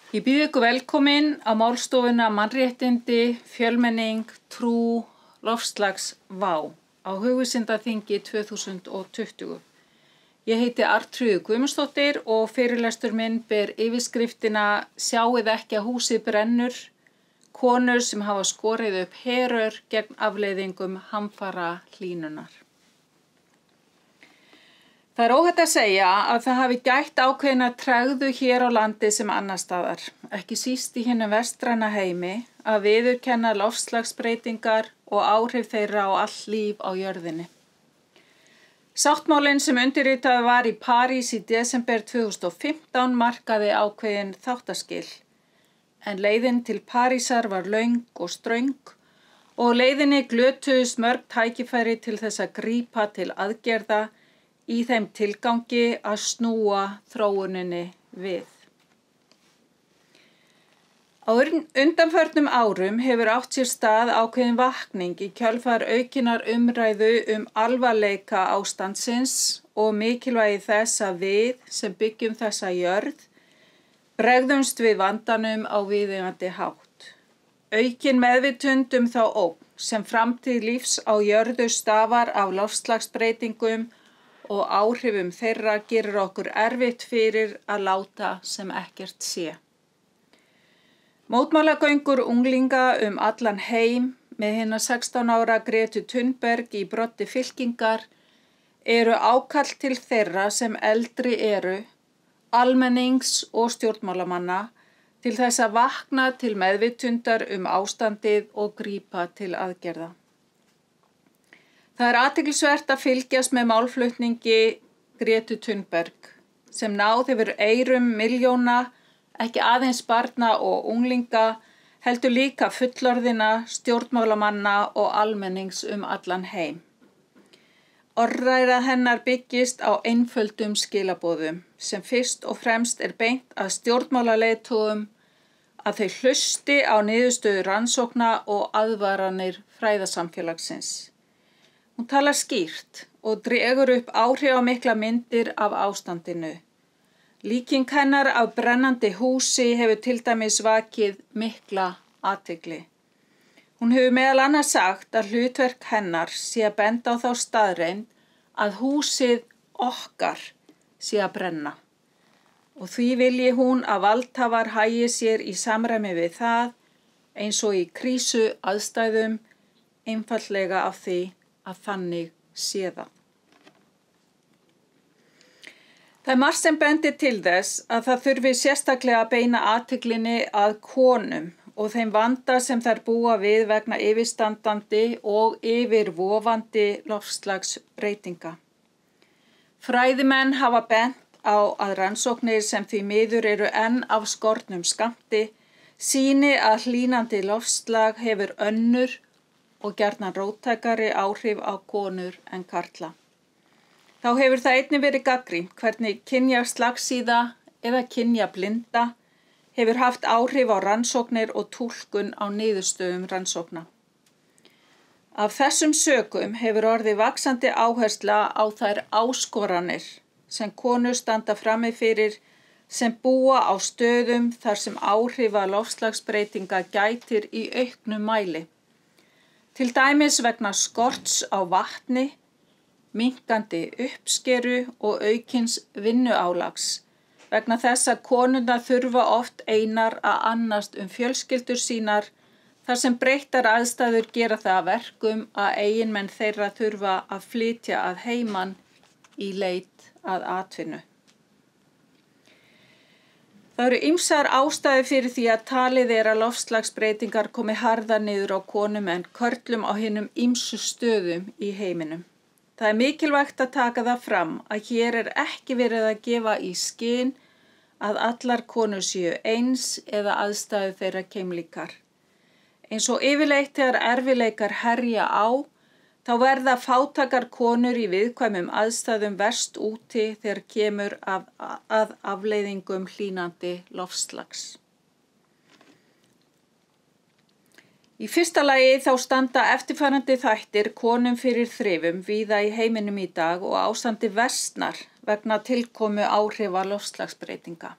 Ég býð ykkur velkomin á málstofuna Mannréttindi, fjölmenning, trú, loftslagsvá á Hugvísindaþingi 2020. Ég heiti Arnþrúður Guðmundsdóttir og fyrirlestur minn ber yfirskriftina Sjáið ekki að húsið brennur, konur sem hafa skorið upp herör gegn afleiðingum hamfara hlýnunar. Það er óhætt að segja að það hafi gætt ákveðna tregðu hér á landi sem annars staðar, ekki síst í hinum vestræna heimi, að viðurkenna loftslagsbreytingar og áhrif þeirra á allt líf á jörðinni. Sáttmálinn sem undirritaður var í París í desember 2015 markaði ákveðin þáttaskil, en leiðin til Parísar var löng og ströng og leiðinni glötuðust mörg tækifæri til þess að grípa til aðgerða í þeim tilgangi að snúa þróuninni við. Á undanförnum árum hefur átt sér stað ákveðin vakning í kjölfar aukinnar umræðu alvarleika ástandsins og mikilvægi þess að við sem byggjum þessa jörð bregðumst við vandanum á viðeigandi hátt. Aukin meðvitund þá ógn sem framtíð lífs á jörðu stafar af loftslagsbreytingum og áhrifum þeirra gerir okkur erfitt fyrir að láta sem ekkert sé. Mótmælagöngur unglinga allan heim með hina 16 ára Gretu Thunberg í broddi fylkingar eru ákall til þeirra sem eldri eru, almennings og stjórnmálamanna, til þess að vakna til meðvitundar ástandið og grípa til aðgerða. Það er athyglisvert að fylgjast með málflutningi Gretu Thunberg sem náð yfir eyrum milljóna, ekki aðeins barna og unglinga, heldur líka fullorðina, stjórnmálamanna og almennings allan heim. Orðræða hennar byggist á einföldum skilaboðum sem fyrst og fremst beint að stjórnmálaleiðtogum að þau hlusti á niðurstöður rannsókna og aðvaranir fræðasamfélagsins. Hún talar skýrt og dregur upp áhrifamiklar myndir af ástandinu. Líking hennar af brennandi húsi hefur til dæmis vakið mikla athygli. Hún hefur meðal annars sagt að hlutverk hennar sé að benda á þá staðreynd að húsið okkar sé að brenna. Og því vilji hún að valdhafar hagi sér í samræmi við það, eins og í krísu aðstæðum, einfaldlega af því að þannig sé það. Það er margt sem bendir til þess að það þurfi sérstaklega að beina athyglinni að konum og þeim vanda sem þær búa við vegna yfirstandandi og yfirvofandi loftslagsbreytinga. Fræðimenn hafa bent á að rannsóknir sem því miður eru enn af skornum skammti sýni að hlýnandi loftslag hefur önnur og gjarnan róttækari áhrif á konur en karla. Þá hefur það einnig verið gagnrýnt hvernig kynjaslagsíða eða kynjablinda hefur haft áhrif á rannsóknir og túlkun á niðurstöðum rannsókna. Af þessum sökum hefur orðið vaxandi áhersla á þær áskoranir sem konur standa frammi fyrir sem búa á stöðum þar sem áhrifa loftslagsbreytinga gætir í auknum mæli. Til dæmis vegna skorts á vatni, minnkandi uppskeru og aukins vinnuálags, vegna þess að konurnar þurfa oft einar að annast fjölskyldur sínar, þar sem breyttar aðstæður gera það að verkum að eiginmenn þeirra þurfa að flytja að heiman í leit að atvinnu. Það eru ýmsar ástæður fyrir því að talið að loftslagsbreytingar komi harðar niður á konum en körlum á hinum ýmsu stöðum í heiminum. Það er mikilvægt að taka það fram að hér ekki verið að gefa í skyn að allar konur séu eins eða aðstæður þeirra keimlíkar. Eins og yfirleitt þegar erfiðleikar herja á, þá verða fátækar konur í viðkvæmum aðstæðum verst úti þegar kemur að afleiðingum hlýnandi loftslags. Í fyrsta lagi þá standa eftirfarandi þættir konum fyrir þrifum víða í heiminum í dag og ástandi versnar vegna tilkomu áhrifa loftslagsbreytinga.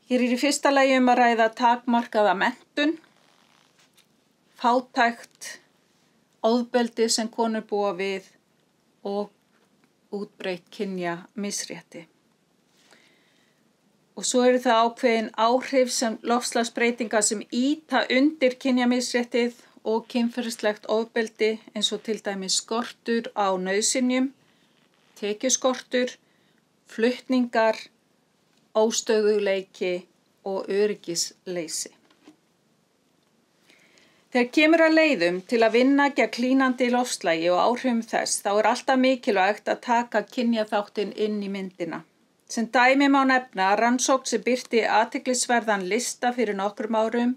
Hér í fyrsta lagi að ræða takmarkaða menntun, fátækt, ofbeldi sem konur búa við og útbreitt kynjamisrétti. Og svo eru það ákveðin áhrif sem loftslagsbreytinga sem ýta undir kynjamisréttið og kynferðislegt ofbeldi eins og til dæmis skortur á nauðsynjum, tekjuskortur, flutningar, óstöðugleiki og öryggisleysi. Þegar kemur að leiðum til að vinna gegn hlýnandi loftslagi og áhrifum þess, þá er alltaf mikilvægt að taka kynjaþáttinn inn í myndina. Sem dæmi má nefna rannsókn sem birti athyglisverðan lista fyrir nokkrum árum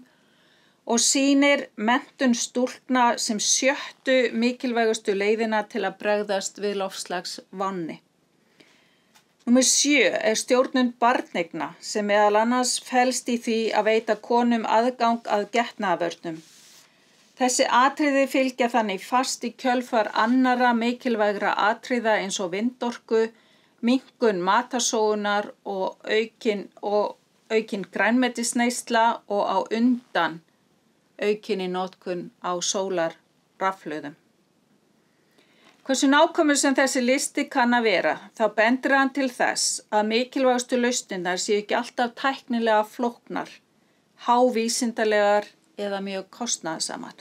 og sýnir menntun stúlkna sem 6. mikilvægustu leiðina til að bregðast við loftslagsvánni. Númer 7 er stjórnun barneigna sem meðal annars felst í því að veita konum aðgang að getnaðarvörnum. Þessi atriði fylgja þannig fast í kjölfar annarra mikilvægra atriða eins og vindorku, minnkun matarsóunar og aukin grænmetisneysla og á undan aukinni notkun á sólarrafhlöðum. Hversu nákvæmur sem þessi listi kann að vera, þá bendir hann til þess að mikilvægustu lausnirnar séu ekki alltaf tæknilega flóknar, hávísindalegar eða mjög kostnaðarsamar.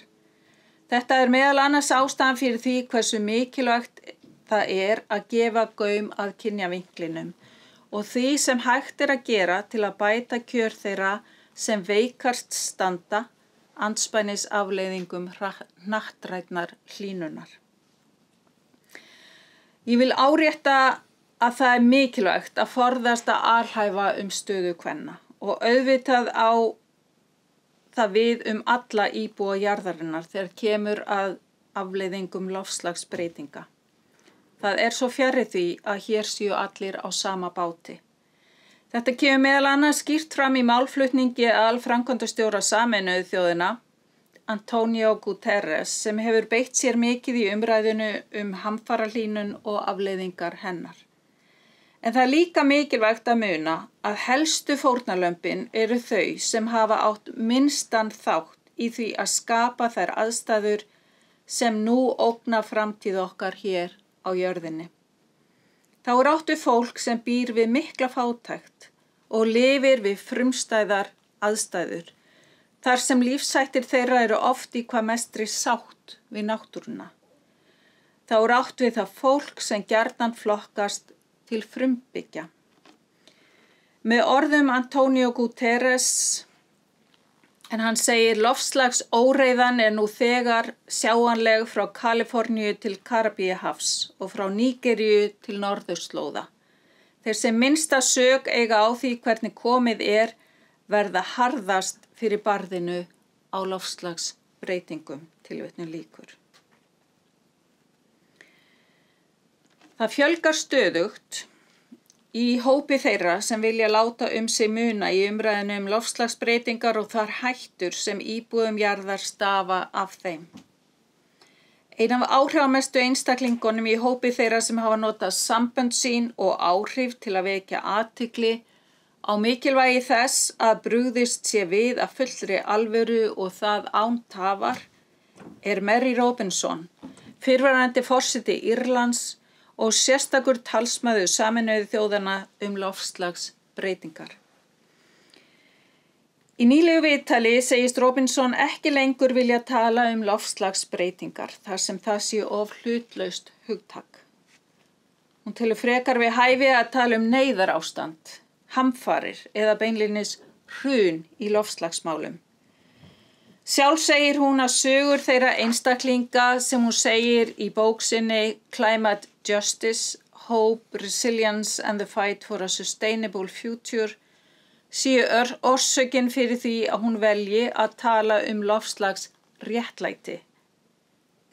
Þetta er meðal annars ástæðan fyrir því hversu mikilvægt það er að gefa gaum að kynjavinklinum og því sem hægt er að gera til að bæta kjör þeirra sem veikast standa andspænis afleiðingum hnattrænnar hlýnunar. Ég vil árétta að það er mikilvægt að forðast að alhæfa stöðu kvenna og auðvitað á það við alla íbúa jarðarinnar þegar kemur að afleiðingum loftslagsbreytinga. Það er svo fjarri því að hér séu allir á sama báti. Þetta kemur meðal annars skýrt fram í málflutningi aðalframkvæmdastjóra Sameinuðu þjóðanna, Antonio Guterres, sem hefur beitt sér mikið í umræðinu hamfarahlýnun og afleiðingar hennar. En það er líka mikilvægt að muna að helstu fórnarlömbin eru þau sem hafa átt minnstan þátt í því að skapa þær aðstæður sem nú ógna framtíð okkar hér á jörðinni. Þá er átt við fólk sem býr við mikla fátækt og lifir við frumstæðar aðstæður, þar sem lífshættir þeirra eru oft í hvað mestri sátt við náttúruna. Þá er átt við það fólk sem gjarnan flokkast til frumbyggja. Með orðum Antonio Guterres, en hann segir loftslagsóreiðan er nú þegar sjáanleg frá Kaliforníu til Karabíahafs og frá Nígeríu til norðurslóða. Þeir sem minnsta sök eiga á því hvernig komið er verða harðast fyrir barðinu á loftslagsbreytingum, tilvitnun lýkur. Það fjölgar stöðugt í hópi þeirra sem vilja láta sig muna í umræðinu loftslagsbreytingar og þær hættur sem íbúum jarðar stafa af þeim. Ein af áhrifamestu einstaklingunum í hópi þeirra sem hafa notað sambönd sín og áhrif til að vekja athygli á mikilvægi þess að brugðist sé við af fullri alvöru og það án tafar er Mary Robinson, fyrrverandi forseti Írlands og sérstakur talsmaður Sameinuðu þjóðanna loftslagsbreytingar. Í nýlegu viðtali segist Robinson ekki lengur vilja tala loftslagsbreytingar þar sem það sé of hlutlaust hugtak. Hún telur frekar við hæfi að tala neyðarástand, hamfarir eða beinlínis hrun í loftslagsmálum. Sjálf segir hún að sögur þeirra einstaklinga sem hún segir í bók sinni Climate Justice, Hope, Resilience and the Fight for a Sustainable Future séu orsökin fyrir því að hún velji að tala loftslagsréttlæti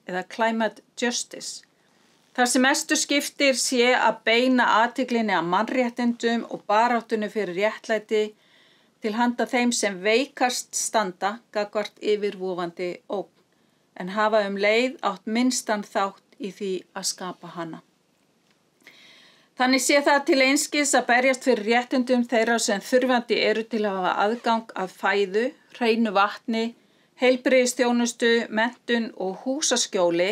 eða Climate Justice. Þar sem mestu skiptir sé að beina athyglinni að mannréttindum og baráttunni fyrir réttlæti til handa þeim sem veikast standa gagnvart yfirvofandi ógn, en hafa leið átt minnstan þátt í því að skapa hana. Þannig sé það til einskis að berjast fyrir réttindum þeirra sem þurfandi eru til að hafa aðgang að fæðu, hreinu vatni, heilbrigðisþjónustu, menntun og húsaskjóli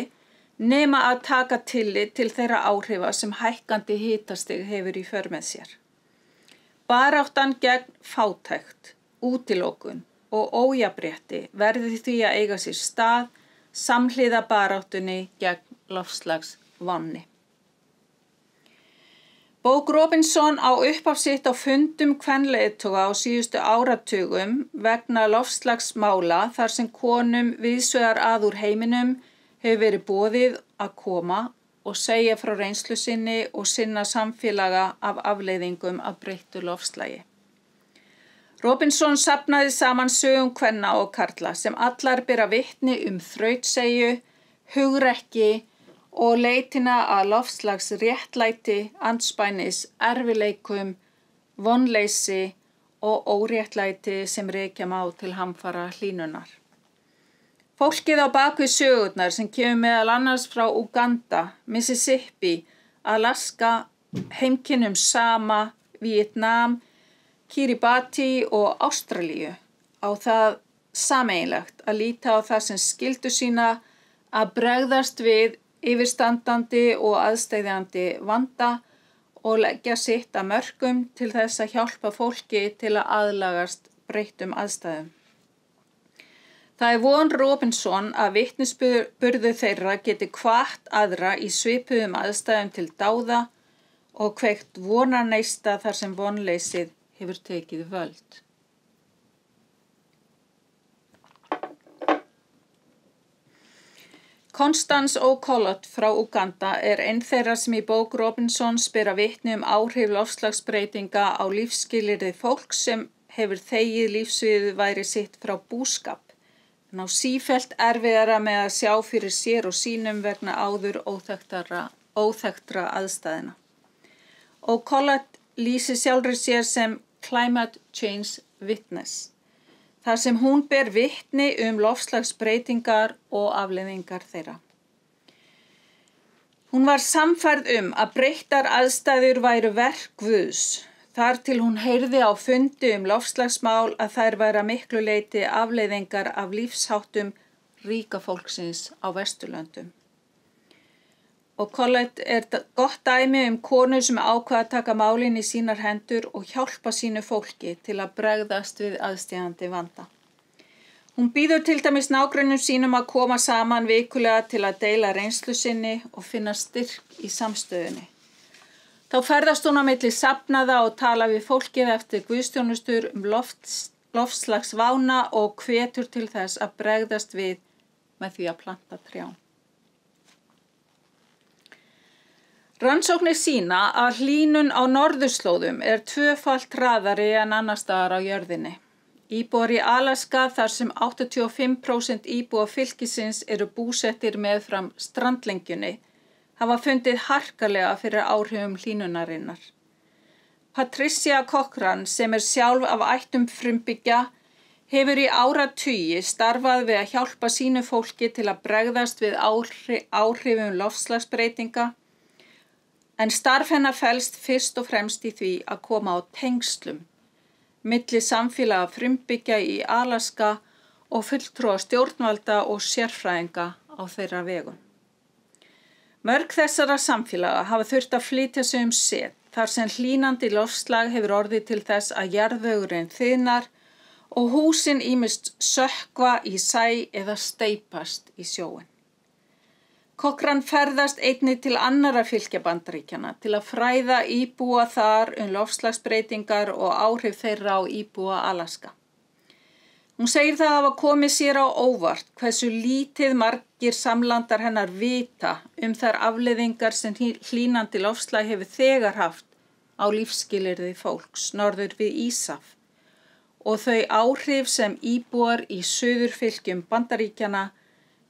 nema að taka tillit til þeirra áhrifa sem hækkandi hitastig hefur í för með sér. Baráttan gegn fátækt, útilokun og ójafnrétti verði því að eiga sér stað samhliða baráttunni gegn loftslagsvánni. Bók Robinson á upphaf sitt á fundum kvenleiðtoga á síðustu áratugum vegna loftslagsmála þar sem konum víðsvegar að úr heiminum hefur verið boðið að koma og segja frá reynslu sinni og sinna samfélaga af afleiðingum af breyttu loftslagi. Robinson safnaði saman sögum kvenna og karla sem allar bera vitni þrautseigju, hugrekki og leitina að loftslagsréttlæti, andspænis erfiðleikum, vonleysi og óréttlæti sem rekja má til hamfara hlýnunar. Fólkið á bakvið sögurnar sem kemur meðal annars frá Uganda, Mississippi, Alaska, heimkynnum Sama, Vietnam, Kiribati og Ástralíu á það sameiginlegt að líta á það sem skyldu sína að bregðast við yfirstandandi og aðsteðjandi vanda og leggja sitt að mörkum til þess að hjálpa fólki til að aðlagast breyttum aðstæðum. Það von Robinson að vitnisburður þeirra geti hvatt aðra í svipuðum aðstæðum til dáða og kveikt vonarneista þar sem vonleysið hefur tekið völd. Constance O'Collott frá Uganda einn þeirra sem í bók Robinsons bera vitni áhrif loftslagsbreytinga á lífsskilyrði fólks sem hefur þegið lífsviðurværi sitt frá búskap, en á sífellt erfiðara með að sjá fyrir sér og sínum vegna áður óþekktra aðstæðina. O'Collott lýsir sjálfri sér sem Climate Change Witness, þar sem hún ber vitni loftslagsbreytingar og afleiðingar þeirra. Hún var sannfærð að breyttar aðstæður væru verk Guðs, þar til hún heyrði á fundi loftslagsmál að þær væru að miklu leyti afleiðingar af lífsháttum ríka fólksins á Vesturlöndum. O'Collott gott dæmi konu sem ákvað að taka málin í sínar hendur og hjálpa sínu fólki til að bregðast við aðsteðjandi vanda. Hún býður til dæmis nágrönnum sínum að koma saman vikulega til að deila reynslu sinni og finna styrk í samstöðunni. Þá ferðast hún á milli safnaða og tala við fólkið eftir guðsþjónustur loftslagsvána og hvetur til þess að bregðast við með því að planta trjám. Rannsóknir sýna að hlýnun á norðurslóðum tvöfalt hraðari en annars staðar á jörðinni. Íbúar í Alaska, þar sem 85% íbúa fylkisins eru búsettir meðfram strandlengjunni, hafa fundið harkalega fyrir áhrifum hlýnunarinnar. Patricia Cochran, sem sjálf af ættum frumbyggja, hefur í áratugi starfað við að hjálpa sínu fólki til að bregðast við áhrifum loftslagsbreytinga, en starf hennar felst fyrst og fremst í því að koma á tengslum milli samfélaga frumbyggja í Alaska og fulltrúa stjórnvalda og sérfræðinga á þeirra vegum. Mörg þessara samfélaga hafa þurft að flytja sig set, þar sem hlýnandi loftslag hefur orðið til þess að jarðvegurinn þiðnar og húsin ýmist sökkva í sæ eða steypast í sjóinn. Cochran ferðast einnig til annarra fylkja Bandaríkjanna til að fræða íbúa þar loftslagsbreytingar og áhrif þeirra á íbúa Alaska. Hún segir það hafa komið sér á óvart hversu lítið margir samlandar hennar vita þær afleiðingar sem hlýnandi loftslag hefur þegar haft á lífsskilyrði fólks norður við Íshaf og þau áhrif sem íbúar í suðurfylkjum Bandaríkjanna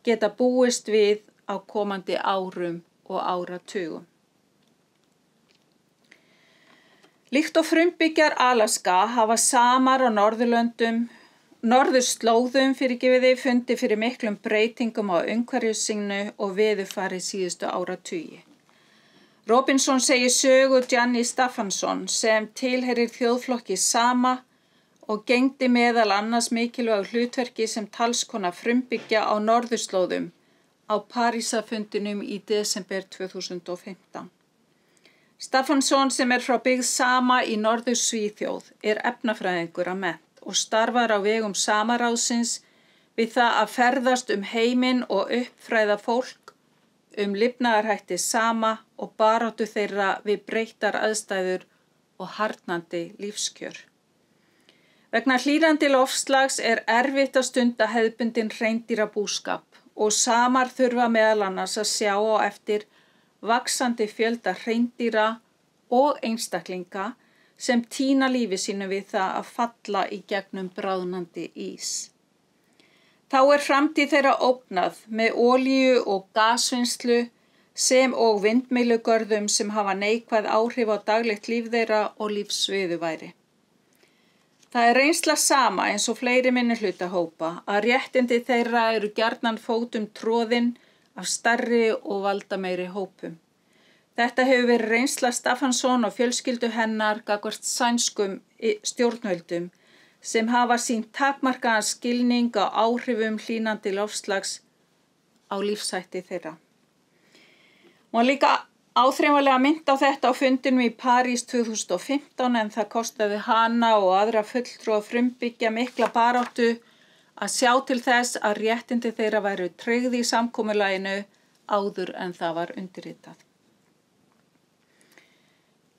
geta búist við á komandi árum og áratugum. Líkt og frumbyggjar Alaska hafa samar á norðurslóðum fundi fyrir miklum breytingum á umhverfissignu og veðurfari síðustu áratugi. Robinson segir sögu Gianni Staffansson sem tilheyrir þjóðflokki Sama og gegndi meðal annars mikilvægu hlutverki sem talskona frumbyggja á norðurslóðum á Parísarfundinum í desember 2015. Staffansson sem frá byggð Sama í Norður-Svíþjóð efnafræðingur að mennt og starfar á vegum Samaráðsins við það að ferðast heiminn og uppfræða fólk lifnaðarhætti Sama og baráttu þeirra við breyttar aðstæður og harðnandi lífskjör. Vegna hlýnandi loftslags erfitt að stunda hefðbundinn hreindýrabúskap og Samar þurfa meðal annars að sjá á eftir vaxandi fjölda hreindýra og einstaklinga sem týna lífi sínu við það að falla í gegnum bráðnandi ís. Þá framtíð þeirra ógnað með olíu- og gasvinnslu sem og vindmyllugörðum sem hafa neikvæð áhrif á daglegt líf þeirra og lífsviðurværi. Það reynsla Sama eins og fleiri minnihlutahópa að réttindi þeirra gjarnan fótum troðin af stærri og valdameiri hópum. Þetta hefur verið reynsla Staffansson og fjölskyldu hennar gagnvart sænskum stjórnvöldum sem hafa sýnt takmarkaðan skilning á áhrifum hlýnandi loftslags á lífshætti þeirra. Hún var líka áþreifanlega minnt á þetta á fundinum í París 2015 en það kostaði hana og aðra fulltrúa frumbyggja mikla baráttu að sjá til þess að réttindi þeirra væru tryggð í samkomulaginu áður en það var undirritað.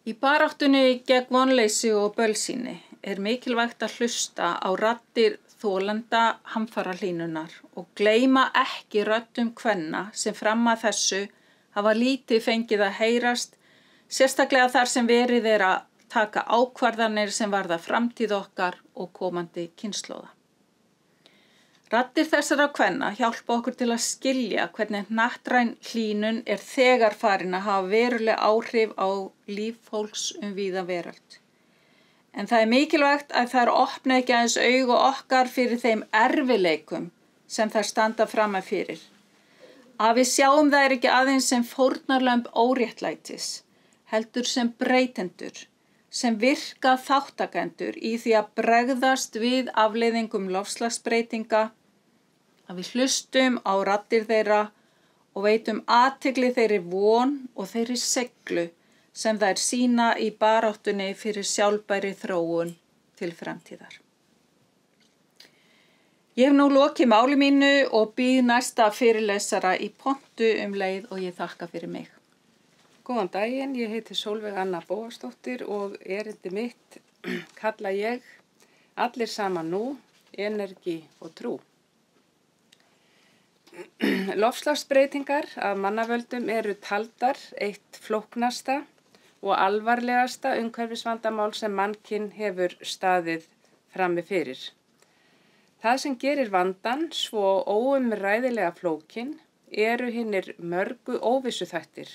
Í baráttunni gegn vonleysi og bölsýni mikilvægt að hlusta á raddir þolenda hamfarahlýnunar og gleyma ekki röddum kvenna sem fram að þessu hafa lítið fengið að heyrast, sérstaklega þar sem verið að taka ákvarðanir sem varða framtíð okkar og komandi kynslóða. Raddir þessara kvenna hjálpa okkur til að skilja hvernig hnattræn hlýnun þegar farin að hafa veruleg áhrif á líf fólks víða veröld. En það mikilvægt að þær opna ekki aðeins augu okkar fyrir þeim erfiðleikum sem þær standa frammi fyrir. Að við sjáum þær ekki aðeins sem fórnarlömb óréttlætis, heldur sem breytendur, sem virka þáttakendur í því að bregðast við afleiðingum loftslagsbreytinga, að við hlustum á raddir þeirra og veitum athygli þeirri von og þeirri seglu sem þær sýna í baráttunni fyrir sjálfbærri þróun til framtíðar. Ég hef nú lokið máli mínu og býð næsta fyrirlesara í pontu leið og ég þakka fyrir mig. Góðan daginn, ég heiti Sólveig Anna Bóasdóttir og erindi mitt kalla ég Allir saman nú, energi og trú. Loftslagsbreytingar af mannavöldum taldar eitt flóknasta og alvarlegasta umhverfisvandamál sem mannkyn hefur staðið frammi fyrir. Það sem gerir vandann svo óumræðilega flókinn hinir mörgu óvissuþættir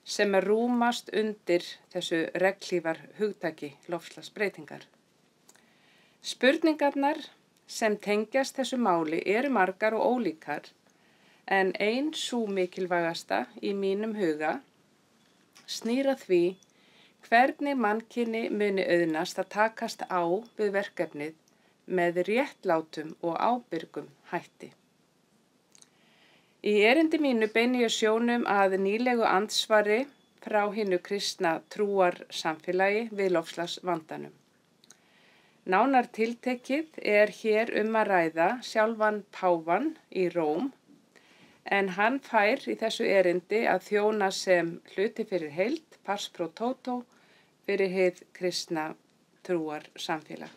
sem rúmast undir þessu regnhlífar hugtaki loftslagsbreytingar. Spurningarnar sem tengjast þessu máli margar og ólíkar en ein sú mikilvægasta í mínum huga snýr að því hvernig mannkyni muni auðnast að takast á við verkefnið með réttlátum og ábyrgum hætti. Í erindi mínu beini ég sjónum að nýlegu andsvari frá hinu kristna trúarsamfélagi við loftslagsvandanum. Nánar tiltekið hér að ræða sjálfan páfann í Róm, en hann fær í þessu erindi að þjóna sem hluti fyrir heild, pars pro toto, fyrir hið kristna trúarsamfélag.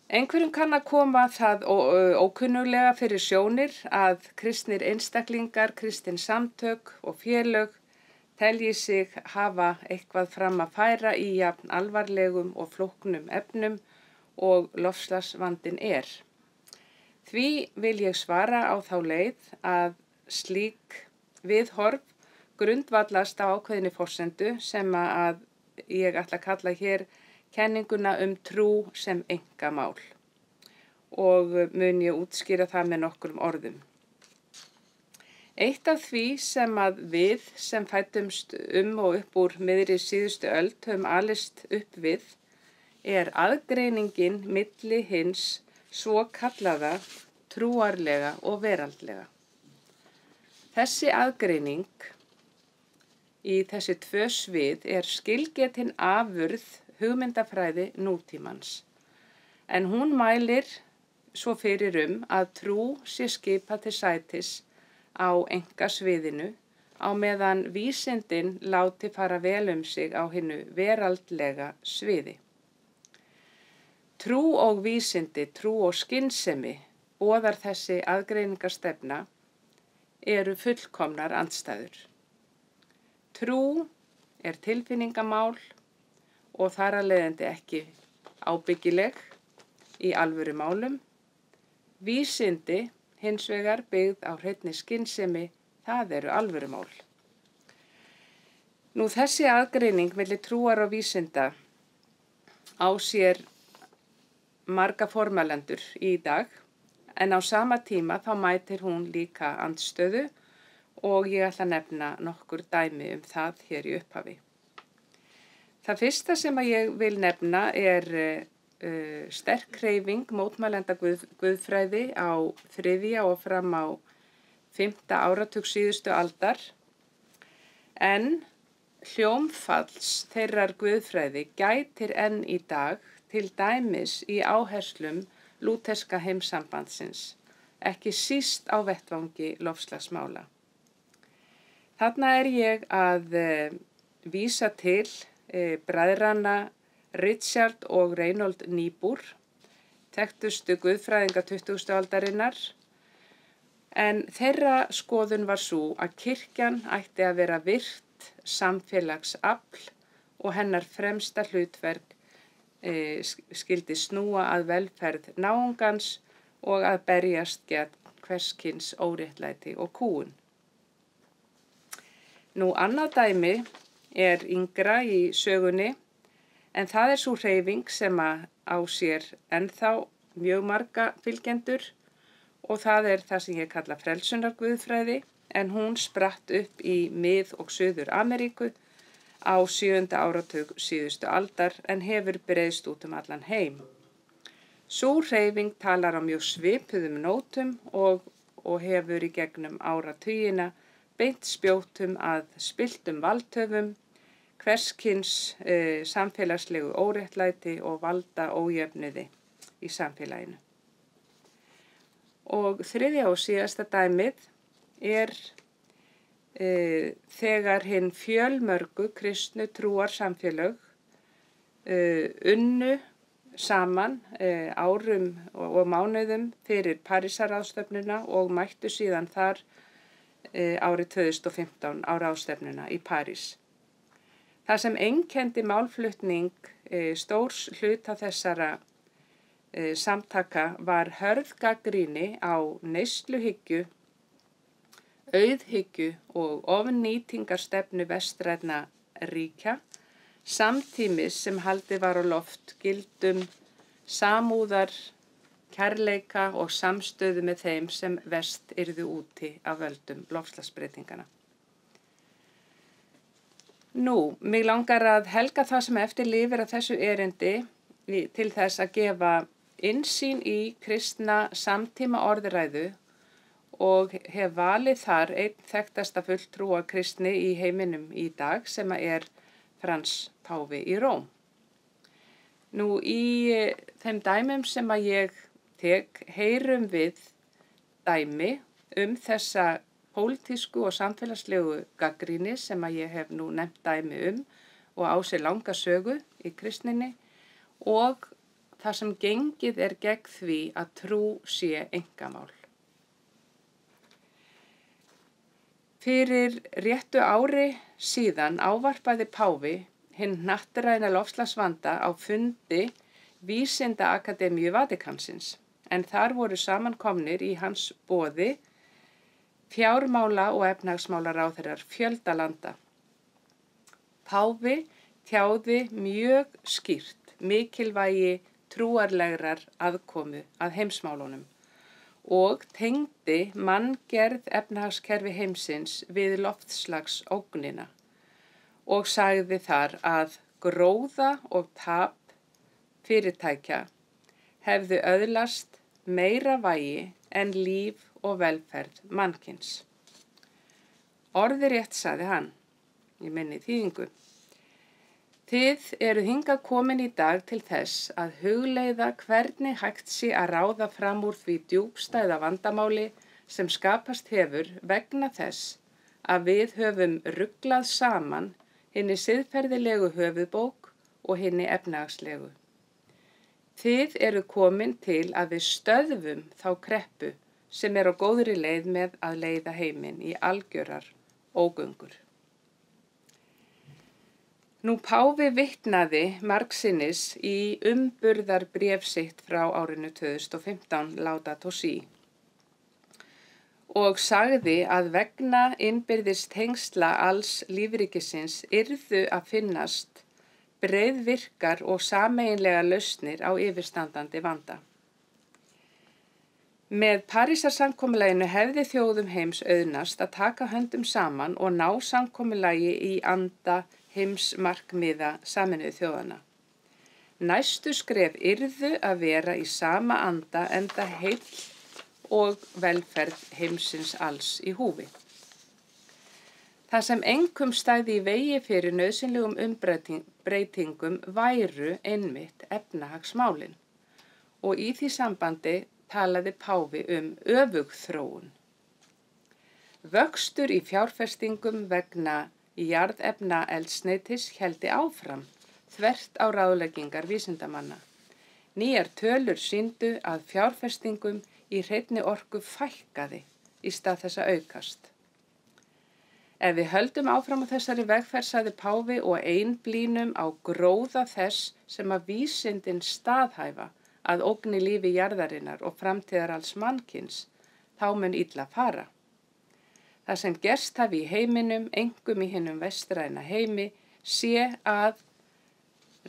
Einhverjum kann að koma það ókunnuglega fyrir sjónir að kristnir einstaklingar, kristin samtök og félög telji sig hafa eitthvað fram að færa í jafn alvarlegum og flóknum efnum og loftslagsvandinn Því vil ég svara á þá leið að slík viðhorf grundvallast á ákveðinni forsendu sem að ég ætla að kalla hér kenninguna trú sem einkamál og mun ég útskýra það með nokkrum orðum. Eitt af því sem að við sem fæddumst og upp úr miðri síðustu öld höfum alist upp við er aðgreiningin milli hins svo kallaða trúarlega og veraldlega. Þessi aðgreining í þessi tvö svið er skilgetin afurð hugmyndafræði nútímans, en hún mælir svo fyrir að trú sé skipað til sætis á einkasviðinu á meðan vísindin láti fara vel sig á hinu veraldlega sviði. Trú og vísindi, trú og skynsemi boðar þessi aðgreiningarstefna eru fullkomnar andstæður. Trú er tilfinningamál og þar af leiðandi ekki ábyggileg í alvöru málum. Vísindi hins vegar byggð á hreinni skynsemi, það eru alvörumál. Nú þessi aðgreining milli trúar og vísinda á sér marga formalendur í dag, en á sama tíma þá mætir hún líka andstöðu og ég ætla að nefna nokkur dæmi það hér í upphafi. Það fyrsta sem að ég vil nefna er sterk hreyfing mótmælenda guðfræði á 3. og fram á 5. áratug síðustu aldar, en hljómfalls þeirrar guðfræði gætir enn í dag, til dæmis í áherslum lúterska heimssambandsins, ekki síst á vettvangi loftslagsmála. Þarna er ég að vísa til bræðranna Richard og Reinhold Niebuhr, þekktustu guðfræðinga 20. aldarinnar, en þeirra skoðun var sú að kirkjan ætti að vera virt samfélagsafl og hennar fremsta hlutverk skyldi snúa að velferð náungans og að berjast gegn hvers kyns óréttlæti og kúgun. Nú annað dæmi er yngra í sögunni, en það er sú hreyfing sem á sér ennþá mjög marga fylgjendur og það er það sem ég kalla frelsunarguðfræði, en hún spratt upp í Mið- og Suður-Ameríku á 7. áratug síðustu aldar en hefur breiðst út allan heim. Sú hreyfing talar á mjög svipuðum nótum og hefur í gegnum áratugina beint spjótum að spilltum valdhöfum, hvers kyns samfélagslegu óréttlæti og valda ójöfnuði í samfélaginu. Og þriðja og síðasta dæmið er þegar hinn fjölmörgu kristnu trúarsamfélög unnu saman árum og mánuðum fyrir Parísarráðstefnuna og mættu síðan þar árið 2015 á ráðstefnuna í París. Það sem einkenndi málflutning stórs hluta þessara samtaka var hörð gagnrýni á neysluhyggju, auðhyggju og ofnýtingarstefnu vestrænna ríkja, samtímis sem haldið var á loft gildum samúðar, kærleika og samstöðu með þeim sem verst yrðu úti af völdum loftslagsbreytingana. Nú, mig langar að helga það sem eftir lifir að þessu erindi til þess að gefa innsýn í kristna samtíma orðræðu og hef valið þar einn þekktasta fulltrúa kristni í heiminum í dag sem er Frans páfi í Róm. Nú, í þeim dæmum sem að ég tek heyrum við dæmi þessa pólitísku og samfélagslegu gagnrýni sem að ég hef nú nefnt dæmi og á sér langa sögu í kristninni og það sem gengið er gegn því að trú sé einkamál. Fyrir réttu ári síðan ávarpaði páfi hinn hnattræna loftslagsvanda á fundi Vísindaakademíu Vatikansins, en þar voru samankomnir í hans boði fjármála- og efnahagsmálaráðherrar fjölda landa. Páfi tjáði mjög skýrt mikilvægi trúarlegrar aðkomu að heimsmálunum og tengdi manngerð efnahagskerfi heimsins við loftslagsógnina og sagði þar að gróða og tap fyrirtækja hefðu öðlast meira vægi en líf og velferð mannkyns. Orðrétt sagði hann, í minni þýðingu: Þið eru hingað komin í dag til þess að hugleiða hvernig hægt sé að ráða fram úr því djúpstæða vandamáli sem skapast hefur vegna þess að við höfum ruglað saman hinni siðferðilegu höfuðbók og hinni efnahagslegu. Þið eru komin til að við stöðvum þá kreppu sem er á góðri leið með að leiða heiminn í algjörar ógöngur. Nú páfi vitnaði margsinnis í umburðarbréf sitt frá árinu 2015 Laudato Si og sagði að vegna innbyrðis tengsla alls lífríkisins yrðu að finnast breiðvirkar og sameiginlegar lausnir á yfirstandandi vanda. Með Parísarsamkomulaginu hefði þjóðum heims auðnast að taka höndum saman og ná samkomulagi í anda heimsmarkmiða Sameinuðu þjóðanna. Næstu skref yrðu að vera í sama anda enda heill og velferð heimsins alls í húfi. Það sem einkum stæði í vegi fyrir nauðsynlegum umbreytingum væru einmitt efnahagsmálin og í því sambandi talaði páfi öfugþróun. Vöxtur í fjárfestingum vegna jarðefnaeldsneytis héldi áfram, þvert á ráðleggingar vísindamanna. Nýjar tölur sýndu að fjárfestingum í hreinni orku fækkaði í stað þess að aukast. Ef við höldum áfram á þessari vegferð, sagði páfi, og einblínum á gróða þess sem að vísindin staðhæfa að ógni lífi jarðarinnar og framtíðar alls mannkyns, þá mun illa fara. Það sem gerst hafi í heiminum, einkum í hinum vestræna heimi, sé að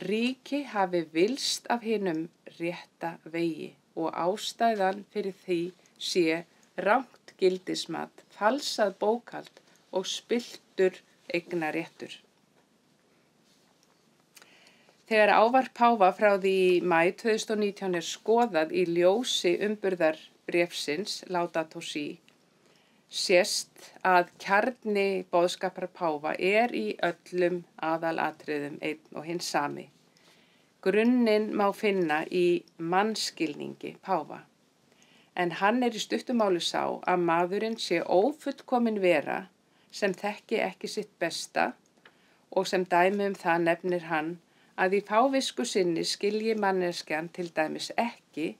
ríki hafi vilst af hinum rétta vegi og ástæðan fyrir því sé rangt gildismat, falsað bókhald og spilltur eignaréttur. Þegar ávarp páfa frá því í maí 2019 er skoðað í ljósi umburðarbréfsins Laudato Si, sést að kjarni boðskapar páfa er í öllum aðalatriðum einn og hinn sami. Grunninn má finna í mannskilningi páfa, en hann er í stuttu máli sá að maðurinn sé ófullkomin vera sem þekki ekki sitt besta og sem dæmi það nefnir hann að í fávisku sinni skilji manneskjan til dæmis ekki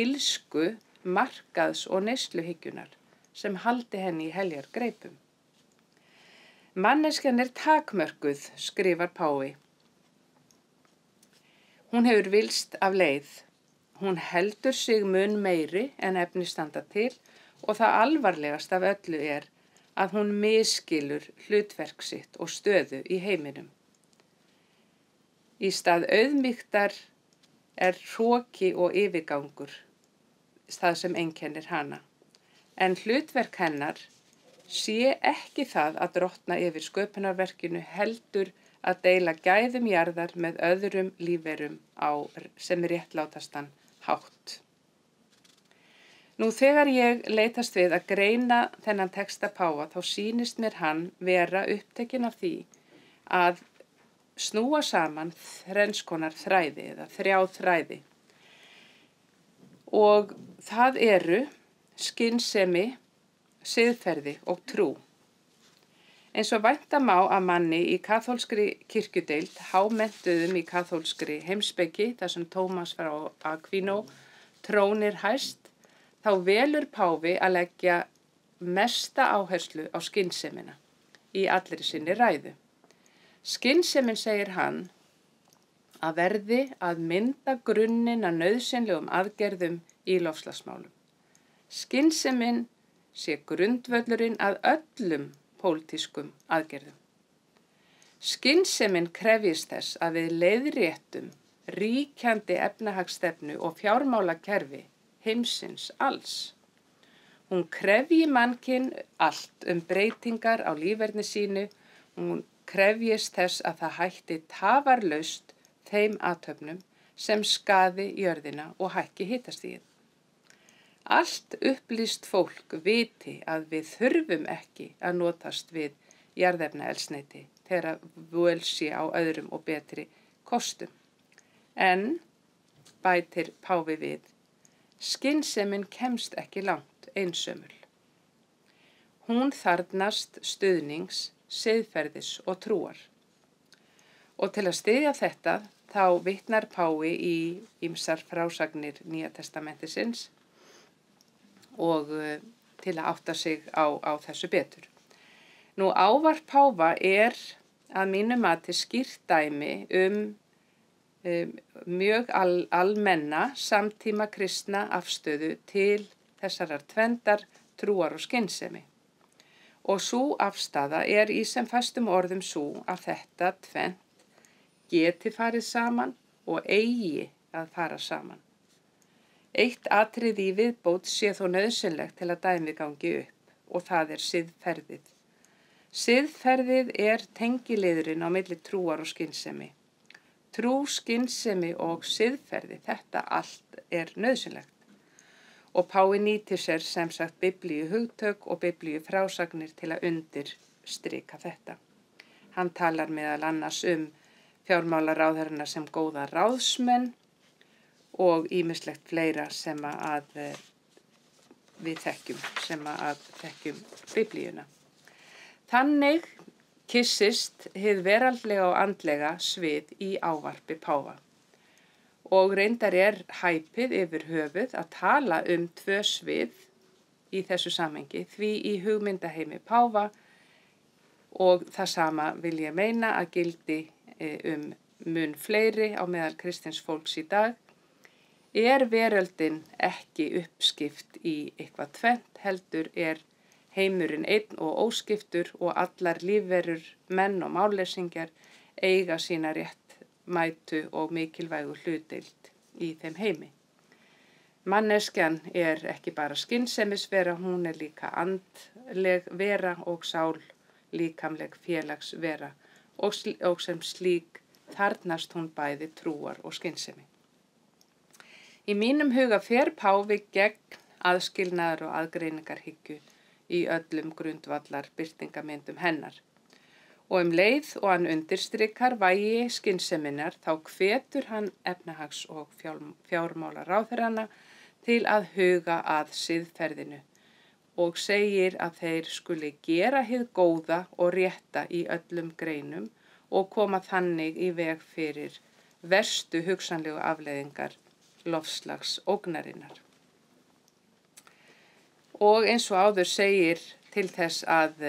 illsku, markaðs- og neysluhyggjunar sem haldi henni í heljar greipum. Manneskjan er takmörkuð, skrifar páfi. Hún hefur vilst af leið. Hún heldur sig mun meiri en efni standa til og það alvarlegast af öllu er að hún misskilur hlutverk sitt og stöðu í heiminum. Í stað auðmýktar er hroki og yfirgangur það sem einkennir hana. En hlutverk hennar sé ekki það að drottna yfir sköpunarverkinu, heldur að deila gæðum jarðar með öðrum lífverum á sem réttlátastan hátt. Nú þegar ég leitast við að greina þennan texta páfa, þá sýnist mér hann vera upptekinn af því að snúa saman þrenns konar þræði eða þrjá þræði. Og það eru skynsemi, siðferði og trú. Eins og vænta má að manni í kaþólskri kirkjudeild, hámenntuðum í kaþólskri heimspeki, þar sem Tómas frá Aquino trónir hæst, þá velur páfi að leggja mesta áherslu á skynsemina í allri sinni ræðu. Skynsemin, segir hann, að verði að mynda grunninn að nauðsynlegum aðgerðum í loftslagsmálum. Skynsemin sé grundvöllurinn að öllum pólitískum aðgerðum. Skynsemin krefjist þess að við leiðréttum ríkjandi efnahagsstefnu og fjármálakerfi heimsins alls. Hún krefji mannkinn allt breytingar á líferni sínu. Hún krefjist þess að það hætti tafarlaust þeim athöfnum sem skaði jörðina og hækki hitastigið. Allt upplýst fólk viti að við þurfum ekki að notast við jarðefnaeldsneyti þegar völ sé á öðrum og betri kostum. En, bætir páfi við, skynsemin kemst ekki langt einsömul. Hún þarfnast stuðnings, siðferðis og trúar. Og til að styðja þetta þá vitnar páfi í ýmsar frásagnir Nýja testamentisins og til að átta sig á þessu betur. Nú ávarp páfa að mínu mati skýrt dæmi mjög almenna samtíma kristna afstöðu til þessarar tvendar trúar og skynsemi. Og sú afstaða í sem fæstum orðum sú að þetta tvent geti farið saman og eigi að fara saman. Eitt atriði í viðbót sé þó nauðsynlegt til að dæmi gangi upp og það siðferðið. Siðferðið tengiliðurinn á milli trúar og skynsemi. Trú, skynsemi og siðferði, þetta allt nauðsynlegt. Og páfi nýtir sér sem sagt biblíu hugtök og biblíu frásagnir til að undirstrika þetta. Hann talar meðal annars fjármálaráðherrana sem góða ráðsmenn og ýmislegt fleira sem að við þekkjum biblíuna. Þannig kyssist hið veraldlega og andlega svið í ávarpi páfa. Og reyndar hæpið yfir höfuð að tala tvö svið í þessu samhengi, því í hugmyndaheimi páfa og það sama vil ég meina að gildi mun fleiri á meðal kristins fólks í dag, veröldin ekki uppskipt í eitthvað tvennt, heldur heimurinn einn og óskiptur og allar lífverur, menn og mállesingjar eiga sína réttmætu og mikilvægu hlutdeild í þeim heimi. Manneskjan ekki bara skynsemisvera, hún líka andleg vera og sál líkamleg félagsvera og sem slík þarfnast hún bæði trúar og skynsemi. Í mínum huga fer páfi gegn aðskilnaðar og aðgreiningarhyggju í öllum grundvallar birtingamyndum hennar. Og leið og hann undirstrikar vægi skynseminnar þá hvetur hann efnahags- og fjármálaráðherrana til að huga að siðferðinu og segir að þeir skuli gera hið góða og rétta í öllum greinum og koma þannig í veg fyrir verstu hugsanlegu afleiðingar loftslagsógnarinnar. Og eins og áður segir til þess að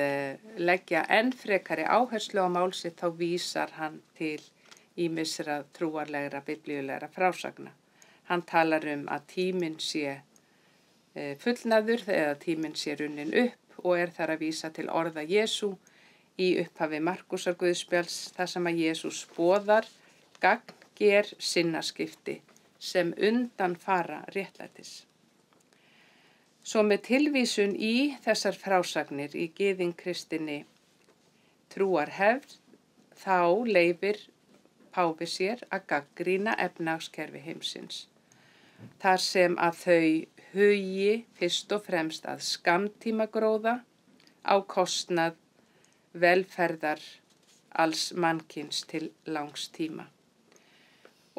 leggja enn frekari áherslu á mál sitt þá vísar hann til ýmissa trúarlegra biblíulegra frásagna. Hann talar að tíminn sé fullnaður eða tíminn sé runnin upp og þar að vísa til orða Jesú í upphafi Markúsar Guðspjalls þar sem að Jesús boðar gagnger sinnaskipti sem undan fara réttlætis. Svo með tilvísun í þessar frásagnir í gyðingkristinni trúarhefð þá leyfir páfi sér að gagnrýna efnahagskerfi heimsins. Þar sem að þau hugi fyrst og fremst að skammtímagróða á kostnað velferðar alls mannkyns til langs tíma.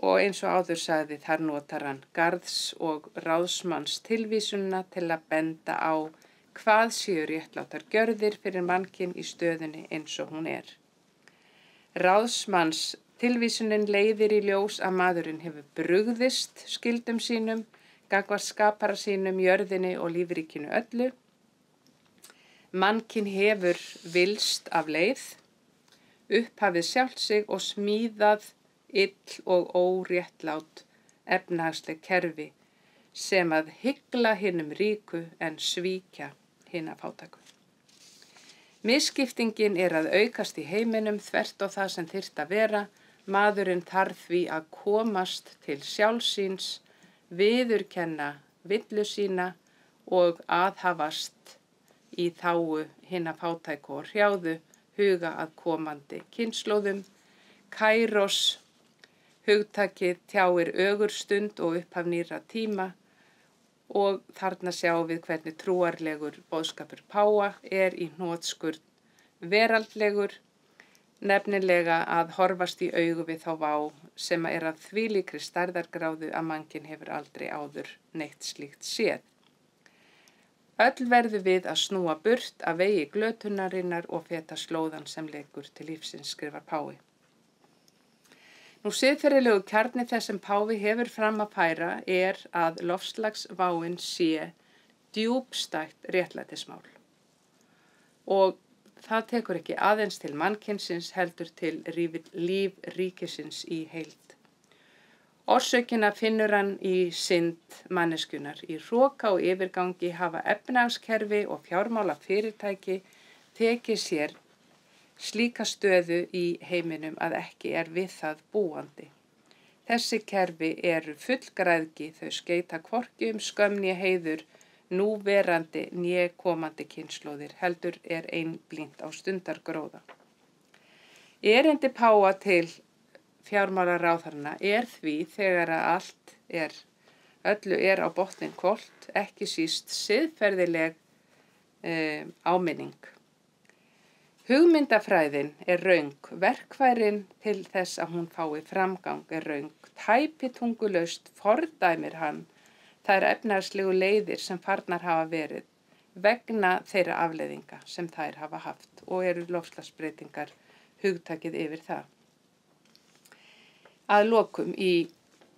Og eins og áður sagði þar notar hann garðs- og ráðsmanns tilvísunina til að benda á hvað séu réttlátar gjörðir fyrir mannkyn í stöðunni eins og hún Ráðsmanns tilvísunin leiðir í ljós að maðurinn hefur brugðist skyldum sínum, gagnvart skapara sínum, jörðinni og lífríkinu öllu. Mannkyn hefur vilst af leið, upphafið sjálft sig og smíðað ill og óréttlát efnahagsleg kerfi sem að hygla hinum ríku en svíkja hina fátæku. Misskiptingin að aukast í heiminum þvert á það sem þyrfti að vera. Maðurinn þarf því að komast til sjálfsíns, viðurkenna villu sína og aðhafast í þágu hinna fátæku og hrjáðu, huga að komandi kynslóðum. Kairos, hugtakið tjáir ögurstund og upphaf nýrra tíma og þarna sjáum við hvernig trúarlegur boðskapur páfa er í hnotskurn veraldlegur, nefnilega að horfast í augu við þá vá sem er að þvílíkri stærðargráðu að mannkinn hefur aldrei áður neitt slíkt séð. Öll verðum við að snúa burt af vegi glötunarinnar og feta slóðan sem leikur til lífsins, skrifar páfi. Nú siðferðilegu kjarni þess sem páfi hefur fram að færa er að loftslagsváin sé djúpstætt réttlætismál og það tekur ekki aðeins til mannkynsins heldur til líf ríkisins í heild. Orsökina finnur hann í synd manneskjunnar. Í hroka og yfirgangi hafa efnahagskerfi og fjármálafyrirtæki tekið sér slíka stöðu í heiminum að ekki er við það búandi. Þessi kerfi eru fullgræðgi, þau skeita hvorki skömm né heiður, núverandi né komandi kynslóðir, heldur er einblínt á stundargróða. Erindi páfa til fjármálaráðherrana er því þegar að öllu er á botninn hvolft, ekki síst siðferðileg áminning. Hugmyndafræðin er röng, verkfærin til þess að hún fái framgang er röng, tæpitungulaust fordæmir hann þær efnahagslegu leiðir sem farnar hafa verið vegna þeirra afleiðinga sem þær hafa haft og eru loftslagsbreytingar hugtakið yfir það. Að lokum í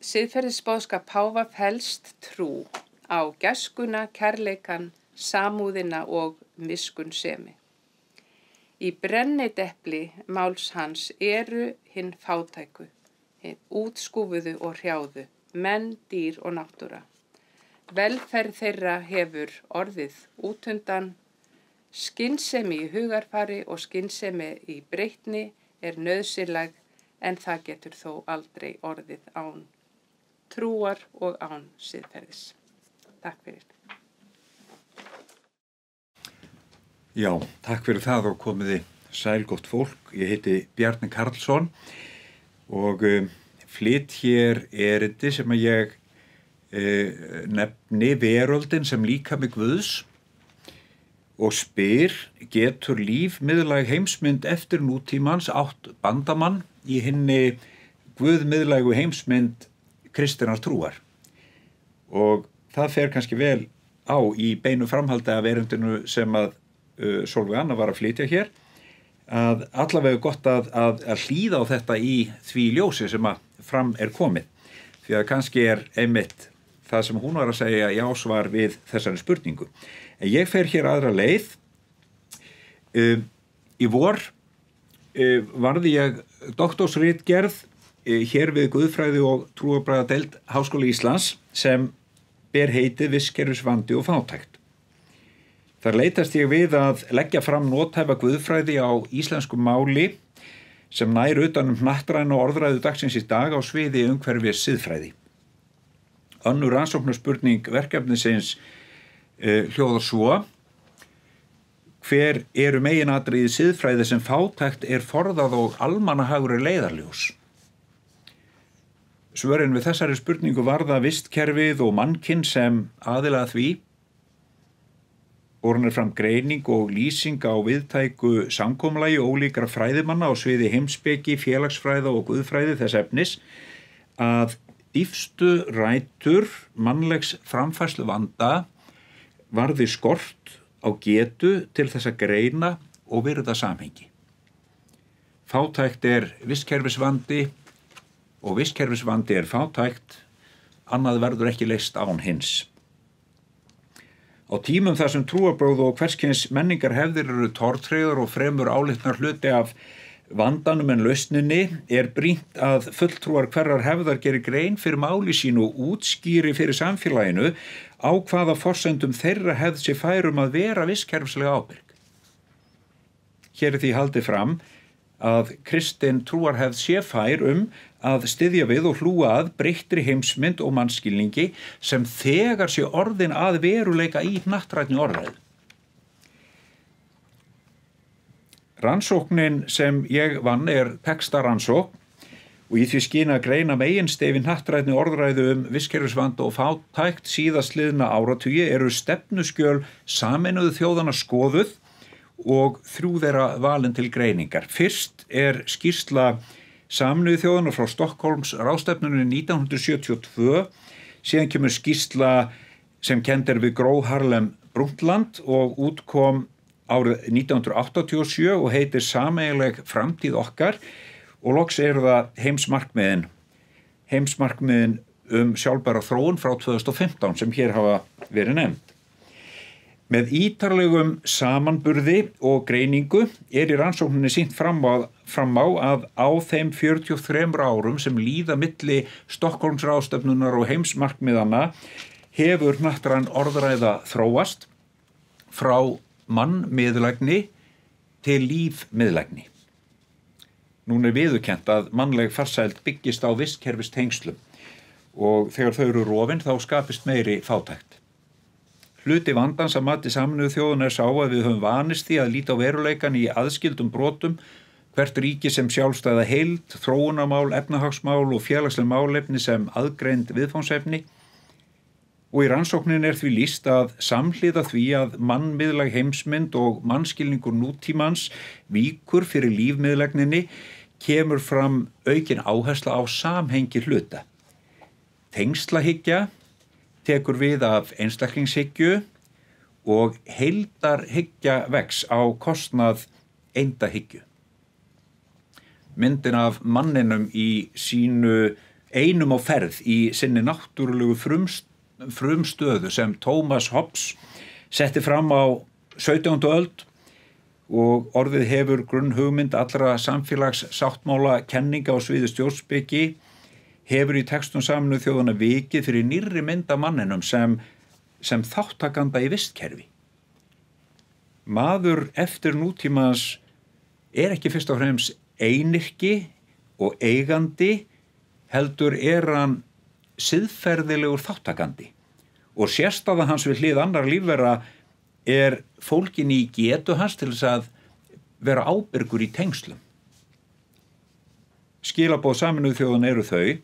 siðferðisboðskap páfa felst trú á gæskuna, kærleikann, samúðina og miskunnsemi. Í brennidepli máls hans eru hinn fátæku, hinn útskúfuðu og hrjáðu, menn, dýr og náttúra. Velferð þeirra hefur orðið útundan, skynsemi í hugarfari og skynsemi í breytni er nauðsynleg en það getur þó aldrei orðið án trúar og án siðferðis. Takk fyrir. Já, takk fyrir það og komiði sælgott fólk. Ég heiti Bjarni Karlsson og flyt hér erindi sem að ég nefni veröldin sem líkami Guðs og spyr, getur líf miðlæg heimsmynd eftir nútímans átt bandamann í hinni guðmiðlægu heimsmynd kristinnar trúar? Og það fer kannski vel á í beinu framhaldi af erindinu sem að Sólveig Anna var að flytja hér, að allavega gott að hlýða á þetta í því ljósi sem að fram er komið, því að kannski er einmitt það sem hún var að segja já svar við þessari spurningu. En ég fer hér aðra leið. Í vor varði ég doktorsritgerð hér við Guðfræði og trúarbragðadeild Háskóla Íslands sem ber heitið Vistkerfisvandi og fátækt. Þar leitast ég við að leggja fram nothæfa guðfræði á íslensku máli sem nær utan hnattræna orðræðu dagsins í dag á sviði umhverfis siðfræði. Önnur rannsóknarspurning verkefnisins hljóðar svo: hver eru meginatriði siðfræði sem fátækt er forðað og almannahagur er leiðarljós? Svörin við þessari spurningu varða vistkerfið og mannkinn sem aðila að því. Borin er fram greining og lýsing á viðtæku samkomulagi ólíkra fræðimanna á sviði heimspeki, félagsfræða og guðfræði þess efnis að dýpstu rætur mannlegs framfærslu vanda varði skort á getu til þess að greina og virða samhengi. Fátækt er vistkerfisvandi og vistkerfisvandi er fátækt, annað verður ekki leyst án hins. Á tímum þar sem trúarbrögð og hverskyns menningar hefðir eru tortryggðar og fremur álitnar hluti af vandanum en lausninni er brýnt að fulltrúar hverrar hefðar gerir grein fyrir máli sínu og útskýri fyrir samfélaginu á hvaða forsendum þeirra hefð sé færum að vera vistkerfislega ábyrg. Hér er því haldið fram að kristin trúarhefð sé fær að styðja við og hlúa að breyttri heimsmynd og mannskilningi sem þegar sé orðin að veruleika í hnattrænni orðræðu. Rannsóknin sem ég vann textarannsókn og í því skyni að greina meginstefi hnattrænni orðræðu vistkerfisvanda og fátækt síðastliðna áratugi eru stefnuskjöl Sameinuðu þjóðanna skoðuð og 3 þeirra valin til greiningar. Fyrst skýrsla Sameinuðu þjóðanna frá Stockholms ráðstefnunni 1972, síðan kemur skýrsla sem kennd við Gro Harlem Brundtland og útkom árið 1987 og heitir Sameiginleg framtíð okkar og loks það heimsmarkmiðin sjálfbæra þróun frá 2015 sem hér hafa verið nefnd. Með ítarlegum samanburði og greiningu í rannsókninni sýnt fram á að á þeim 43 árum sem líða milli Stockholms ráðstefnunnar og heimsmarkmiðanna hefur hnattræn orðræða þróast frá mannmiðlægni til lífmiðlægni. Núna viðurkennt að mannleg farsæld byggist á vistkerfistengslum og þegar þau eru rofin þá skapist meiri fátækt. Hluti vandans að mati Sameinuðu þjóðanna sá að við höfum vanist því að líta á veruleikann í aðskildum brotum, hvert ríki sem sjálfstæða heild, þróunarmál, efnahagsmál og félagsleg málefni sem aðgreind viðfangsefni. Og í rannsóknin því lýst að samhliða því að mannmiðlæg heimsmynd og mannskilningur nútímans víkur fyrir lífmiðlægninni kemur fram aukin áhersla á samhengi hluta. Tengslahyggja tekur við af einstaklingshyggju og heildarhyggja vex á kostnað eindahyggju. Myndin af manninum í sínu einum á ferð í sinni náttúrulegu frumstöðu sem Thomas Hobbes setti fram á 17. öld og orðið hefur grunnhugmynd allra samfélagssáttmála kenninga á sviði stjórnspeki hefur í textum Sameinuðu þjóðanna vikið fyrir nýrri mynd af manninum sem þáttakanda í vistkerfi. Maður eftir nútímans ekki fyrst og fremst einyrki og eigandi, heldur hann siðferðilegur þáttakandi og sérstaða hans við hlið annar lífvera fólgin í getu hans til þess að vera ábyrgur í tengslum. Skilaboð Sameinuðu þjóðanna þau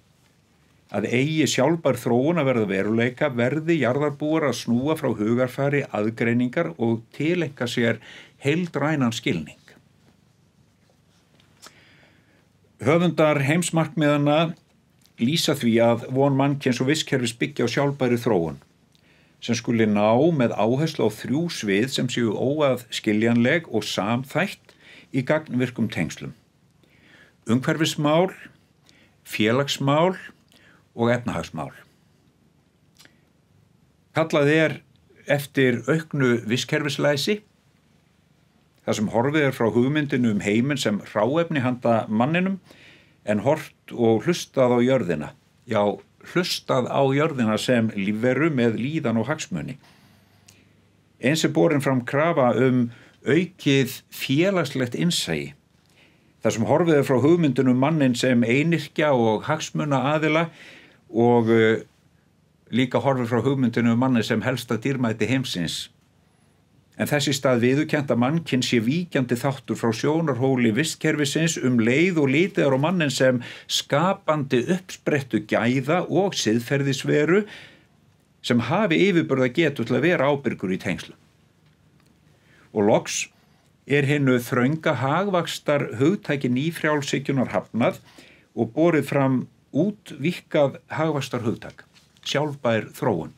að eigi sjálfbær þróun að verða veruleika verði jarðarbúar að snúa frá hugarfari aðgreiningar og tileinka sér heildrænan skilning. Höfundar heimsmarkmiðanna lýsa því að von mannkyns og vistkerfis byggja á sjálfbæri þróun sem skuli ná með áherslu á 3 svið sem séu óaðskiljanleg og samþætt í gagnvirkum tengslum. Umhverfismál, félagsmál og efnahagsmál. Kallað eftir auknu vistkerfislæsi, þar sem horfið frá hugmyndinu heiminn sem hráefni handa manninum en hort og hlustað á jörðina. Já, hlustað á jörðina sem lífveru með líðan og hagsmuni. Eins borin fram krafa aukið félagslegt innsæi, þar sem horfið frá hugmyndinu mannin sem einyrkja og hagsmuna aðila og líka horfið frá hugmyndinu mannin sem helsta dýrmæti heimsins. En þess í stað viðurkennt að mannkyn sé víkjandi þáttur frá sjónarhóli vistkerfisins leið og lítið á mannin sem skapandi uppsprettu gæða og siðferðisveru sem hafi yfirburða getu til að vera ábyrgur í tengslum. Og loks hinu þrönga hagvaxtar hugtæki nýfrjálshyggjunar hafnað og borið fram útvíkkað hagvaxtar hugtak, sjálfbær þróun.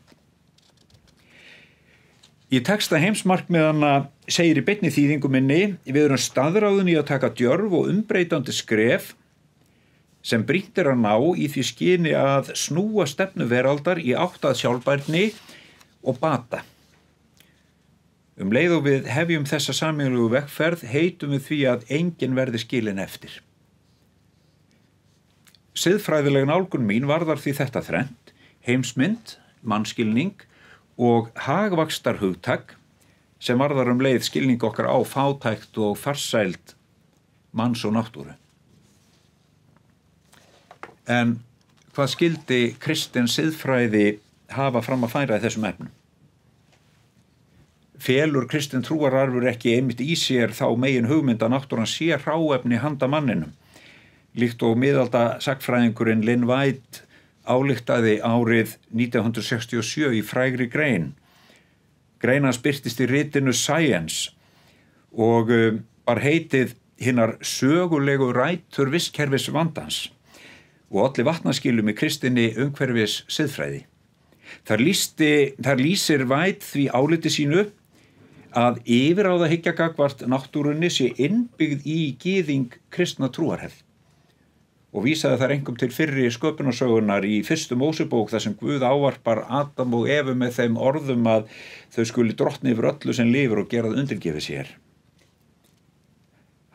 Í texta heimsmarkmiðanna segir í beinni þýðingu minni við erum staðráðin í að taka djörf og umbreytandi skref sem brýnt að ná í því skyni að snúa stefnu veraldar í átt að sjálfbærni og bata. Leið og við hefjum þessa sameiginlegu vegferð heitum við því að enginn verði skilinn eftir. Siðfræðileg nálgun mín varðar því þetta þrennt, heimsmynd, mannskilning og hagvaxtar hugtak sem varðar leið skilning okkar á fátækt og farsæld manns og náttúru. En hvað skildi kristin siðfræði hafa fram að færa í þessum efnum? Felur kristin trúararfur ekki einmitt í sér þá megin hugmynd að náttúran sé hráefni handa manninum, líkt og miðalda sagnfræðingurinn Lynn White ályktaði árið 1967 í frægri grein. Grein hans birtist í ritinu Science og var heitið hinnar sögulegu rætur vistkerfis vandans og olli vatnaskilum í kristinni umhverfis siðfræði. Þar lýsir White því áliti sínu að yfiráðahyggja gagnvart náttúrunni sé innbyggð í gyðing kristna trúarhefð og vísaði þar einkum til fyrri sköpunarsögunar í fyrstu Mósebók þar sem Guð ávarpar Adam og Evu með þeim orðum að þau skuli drottni yfir öllu sem lifir og gera það undirgefið sér.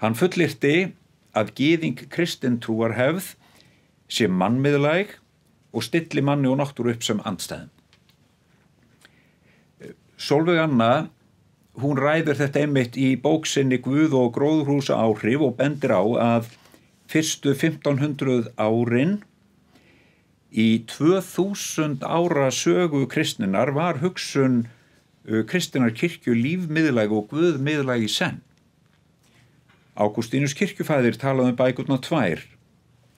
Hann fullyrti að gyðing kristin trúarhefð sé mannmiðlæg og stilli manni og náttúru upp sem andstæðum. Sólveig Anna, hún ræðir þetta einmitt í bóksinni Guð og gróðurhúsa áhrif og bendir á að fyrstu 1500 árin í 2000 ára sögu kristninnar var hugsun kristinnar kirkju lífmiðlæg og guðmiðlæg í senn. Ágústínus kirkjufæðir talaði um bækurnar tvær,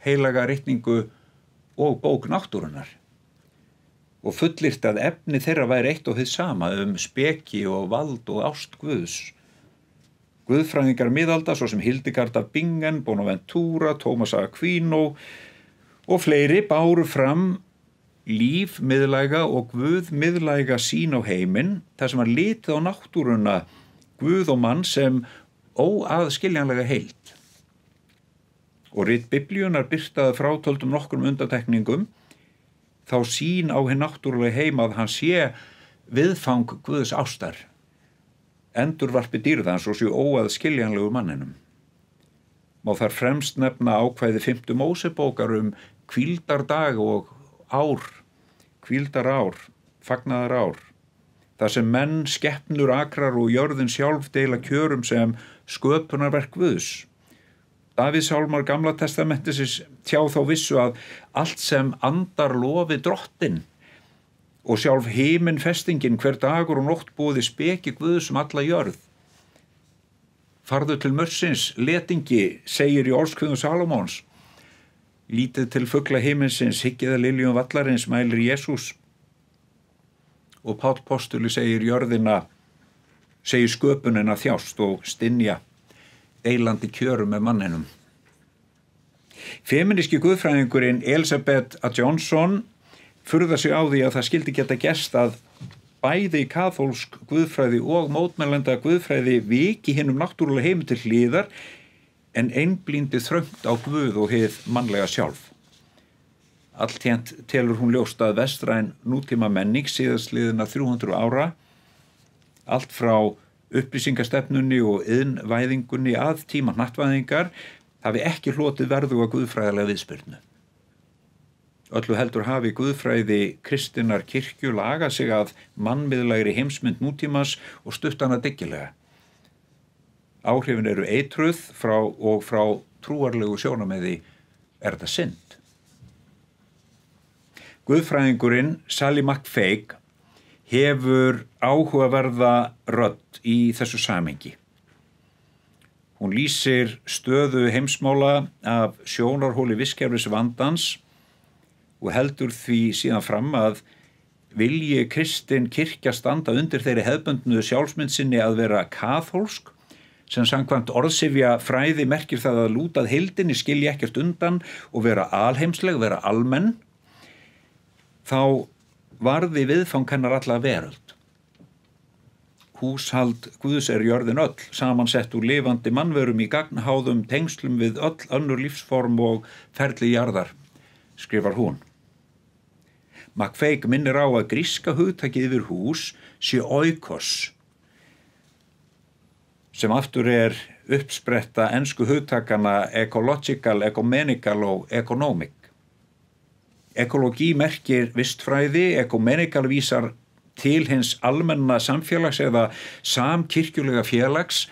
heilaga ritningu og bók náttúrunnar og fullyrt að efni þeirra væri eitt og hið sama speki og vald og ást Guðs. Guðfræðingar miðalda svo sem Hildegard af Bingen, Bonaventura, Thomas af Aquino og fleiri báru fram lífmiðlæga og guðmiðlæga sýn á heiminn þar sem var litið á náttúruna, Guð og mann sem óaðskiljanlega heild. Og rit Biblíunnar birtaði frátöldum nokkrum undantekningum þá sýn á hinn náttúrulega heim að hann sé viðfang Guðs ástar, endurvarpi dýrðans og sé óaðskiljanlegu manninum. Má þar fremst nefna ákvæði 5. Mósebókar hvíldardag og ár, hvíldarár, fagnaðarár, þar sem menn, skepnur, akrar og jörðin sjálf deila kjörum sem sköpunarverk Guðs. Davíðsálmar Gamla testamentisins tjá þá vissu að allt sem andar lofi drottin og sjálf himinfestingin hver dagur og nótt boði speki Guðs alla jörð. Farðu til mörsins, letingi, segir í orðskviðum Salómons. Lítið til fugla himinsins, hyggiða liljum vallarins, mælir Jesús. Og Páll postuli segir jörðina, segir sköpunina þjást og stynja eilandi kjörum með manninum. Femíníski guðfræðingurinn Elizabeth A. Johnson furðar sig á því að það skildi geta gerst að bæði kaþólsk guðfræði og mótmælenda guðfræði viki hinum náttúrulega heim til hliðar en einblíndi þröngt á Guð og hið mannlega sjálf. Alltént telur hún ljóst að vestræn nútíma menning síðastliðina 300 ára, allt frá upplýsingastefnunni og iðnvæðingunni að tíma hnattvæðingar hafi ekki hlotið verðuga guðfræðilega viðspyrnu. Öllu heldur hafi guðfræði kristinnar kirkju lagað sig að mannmiðlægri heimsmynd nútímans og stutt hana dyggilega. Áhrifin eru eitruð frá trúarlegu sjónarmiði þetta synd. Guðfræðingurinn Sally McFague hefur áhugaverða rödd í þessu samhengi. Hún lýsir stöðu heimsmála af sjónarhóli vistkerfis vandans og heldur því síðan fram að vilji kristin kirkja standa undir þeirri hefðbundnu sjálfsmynd sinni að vera kaþólsk, sem samkvæmt orðsifja fræði merkir það að lúta að heildinni skilji ekkert undan og vera alheimsleg, vera almenn, þá varði viðfang hennar alla veröld. Húshald Guðs jörðin öll, samansett úr lifandi mannverum í gagnháðum tengslum við öll önnur lífsform og ferli jarðar, skrifar hún. McFague minnir á að gríska hugtakið yfir hús sé oikos, sem aftur uppspretta ensku hugtakana ecological, ecumenical og economic. Ekologi merkir vistfræði, ecumenical vísar til hins almenna samfélags eða samkirkjulega félags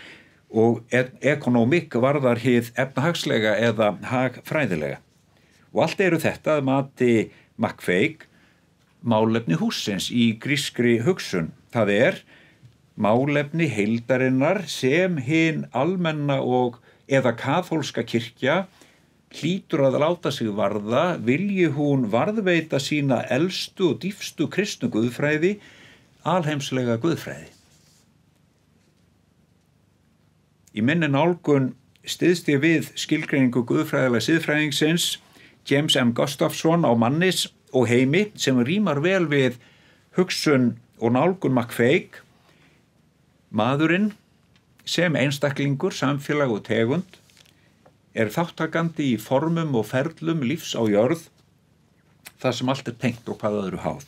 og ekonomik varðar hið efnahagslega eða hagfræðilega. Og allt eru þetta að mati McFaig málefni hússins í grískri hugsun. Það er málefni heildarinnar sem hin almenna og eða kaþólska kirkja hlýtur að láta sig varða, vilji hún varðveita sína elstu og dýpstu kristnu guðfræði, alheimslega guðfræði. Í minni nálgun styðst ég við skilgreiningu guðfræðilega siðfræðingsins James M. Gustafson á mannis og heimi sem rímar vel við hugsun og nálgun McFaig. Maðurinn sem einstaklingur, samfélag og tegund er þáttakandi í formum og ferlum lífs á jörð þar sem allt er tengt og hvað öðru háð.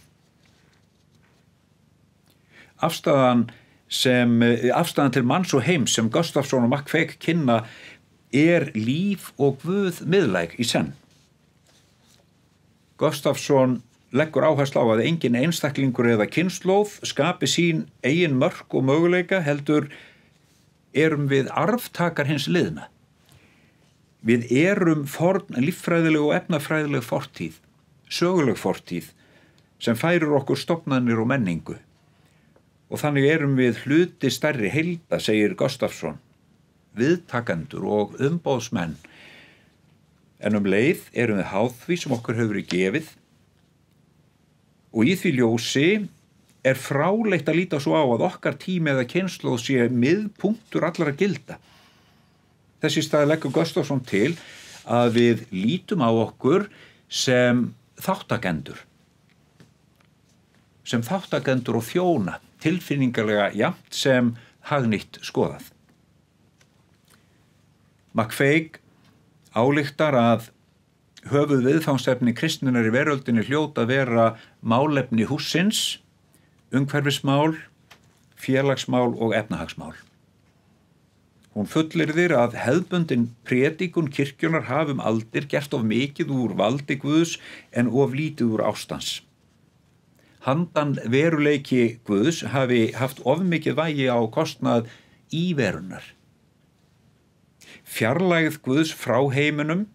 Afstæðan til manns og heims sem Gustafson og McFaig kynna er líf og guð miðlæg í senn. Gustafson leggur áherslu á að engin einstaklingur eða kynslóð skapi sín eigin mörk og möguleika, heldur erum við arftakar hins liðna. Við erum forn líffræðileg og efnafræðileg fortíð, söguleg fortíð sem færir okkur stofnanir og menningu. Og þannig erum við hluti stærri heilda, segir Gustafson, viðtakendur og umboðsmenn. En leið erum við háð því sem okkur hefur verið gefið. Og í því ljósi er fráleitt að líta svo á að okkar tími eða kynslóð sé miðpunktur allra gilda. Þess í stað leggur Gustafson til að við lítum á okkur sem þáttakendur og þjóna, tilfinningarlega jafnt sem hagnýtt skoðað. McFaig ályktar að höfuð viðfangsefni kristninnar í veröldinni hljóta að vera málefni hússins, umhverfismál, félagsmál og efnahagsmál. Hún fullyrðir að hefðbundin prédikun kirkjunnar hafi aldir gert of mikið úr valdi Guðs en of lítið úr ástans. Handan veruleiki Guðs hafi haft of mikið vægi á kostnað íverunnar. Fjarlægð Guðs frá heiminum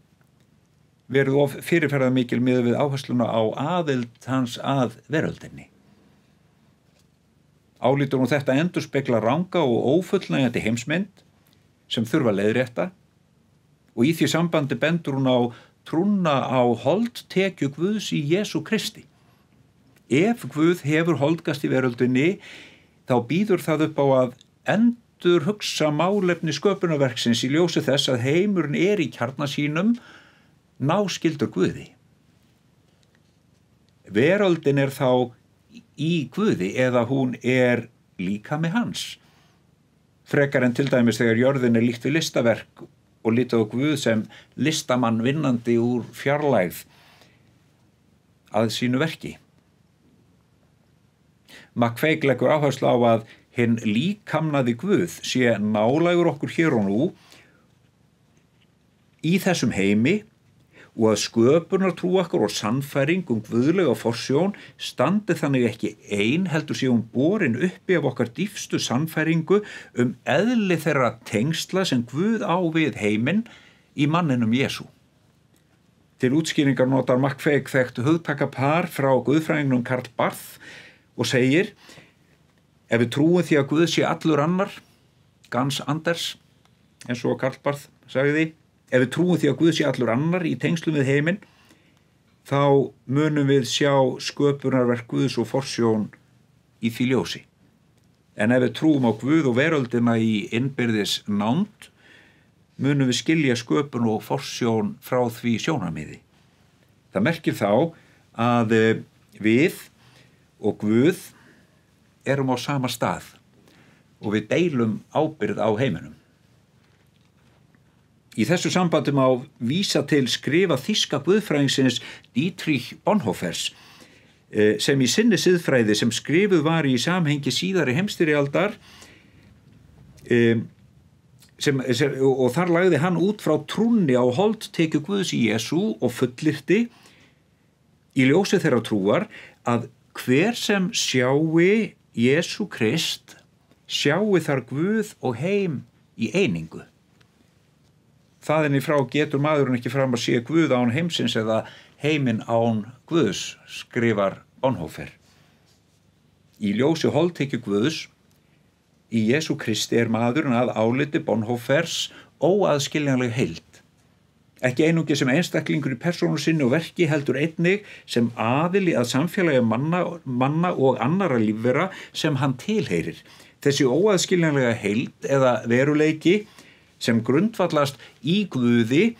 verið of fyrirferðarmikil miðað við áhersluna á aðild hans að veröldinni. Álítur hún þetta endurspegla ranga og ófullnægjandi heimsmynd sem þurfa leiðrétta og í því sambandi bendur hún á trúna á holdtekju Guðs í Jesú Kristi. Ef Guð hefur holdgast í veröldinni, þá býður það upp á að endurhugsa málefni sköpunarverksins í ljósi þess að heimurinn er í kjarna sínum náskyldur Guði. Veröldin er þá í Guði eða hún er líkami hans. Frekar en til dæmis þegar jörðin er líkt við listaverk og litið á Guð sem listamann vinnandi úr fjarlægð að sínu verki. McFaig leggur áherslu á að hinn líkamnaði Guð sé nálægur okkur hér og nú í þessum heimi og að sköpunartrú okkar og sannfæring guðlega forsjón standi þannig ekki ein, heldur sé hún borin uppi af okkar dýpstu sannfæringu eðli þeirra tengsla sem Guð á við heiminn í manninum Jesú. Til útskýringar notar McFaig þekkt hugtakapar frá guðfræðingnum Karl Barth og segir, ef við trúum því að Guð sé allur annar, Gans Anders, eins og Karl Barth sagði, ef við trúum því að Guð sé allur annar í tengslum við heiminn, þá munum við sjá sköpunarverk Guðs og forsjón í því ljósi. En ef við trúum á Guð og veröldina í innbyrðis nánd, munum við skilja sköpun og forsjón frá því sjónarmiði. Það merkir þá að við og Guð erum á sama stað og við deilum ábyrgð á heiminum. Í þessu sambandi má vísa til skrifa þýska guðfræðingsins Dietrich Bonhoeffers sem í sinni siðfræði sem skrifuð var í samhengi síðari heimsstyrjaldar og þar lagði hann út frá trúnni á holdtekju Guðs í Jesú og fullyrti í ljósi þeirra trúar að hver sem sjái Jesú Krist sjái þar Guð og heim í einingu. Þaðan í frá getur maðurinn ekki fram að sé Guð án heimsins eða heiminn án Guðs, skrifar Bonhoeffer. Í ljósi holdtekju Guðs í Jesú Kristi maðurinn að áliti Bonhoeffers óaðskiljanleg heild. Ekki einungis sem einstaklingur í persónu sinni og verki heldur einnig sem aðili að samfélagi manna og annara lífvera sem hann tilheyrir. Þessi óaðskiljanlega heild eða veruleiki sem grundvallast í Guði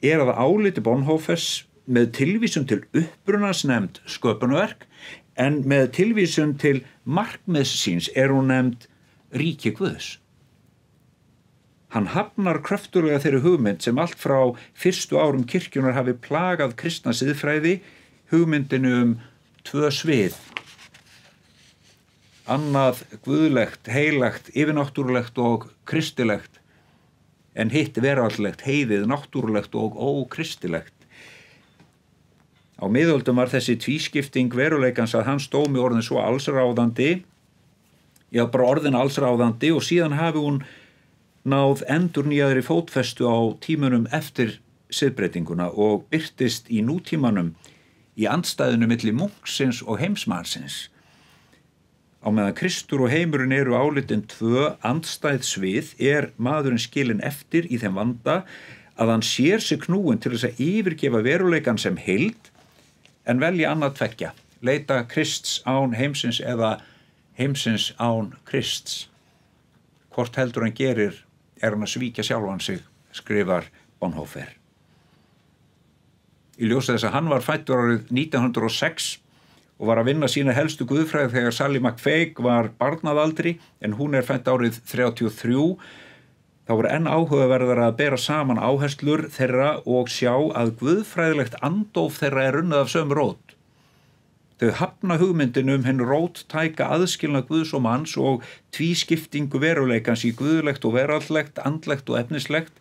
að áliti Bonhoeffers með tilvísun til upprunans nefnd sköpunarverk en með tilvísun til markmiðs síns hún nefnd ríki Guðs. Hann hafnar kröftulega þeirri hugmynd sem allt frá fyrstu árum kirkjunar hafi plagað kristna siðfræði, hugmyndinu 2 svið. Annað guðlegt, heilagt, yfirnáttúrulegt og kristilegt, en hitt veraldlegt, heiðið, náttúrulegt og ókristilegt. Á miðöldum var þessi tvískipting veruleikans að hans dómi orðin svo allsráðandi, bara orðin allsráðandi og síðan hafi hún náð endurnýjaðri fótfestu á tímunum eftir siðbreytinguna og birtist í nútímanum í andstæðinu milli munksins og heimsmannsins. Á meðan Kristur og heimurinn eru álitin 2 andstæð svið maðurinn skilinn eftir í þeim vanda að hann sér sig knúinn til þess að yfirgefa veruleikan sem heild en velja annað tveggja, leita Krists án heimsins eða heimsins án Krists. Hvort heldur hann gerir hann að svíkja sjálfan sig, skrifar Bonhoeffer. Í ljósi þess að hann var fæddur árið 1906 og var að vinna sína helstu guðfræði þegar Sally McFaig var barnaðaldri en hún fædd árið 33, þá var enn áhugaverðara að bera saman áherslur þeirra og sjá að guðfræðilegt andóf þeirra runnið af sömu rót. Þau hafna hugmyndinu hinn róttæka aðskilnað Guðs og manns og tvískiptingu veruleikans í guðlegt og veraldlegt, andlegt og efnislegt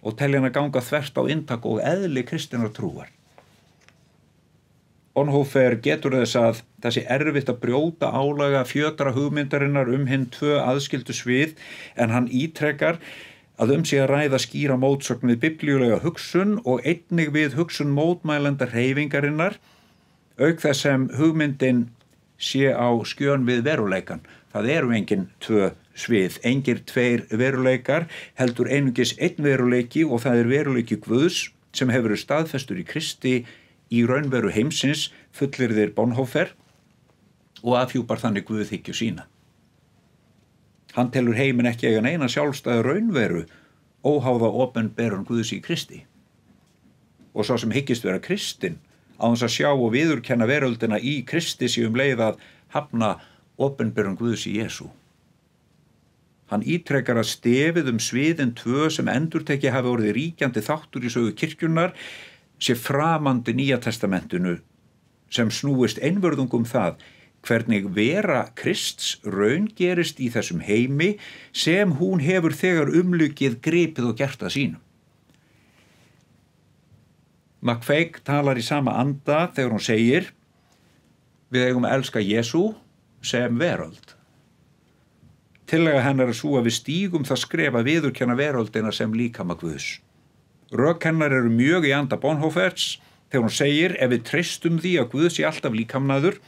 og telja hann að ganga þvert á inntak og eðli kristinnar trúar. Bonhoeffer getur þess að það sé erfitt að brjóta álaga fjötra hugmyndarinnar hinn 2 aðskildu svið en hann ítrekar að sé að ræða skýra mótsögn við biblíulega hugsun og einnig við hugsun mótmælenda hreyfingarinnar auk þess sem hugmyndin sé á skjön við veruleikan. Það engin 2 svið, engir 2 veruleikar, heldur einungis einn veruleiki og það veruleiki Guðs sem hefur verið staðfestur í Kristi í raunveru heimsins, fullyrðir Bonhoeffer og afhjúpar þannig guðhyggju sína. Hann telur heiminn ekki eiga neina sjálfstæða raunveru óháða opinberun Guðs í Kristi. Og sá sem hyggist vera kristinn á þess að sjá og viðurkenna veröldina í Kristi sé leið að hafna opinberun Guðs í Jesú. Hann ítrekar að stefið sviðin 2 sem endurteki hafi orðið ríkjandi þáttur í sögu kirkjunnar sé framandi Nýja testamentinu sem snúist einvörðung það hvernig vera Krists raun gerist í þessum heimi sem hún hefur þegar umlukið gripið og gert að sínum. McFaig talar í sama anda þegar hún segir við eigum að elska Jesú sem veröld. Tillaga hennar svo að við stígum það skref að viðurkenna veröldina sem líkama Guðs. Rök hennar mjög í anda Bonhoeffers þegar hún segir ef við treystum því að Guð sé alltaf líkamnaður,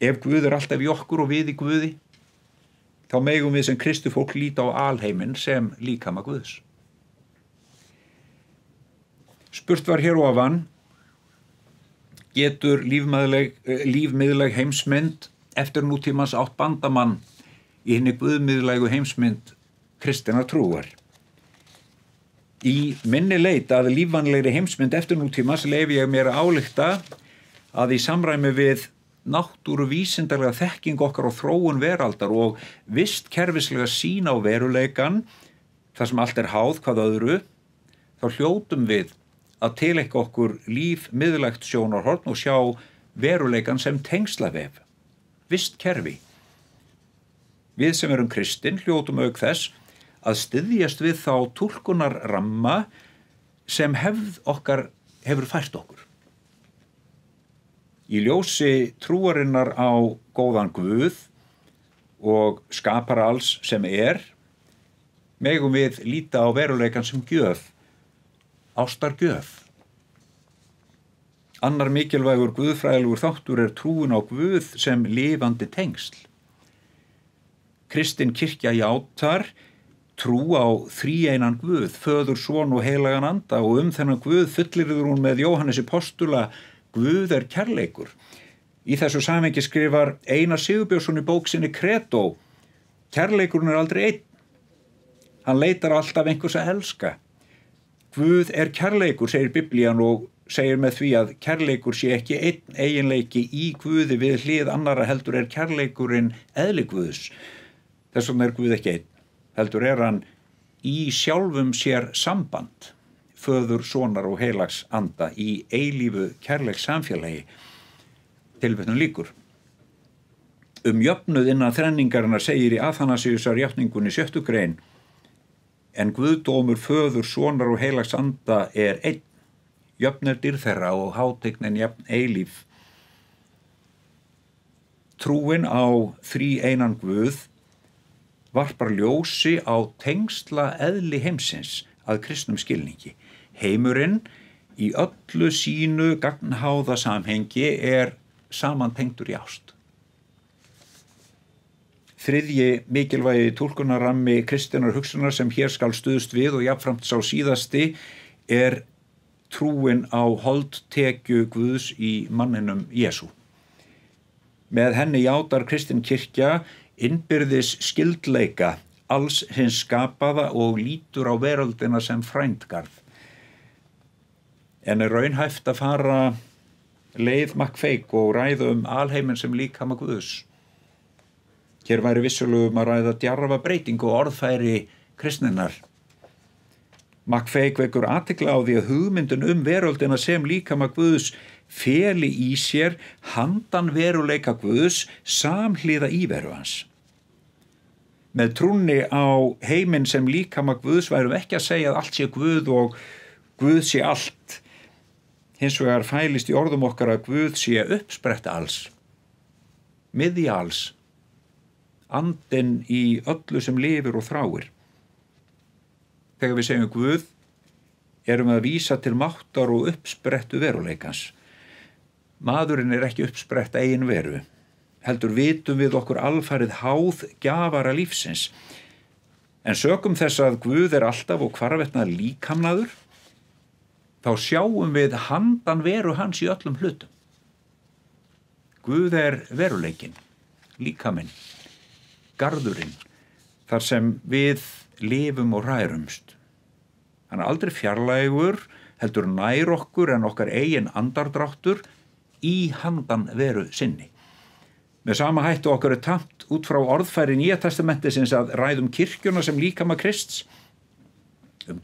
ef Guð alltaf í okkur og við í Guði, þá megum við sem kristufólk líta á alheiminn sem líkama Guðs. Spurt var hér ofan, getur lífmiðleg heimsmynd eftir nútímans átt bandamann í hinni guðmiðlægu heimsmynd kristinnar trúar? Í minni leit að lífvænlegri heimsmynd eftir nútímans leyfi ég mér að álykta að í samræmi við náttúruvísindalega þekking okkar á þróun veraldar og vistkerfislega sýn á veruleikan, þar sem allt háð hvað öðru, þá hljótum við að tileika okkur lífmiðlægt sjónarhorn og sjá veruleikan sem tengslavef, vistkerfi. Við sem kristin hljótum auk þess að styðjast við þá túlkunarramma sem hefð okkar hefur fært okkur. Í ljósi trúarinnar á góðan Guð og skapara alls sem megum við líta á veruleikan sem gjöf, ástargjöf. Annar mikilvægur guðfræðilegur þáttur trúin á Guð sem lifandi tengsl. Kristin kirkja játar trú á þríeinan Guð, Föður, Son og heilagan anda, og þennan Guð fullyrðir hún með Jóhannesi postula: Guð kærleikur. Í þessu samhengi skrifar Einar Sigurbjörnsson í bók sinni Credo: kærleikurinn aldrei einn. Hann leitar alltaf einhvers að elska. Guð kærleikur, segir Biblían, og segir með því að kærleikur sé ekki einn eiginleiki í Guði við hlið annara, heldur kærleikurinn eðli Guðs. Þess vegna Guð ekki einn, heldur hann í sjálfum sér samband, Föður, Sonar og heilags anda, í eilífu kærleiks samfélagi. Tilvitnun lýkur. Jöfnuð innan þrenningarinnar segir í Athanasíusar játningunni 6. grein: en guðdómur Föður, Sonar og heilags anda einn. Jöfn dýrð þeirra og hátignin jafn eilíf. Trúin á þríeinan Guð varpar ljósi á tengsla eðli heimsins að kristnum skilningi. Heimurinn í öllu sínu gagnháða samhengi samantengdur í ást. Þriðji mikilvægi túlkunarrammi kristinnar hugsunar sem hér skal stuðst við og jafnframt sá síðasti trúin á holdtekju Guðs í manninum Jesú. Með henni játar kristin kirkja innbyrðis skyldleika alls hins skapaða og lítur á veröldina sem frændgarð. En raunhæft að fara leið McFeik og ræða alheiminn sem líkama Guðs. Hér væri vissulega að ræða djarfa breytingu og orðfæri kristninnar. McFeik vekur athygli á því að hugmyndin veröldina sem líkama Guðs feli í sér handan veruleika Guðs samhliða íveru hans. Með trúnni á heiminn sem líkama Guðs værum ekki að segja að allt sé Guð og Guð sé allt. Hins vegar fælist í orðum okkar að Guð sé uppspretta alls, miðja alls, andinn í öllu sem lifir og þráir. Þegar við segjum Guð, erum við að vísa til máttar og uppsprettu veruleikans. Maðurinn ekki uppspretta eigin veru, heldur vitum við okkur alfarið háð gjafara lífsins. En sökum þess að Guð alltaf og hvarvetna líkamnaður, þá sjáum við handan veru hans í öllum hlutum. Guð veruleikinn, líkaminn, garðurinn, þar sem við lifum og hrærumst. Hann aldrei fjarlægur, heldur nær okkur en okkar eigin andardráttur í handan veru sinni. Með sama hættu okkar tamt út frá orðfæri Nýja testamentisins að ræðum kirkjuna sem líkama Krists,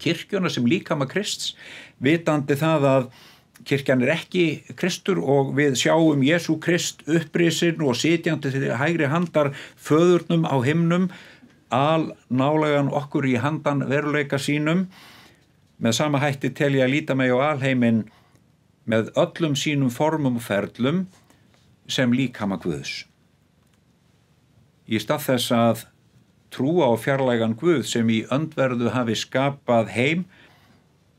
kirkjuna sem líkama Krists, vitandi það að kirkjan ekki Kristur og við sjáum Jesú Krist upprisinn og sitjandi til hægri handar föðurnum á himnum, nálegan okkur í handan veruleika sínum. Með sama hætti tel ég að líta mig á alheiminn með öllum sínum formum og ferlum sem líkama Guðs. Í stað þess að trúa á fjarlægan Guð sem í öndverðu hafi skapað heim,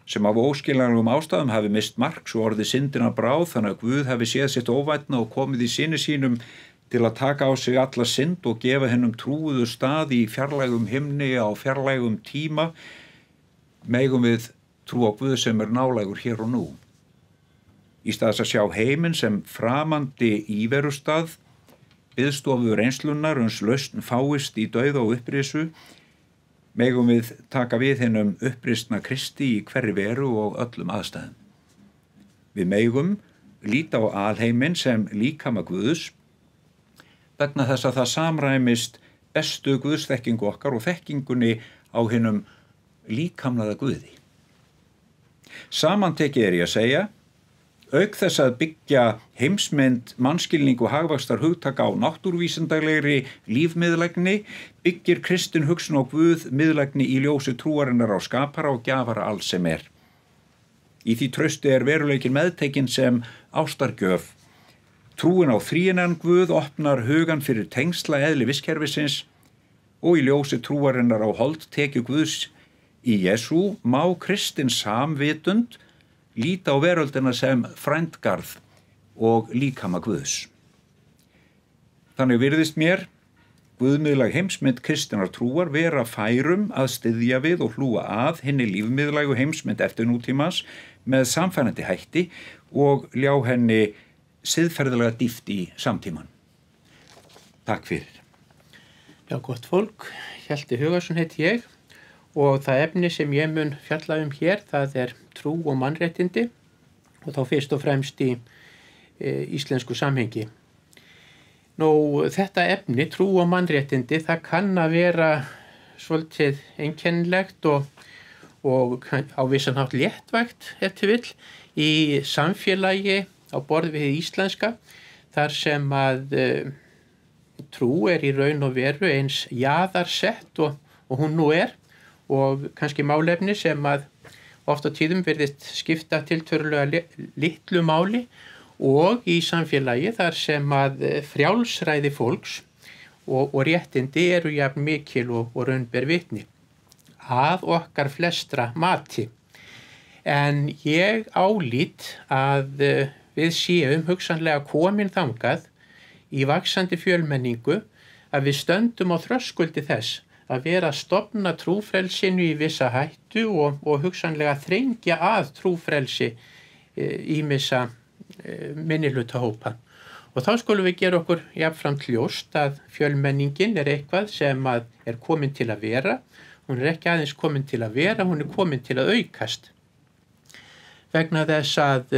sem af óskiljanlegum ástæðum hafi mist marks og orðið syndina bráð, þannig að Guð hafi séð sitt óvænna og komið í syni sínum til að taka á sig alla synd og gefa hennum trúuðu stað í fjarlægum himni á fjarlægum tíma, megum við trú á Guð sem nálægur hér og nú. Í stað þess að sjá heiminn sem framandi íverustað, biðstofu reynslunnar lausn fáist í dauða og upprisu, megum við taka við hennum upprisna Kristi í hverri veru og öllum aðstæðum. Við megum líta á alheiminn sem líkama Guðs, vegna þess að það samræmist bestu Guðsþekkingu okkar og þekkingunni á hennum líkamnaða Guði. Samantekið ég að segja, auk þess að byggja heimsmynd, mannskilning og hagvaxtar hugtaka á náttúruvísindalegri lífmiðlægni, byggir kristin hugsun á Guð miðlægni í ljósi trúarinnar á skapara og gjafara alls sem Í því trausti veruleikinn meðtekinn sem ástargjöf. Trúin á þríeinan Guð opnar hugan fyrir tengsla eðli vistkerfisins og í ljósi trúarinnar á holdtekju Guðs í Jesú má kristin samvitund líta á veröldina sem frændgarð og líkama Guðs. Þannig virðist mér guðmiðlæg heimsmynd kristinnar trúar vera færum að styðja við og hlúa að hinni lífmiðlægu heimsmynd eftir nútímans með samfærandi hætti og ljá henni siðferðilega dýpt í samtíman. Takk fyrir. Já, gott fólk. Hjalti Hugason heiti ég og það efni sem ég mun fjalla hér, það trú og mannréttindi og þá fyrst og fremst í íslensku samhengi. Þetta efni, trú og mannréttindi, það kann að vera svolítið einkennilegt og á vissan hátt léttvægt ef til vill í samfélagi á borð við hið íslenska þar sem að trú í raun og veru eins jaðarsett og hún nú og kannski málefni sem að oft á tíðum virðist skipta tiltölulega litlu máli og í samfélagi þar sem að frjálsræði fólks og réttindi eru jafn mikil og raun ber vitni að okkar flestra mati. En ég álít að við séum hugsanlega komin þangað í vaxandi fjölmenningu að við stöndum á þröskuldi þess að vera að stofna trúfrelsinu í vissa hættu og hugsanlega þrengja að trúfrelsi ýmissa minnihlutahópa. Og þá skulum við gera okkur jafnframt ljóst að fjölmenningin eitthvað sem að komin til að vera. Hún ekki aðeins komin til að vera, hún komin til að aukast. Vegna þess að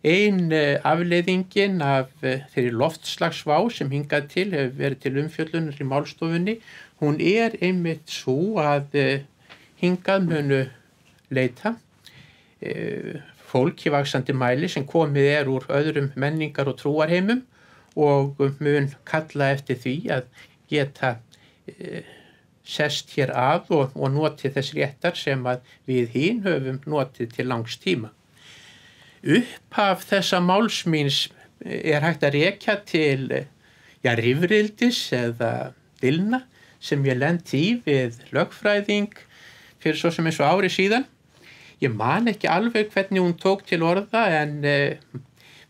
ein afleiðingin af þeirri loftslagsvá sem hingað til hefur verið til umfjöllunar í málstofunni, hún einmitt svo að hingað munu leita fólk í vaxandi mæli sem komið úr öðrum menningar og trúarheimum og mun kalla eftir því að geta sest hér að og notið þess réttar sem að við hin höfum notið til langs tíma. Upphaf þessa máls míns hægt að rekja til rifrildis eða dilna sem ég lenti í við lögfræðing fyrir svo sem eins og ári síðan. Ég man ekki alveg hvernig hún tók til orða en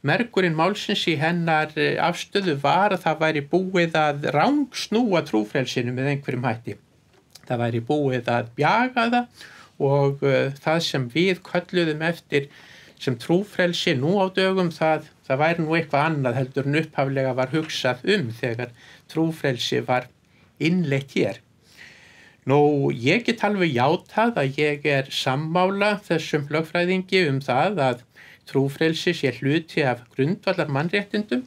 merkurinn málsins í hennar afstöðu var að það væri búið að rangsnúa trúfrelsinu með einhverjum hætti. Það væri búið að bjaga það og það sem við kölluðum eftir sem trúfrelsi nú á dögum það væri nú eitthvað annað heldur en upphaflega var hugsað þegar trúfrelsi var innleitt hér. Ég get alveg játað að ég sammála þessum lögfræðingi það að trúfrelsi sé hluti af grundvallar mannréttindum,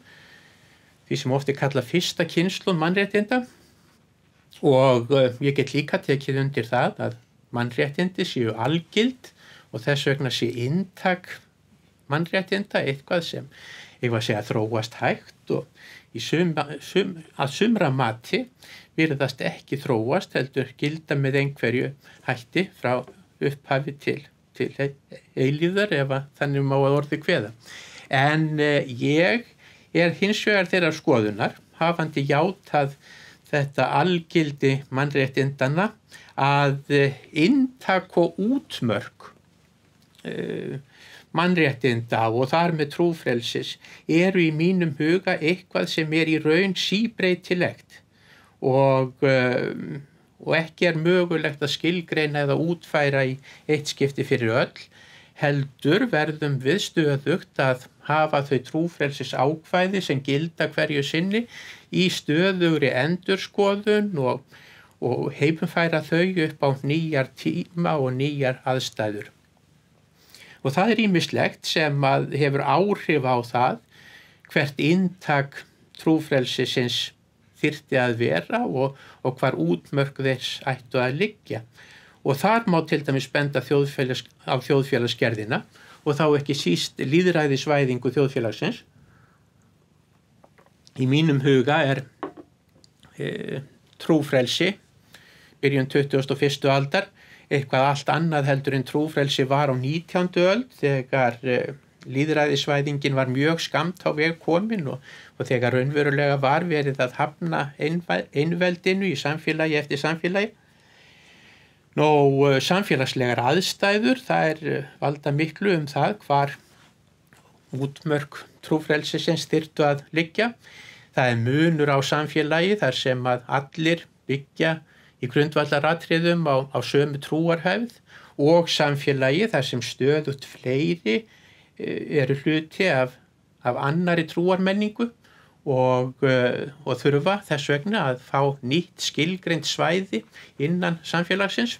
því sem oft kallað fyrsta kynslóð mannréttinda og ég get líka tekið undir það að mannréttindi séu algild og þess vegna sé inntak mannréttinda eitthvað sem þróast hægt og að sumra mati virðast ekki þróast heldur gilda með einhverju hætti frá upphafi til eilífðar ef þannig má að orði kveða. En ég hins vegar þeirrar skoðunar hafandi játað þetta algildi mannréttindana að inntak og útmörk mannréttinda og þar með trúfrelsis í mínum huga eitthvað sem í raun síbreytilegt og ekki mögulegt að skilgreina eða útfæra í eitt skipti fyrir öll, heldur verðum við stöðugt að hafa þau trúfrelsis ákvæði sem gilda hverju sinni í stöðugri endurskoðun og heimfæra þau upp á nýjar tíma og nýjar aðstæður. Og það ýmislegt sem að hefur áhrif á það hvert inntak trúfrelsisins þyrfti að vera og hvar útmörk þess ættu að liggja. Og þar má til dæmis benda á þjóðfélagsgerðina og þá ekki síst lýðræðisvæðingu þjóðfélagsins. Í mínum huga trúfrelsi, byrjun 21. aldar, eitthvað allt annað heldur en trúfrelsi var á 19. öld þegar lýðræðisvæðingin var mjög skammt á veg komin og þegar raunverulega var verið að hafna einveldinu í samfélagi eftir samfélagi. Samfélagslegar aðstæður, það valda miklu það hvar útmörk trúfrelsisins þyrftu að liggja. Það munur á samfélagi þar sem að allir byggja í grundvallaratriðum á sömu trúarhefð og samfélagi þar sem stöðugt fleiri eru hluti af annari trúarmenningu og þurfa þess vegna að fá nýtt skilgreint svæði innan samfélagsins.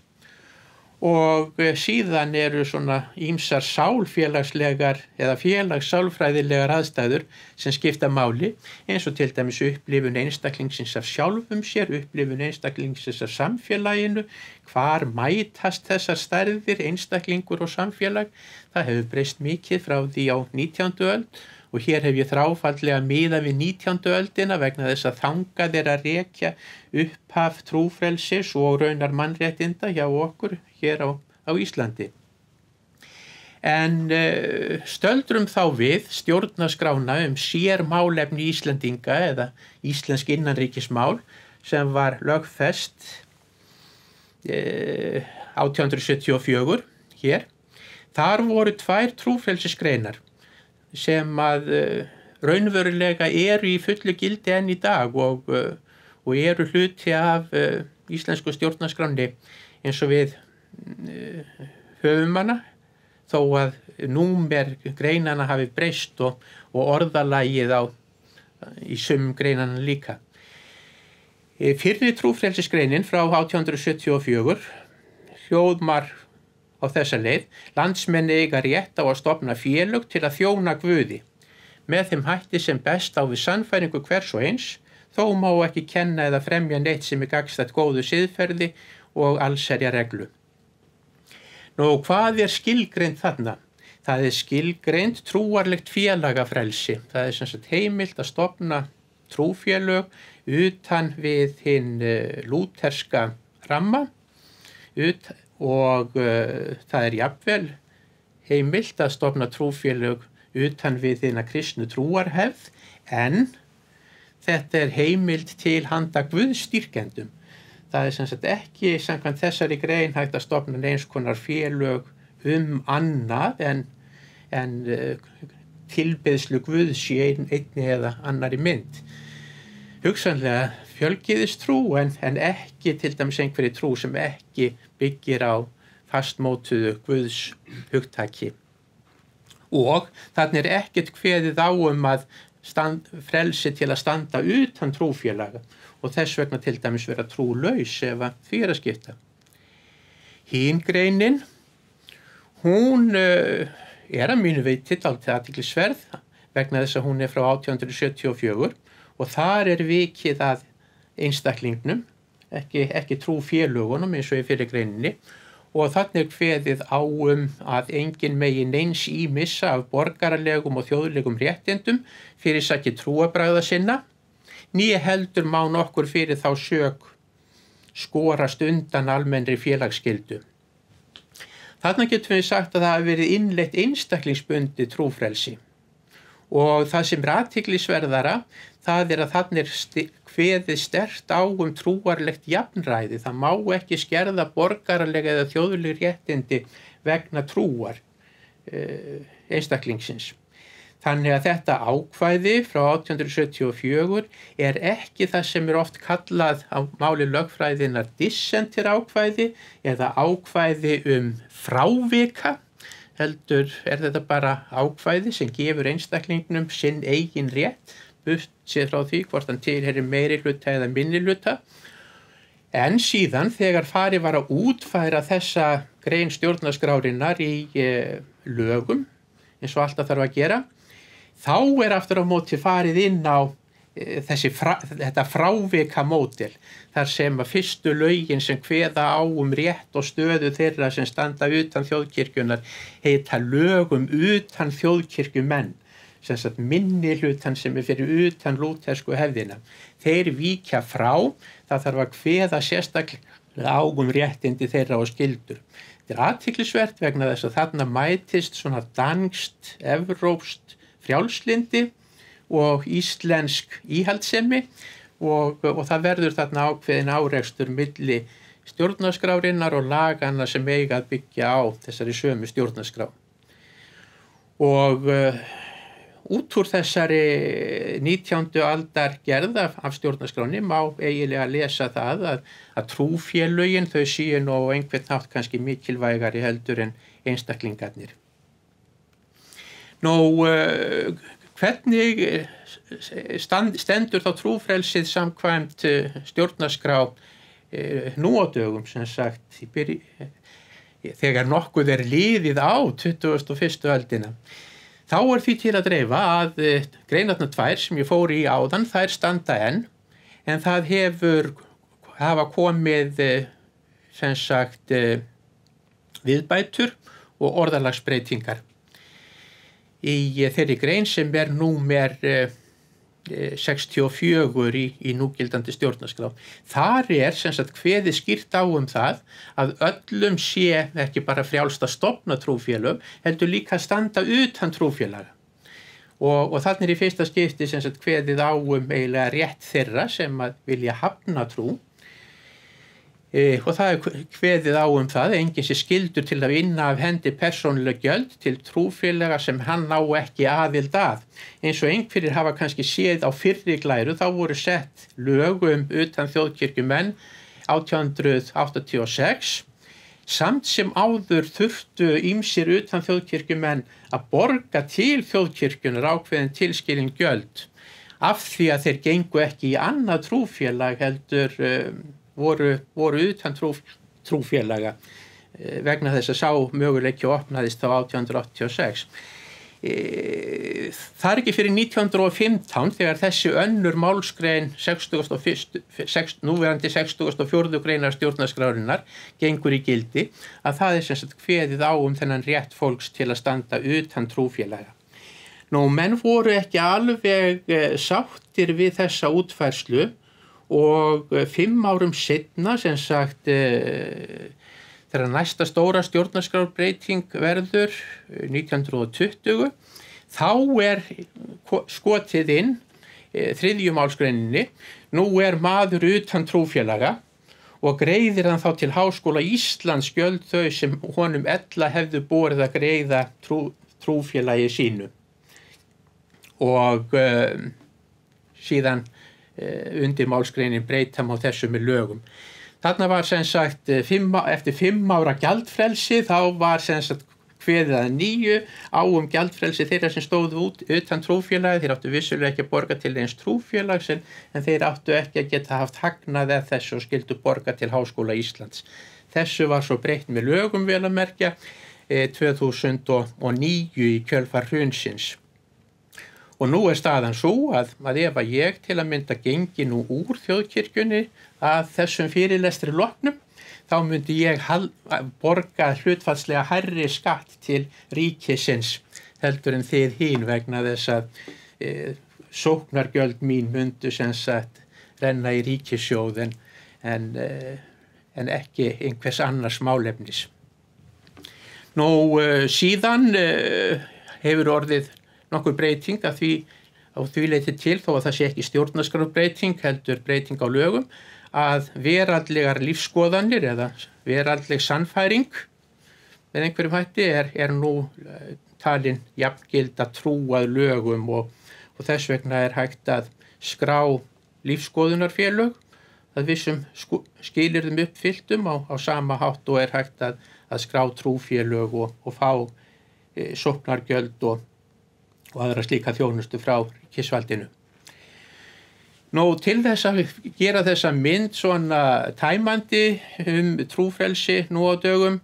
Og síðan eru svona ýmsar sálfélagslegar eða félagssálfræðilegar aðstæður sem skipta máli, eins og til dæmis upplifun einstaklingsins af sjálfum sér, upplifun einstaklingsins af samfélaginu, hvar mætast þessar stærðir, einstaklingur og samfélag. Það hefur breyst mikið frá því á 19. öld og hér hef ég þráfaldlega miðað við 19. öldina vegna þess að þangað að rekja upphaf trúfrelsis og raunar mannréttinda hjá okkur hér á Íslandi. En stöldrum þá við stjórnarskrána sérmálefni Íslendinga eða íslensk innanríkismál sem var lögfest 1874 hér. Þar voru 2 trúfrelsisgreinar sem að raunverulega eru í fullu gildi enn í dag og eru hluti af íslensku stjórnarskránni eins og við höfum hana, þó að númer greinana hafi breyst og orðalagið í sumum greinana líka. Fyrri trúfrelsisgreinin frá 1874 hljóðmar á þessa leið: landsmenn eiga rétt á að stofna félög til að þjóna Guði, með þeim hætti sem best á við sannfæringu hvers og eins, þó má ekki kenna eða fremja neitt sem gagnstætt góðu siðferði og allsherjarreglu. Hvað skilgreint þarna? Það skilgreint trúarlegt félagafrelsi. Það sem sagt heimilt að stofna trúfélög utan við hinn lúterska ramma og það jafnvel heimilt að stofna trúfélög utan við hina kristnu trúarhefð, en þetta heimild til handa guðstyrkendum. Það sem sagt ekki samkvæmt þessari grein hægt að stofna eins konar félög annað en tilbeiðslu Guðs í einni eða annari mynd. Hugsanlega fjölgyðistrú en ekki til dæmis einhverri trú sem ekki byggir á fastmótuðu Guðs hugtaki. Og þarna ekkert kveðið á að frelsi til að standa utan trúfélaga og þess vegna til dæmis vera trúlaus ef því að skipta. Hin greinin, hún að mínu viti dálítið athyglisverð vegna þess að hún frá 1874 og þar vikið að einstaklingnum, ekki trúfélögunum eins og í fyrri greininni, og þarna kveðið á að enginn megi neins missa af borgaralegum og þjóðlegum réttindum fyrir sakir trúarbragða sinna, né heldur má nokkur fyrir þá sök skorast undan almennri félagsskyldu. Þarna getum við sagt að það hafi verið innleitt einstaklingsbundið trúfrelsi og það sem athyglisverðara, það að þarna kveðið sterkt á trúarlegt jafnræði. Það má ekki skerða borgaralega eða þjóðleg réttindi vegna trúar einstaklingsins. Þannig að þetta ákvæði frá 1874 ekki það sem oft kallað á máli lögfræðinnar dissentir ákvæði eða ákvæði frávika, heldur þetta bara ákvæði sem gefur einstaklingnum sinn eigin rétt, burtséð frá því hvort hann tilheyrir meiri hluta eða minni hluta. En síðan þegar farið var að útfæra þessa grein stjórnarskrárinnar í lögum, eins og alltaf þarf að gera, þá aftur á móti farið inn á þetta frávika módel, þar sem að fyrstu lögin sem kveða á rétt og stöðu þeirra sem standa utan þjóðkirkjunnar heita lögum utan þjóðkirkjumenn, sem sagt minni hlutan sem fyrir utan lútersku hefðina. Þeir víkja frá, það þarf að kveða sérstaklega á réttindi þeirra og skyldur. Þetta er athyglisvert vegna þess að þarna mætist svona danskt, evrópskt frjálslyndi og íslensk íhaldssemi og það verður þarna ákveðin árekstur milli stjórnarskrárinnar og lagana sem eiga að byggja á þessari sömu stjórnarskrá. Og út úr þessari 19. aldar gerð af stjórnarskráni má eiginlega lesa það að trúfélögin þau séu nú á einhvern hátt kannski mikilvægari heldur en einstaklingarnir. Hvernig stendur þá trúfrelsið samkvæmt stjórnarskrá nú á dögum, sem sagt, þegar nokkuð liðið á 21. öldina? Þá því til að dreifa að greinarnar 2 sem ég fór í áðan, þær standa enn, en það hafa komið, sem sagt, viðbætur og orðalagsbreytingar. Í þeirri grein sem númer 64 í núgildandi stjórnarskrá. Þar sem sagt kveðið skýrt á það að öllum sé ekki bara frjálst að stofna trúfélög, heldur líka að standa utan trúfélaga. Og þarna í fyrsta skipti sem sagt kveðið á eiginlega rétt þeirra sem að vilja hafna trú. Og það kveðið á það að enginn sé skyldur til að inna af hendi persónuleg gjöld til trúfélaga sem hann á ekki aðild að. Eins og einhverjir hafa kannski séð á fyrri glæru, þá voru sett lög utan þjóðkirkjumenn 1886, samt sem áður þurftu ýmsir utan þjóðkirkjumenn að borga til þjóðkirkjunar ákveðin tilskilin gjöld, af því að þeir gengu ekki í annað trúfélag heldur voru utan trúfélaga vegna þess að sá möguleiki opnaðist þá 1886. Það ekki fyrir 1915 þegar þessi önnur málsgrein núverandi 64. greinar stjórnarskrárinnar gengur í gildi, að það sem sagt kveðið á þennan rétt fólks til að standa utan trúfélaga. Menn voru ekki alveg sáttir við þessa útfærslu og 5 árum seinna, sem sagt, þegar næsta stóra stjórnarskrárbreyting verður 1920, þá skotið inn 3. málsgreininni, nú maður utan trúfélaga og greiðir hann þá til Háskóla Íslands gjöld þau sem honum ella hefðu borið að greiða trúfélagi sínu. Og síðan undir málsgreinin breyta má þessu með lögum. Þarna var sem sagt eftir 5 ára gjaldfrelsi, þá var sem sagt kveðið að nýju á gjaldfrelsi þeirra sem stóðu utan trúfélagi. Þeir áttu vissulega ekki að borga til eins trúfélags, en þeir áttu ekki að geta haft hagnað eða þessu og skyldu borga til Háskóla Íslands. Þessu var svo breytt með lögum, vel að merkja, 2009 í kjölfar hrunsins. Og nú staðan svo að ef ég til að mynda gengi nú úr þjóðkirkjunni að þessum fyrirlestri loknum, þá myndi ég borga hlutfallslega hærri skatt til ríkisins heldur en þið hin, vegna þess að sóknargjöld mín myndu sem sagt renna í ríkissjóð en ekki einhvers annars málefnis. Síðan hefur orðið nokkur breyting á því leyti til, þó að það sé ekki stjórnarskrárbreyting heldur breyting á lögum, að veraldlegar lífsskoðanir eða veraldleg sannfæring með einhverjum hætti nú talin jafngilda trú að lögum og þess vegna hægt að skrá lífsskoðunarfélög að vissum skilyrðum uppfylltum á sama hátt og hægt að skrá trúfélög og fá sóknargjöld og aðra slíka þjónustu frá ríkisvaldinu. Til þess að gera þessa mynd svona tæmandi trúfrelsi nú á dögum,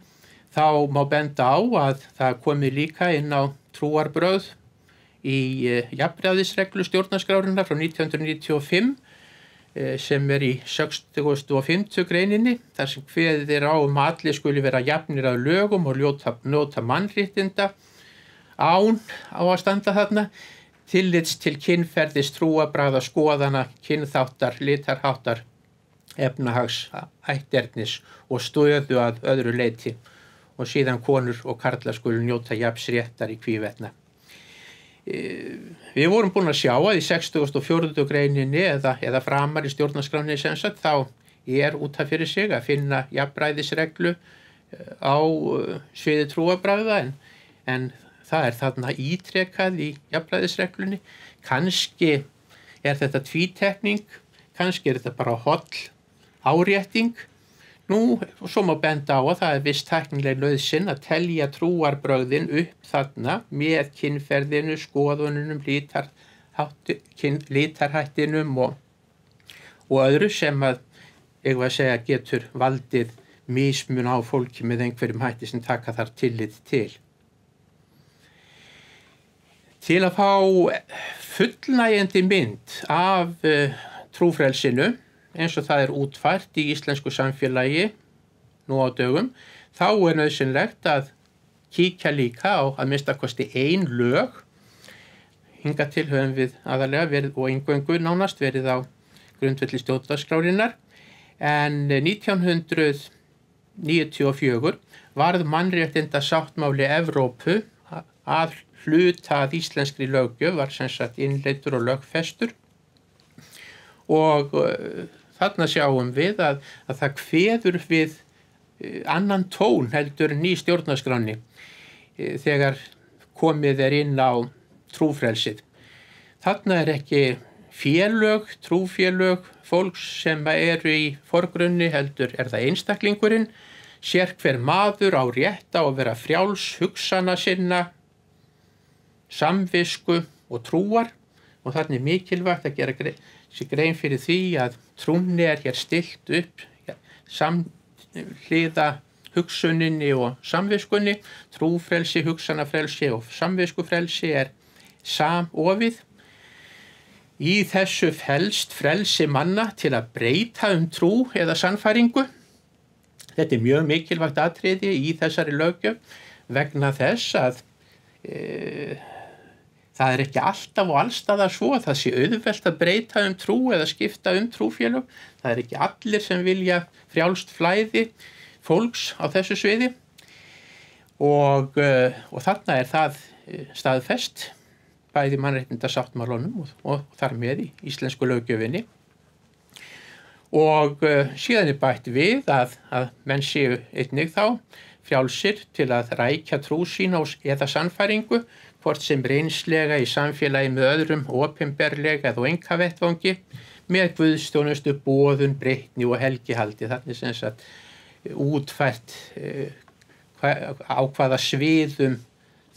þá má benda á að það komi líka inn á trúarbrögð í jafnræðisreglu stjórnarskrárinnar frá 1995 sem í 65. greininni, þar sem kveðið á allir skuli vera jafnir að lögum og njóta mannréttinda án á að standa þarna, tillits til kynferðis, trúarbragða, skoðana, kynþáttar, litarháttar, efnahags, ætternis og stöðu að öðru leyti. og síðan konur og karlar skulu njóta jafns réttar í hvívetna. Við vorum búin að sjá að í 64. greininni eða framar í stjórnarskránni sem sagt, þá út af fyrir sig að finna jafnræðisreglu á sviði trúarbragða en það þarna ítrekað í jafnræðisreglunni. Kannski þetta tvítekning, kannski þetta bara holl árétting. Nú, svo má benda á að það viss tæknileg nauðsyn að telja trúarbrögðin upp þarna með kynferðinu, skoðununum, litarhættinum og öðru sem eigum að segja getur valdið mismun á fólki með einhverjum hætti sem taka þar tillit til. Til að fá fullnægjandi mynd af trúfrelsinu eins og það útfært í íslensku samfélagi nú á dögum, þá nauðsynlegt að kíkja líka á að minnstakosti ein lög. Hingað til höfum við aðalega verið og eingöngu nánast verið á grundvelli stjórnarskrárinnar, en 1994 varð mannréttindasáttmáli Evrópu að hluta að íslenskri löggjöf, var sem sagt innleiddur og lögfestur og þarna sjáum við að það kveður við annan tón heldur ný stjórnarskránni þegar komið inn á trúfrelsið. Þarna ekki félög, trúfélög, fólks sem eru í forgrunni heldur það einstaklingurinn, sérhver maður á rétt á að vera frjáls hugsana sinna, samvisku og trúar og þarna mikilvægt að gera sér grein fyrir því að trúnni hér stillt upp samhliða hugsuninni og samviskunni. Trúfrelsi, hugsanafrelsi og samviskufrelsi samofið. Í þessu felst frelsi manna til að breyta trú eða sannfæringu. Þetta mjög mikilvægt atriði í þessari löggjöf vegna þess að það ekki alltaf og allstaðar svo að það sé auðvelt að breyta trú eða skipta trúfélög. Það ekki allir sem vilja frjálst flæði fólks á þessu sviði og þarna það staðfest bæði mannréttindasáttmálunum og þar með í íslensku löggjöfinni. Og síðan bætt við að menn séu einnig þá frjálsir til að rækja trú sína eða sannfæringu, hvort sem reynslega í samfélagi með öðrum, opinberlega eða einkavettvangi, með guðsþjónustu, boðun, breytni og helgihaldi. Þannig sem sagt útfært á hvaða sviðum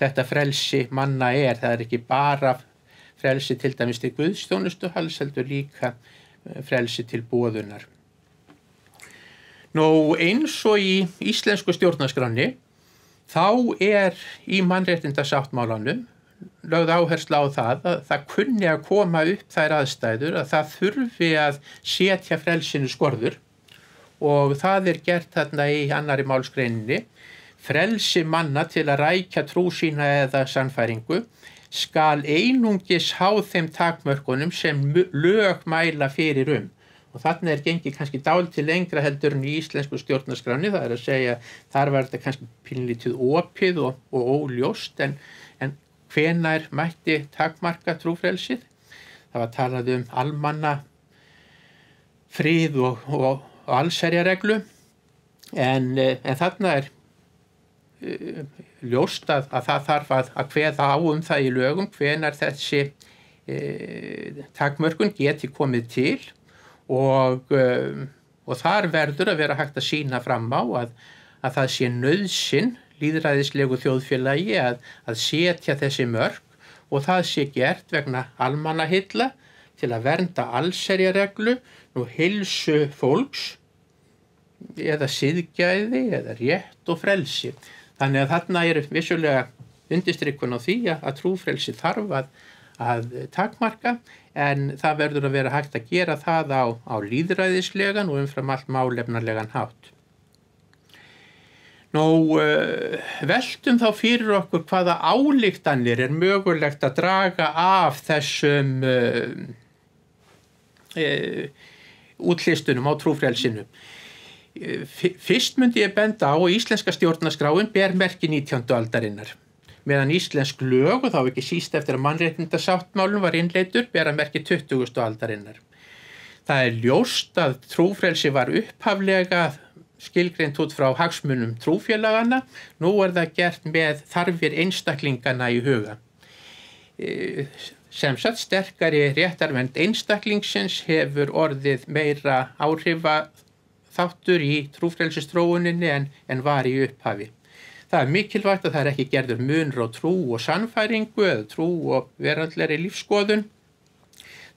þetta frelsi manna Það ekki bara frelsi til dæmis til guðsþjónustu, heldur líka frelsi til boðunar. Nú eins og í íslensku stjórnarskránni, þá í mannréttindasáttmálanum lögð áhersla á það að það kunni að koma upp þær aðstæður að það þurfi að setja frelsinu skorður og það gert þarna í annarri málsgreininni. Frelsi manna til að rækja trú sína eða sannfæringu skal einungis háð þeim takmörkunum sem lög mæla fyrir Og þarna gengið kannski dálítið lengra heldur en í íslensku stjórnarskránni, það að segja, þar var þetta kannski pínlítið opið og óljóst, en hvenær mætti takmarka trúfrelsið? Það var talað almanna frið og allsherjarreglu, en þarna ljóst að það þarf að kveða á það í lögum, hvenær þessi takmörkun geti komið til, og þar verður að vera hægt að sýna fram á að það sé nauðsyn lýðræðislegu þjóðfélagi að setja þessi mörk og það sé gert vegna almannaheilla til að vernda allsherjarreglu og heilsu fólks eða siðgæði eða rétt og frelsi. Þannig að þarna vissulega undirstrikun á því að trúfrelsi þarf að takmarka, en það verður að vera hægt að gera það á lýðræðislegan og umfram allt málefnarlegan hátt. Nú, veltum þá fyrir okkur hvaða ályktanir mögulegt að draga af þessum útlistunum á trúfrelsinu. Fyrst myndi ég benda á að íslenska stjórnarskráin ber merki 19. aldarinnar. Meðan íslensk lög, og þá ekki síst eftir að mannréttindasáttmálinn var innleiddur, bera merki 20. aldarinnar. Það er ljóst að trúfrelsi var upphaflega skilgreint út frá hagsmunum trúfélagana. Nú er það gert með þarfir einstaklingana í huga. Sem sagt, sterkari réttarvernd einstaklingsins hefur orðið meira áhrifaþáttur í trúfrelsistróuninni en var í upphafi. Það er mikilvægt að það er ekki gerður munur á trú og sannfæringu eða trú og veraldlegri lífsskoðun.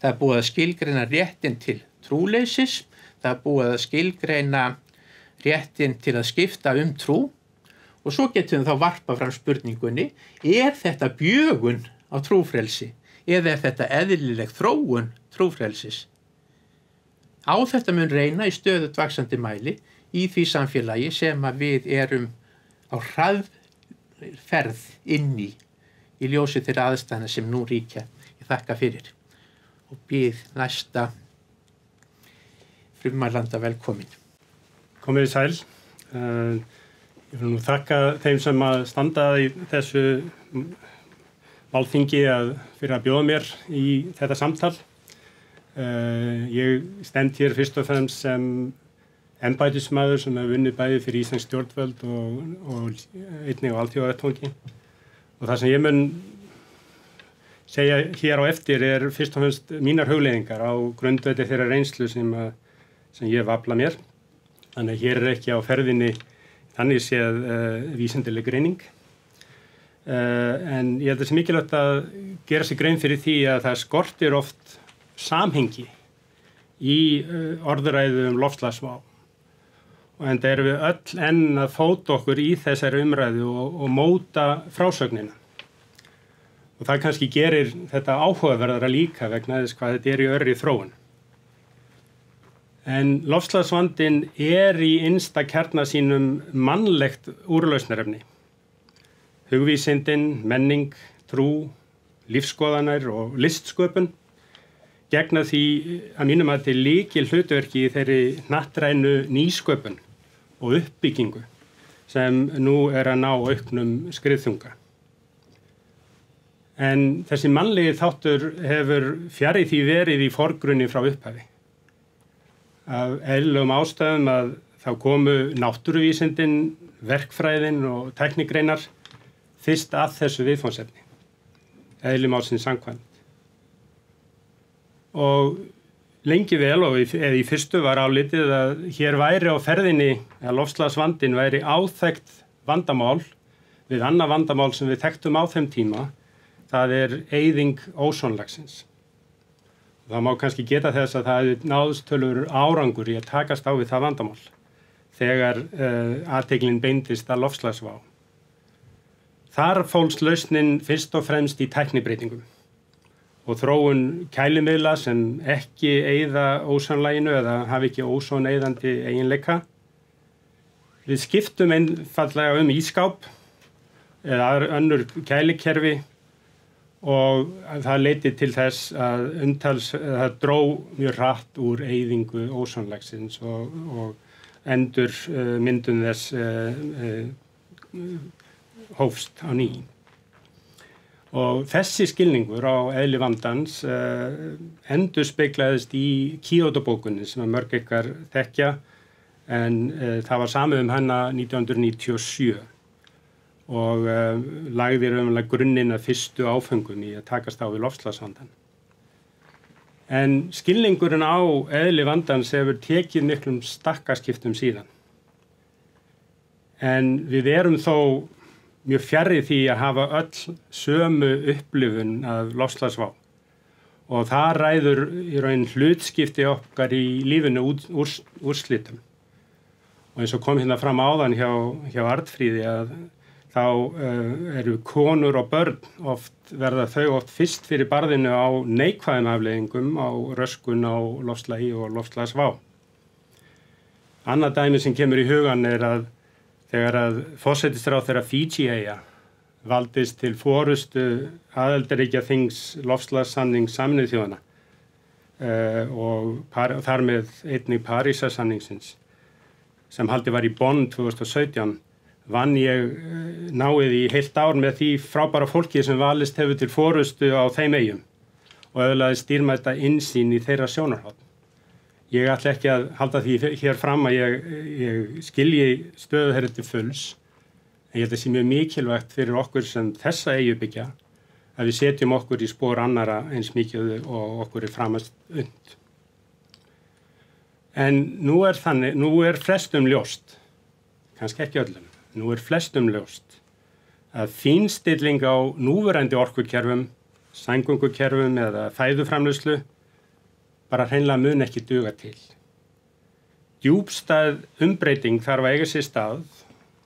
Það er búið að skilgreina réttin til trúleysis, það er búið að skilgreina réttin til að skipta trú og svo getum við þá varpa fram spurningunni, er þetta bjögun á trúfrelsi eða er þetta eðlileg þróun trúfrelsis? Á þetta mun reyna í stöðugt vaxandi mæli í því samfélagi sem að við erum á hraðferð inn í ljósi þeirra aðstæðna sem nú ríkja. Ég þakka fyrir og býð næsta frummælanda velkomin. Komið sæl. Ég vil nú þakka þeim sem að standa í þessu málþingi fyrir að bjóða mér í þetta samtal. Ég stend hér fyrst og fremst sem embættismaður sem hefur unnið bæði fyrir íslensk stjórnvöld og einnig á alþjóðavettvangi. Og það sem ég mun segja hér á eftir er fyrst og fremst mínar hugleiðingar á grundvelli þeirra reynslu sem ég hef aflað mér. Þannig að hér er ekki á ferðinni þannig séð vísindaleg greining. En ég held að það sé mikilvægt að gera sig grein fyrir því að það skortir oft samhengi í orðræðu loftslagsvá. En það erum við öll enn að fóta okkur í þessari umræðu og móta frásögnina. Og það kannski gerir þetta áhugaverðara líka vegna þess hvað þetta í örri þróun. En loftslagsvandinn í innsta kjarna sínum mannlegt úrlausnarefni. Hugvísindin, menning, trú, lífsskoðanir og listsköpun gegna því að mínum að til lykil hlutverki í þeirri hnattrænu nýsköpun og uppbyggingu sem nú að ná auknum skriðþunga. En þessi mannlegi þáttur hefur fjarri því verið í forgrunni frá upphafi. Af eðlilegum ástæðum að þá komu náttúruvísindin, verkfræðin og tæknigreinar fyrst að þessu viðfangsefni, eðli málsins samkvæmt. Og lengi vel og í fyrstu var álitið að hér væri á ferðinni að loftslagsvandinn væri áþekkt vandamál við annað vandamál sem við þekktum á þeim tíma, það eyðing ósonlagsins. Það má kannski geta þess að það náðst töluverður árangur í að takast á við það vandamál þegar athyglin beindist að loftslagsvá. Þar fólst lausnin fyrst og fremst í tæknibreytingum og þróun kælimiðla sem ekki eyða ósonlaginu eða hafi ekki ósoneyðandi eiginleika. Við skiptum einfaldlega ískáp eða önnur kælikerfi og það leiddi til þess að það dró mjög hratt úr eyðingu ósonlagsins og endur myndun þess hófst á ný. Og þessi skilningur á eðli vandans endurspeglaðist í Kyoto-bókunni sem mörg ykkar þekkja en það var samið hana 1997 og lagði raunverulega grunninn að fyrstu áföngum í að takast á við loftslagsvandann. En skilningurinn á eðli vandans hefur tekið miklum stakkaskiptum síðan. En við erum þó mjög fjarri því að hafa öll sömu upplifun af loftslagsvá. Og það ræður í raun hlutskipti okkar í lífinu úrslitum. Og eins og kom hérna fram áðan hjá Arnfríði að þá eru konur og börn verða þau oft fyrst fyrir barðinu á neikvæðum afleiðingum á röskun á loftslagi og loftslagsvá. Annað dæmi sem kemur í hugan er að þegar að forsætisráðherra Fídji-eyja valdist til forystu aðildarríkja þings loftslagssamnings Sameinuðu þjóðanna og þar með einnig Parísarsamningsins. sem haldið var í Bonn 2017 vann ég náið í heilt ár með því frábæra fólki sem valist hefur til forustu á þeim eyjum og öðlaðist dýrmæta innsýn í þeirra sjónarhorn. Ég ætla ekki að halda því hér fram að ég skilji stöðu þeirra til fulls, en ég held að sé mjög mikilvægt fyrir okkur sem þessa eyju byggja að við setjum okkur í spor annara eins mikið og okkur framast und. En nú er flestum ljóst, kannski ekki öllum, nú er flestum ljóst að fínstilling á núverandi orkukerfum, sængöngukerfum eða fæðuframleiðslu bara hreinlega mun ekki duga til. Djúpstæð umbreyting þarf að eiga sér stað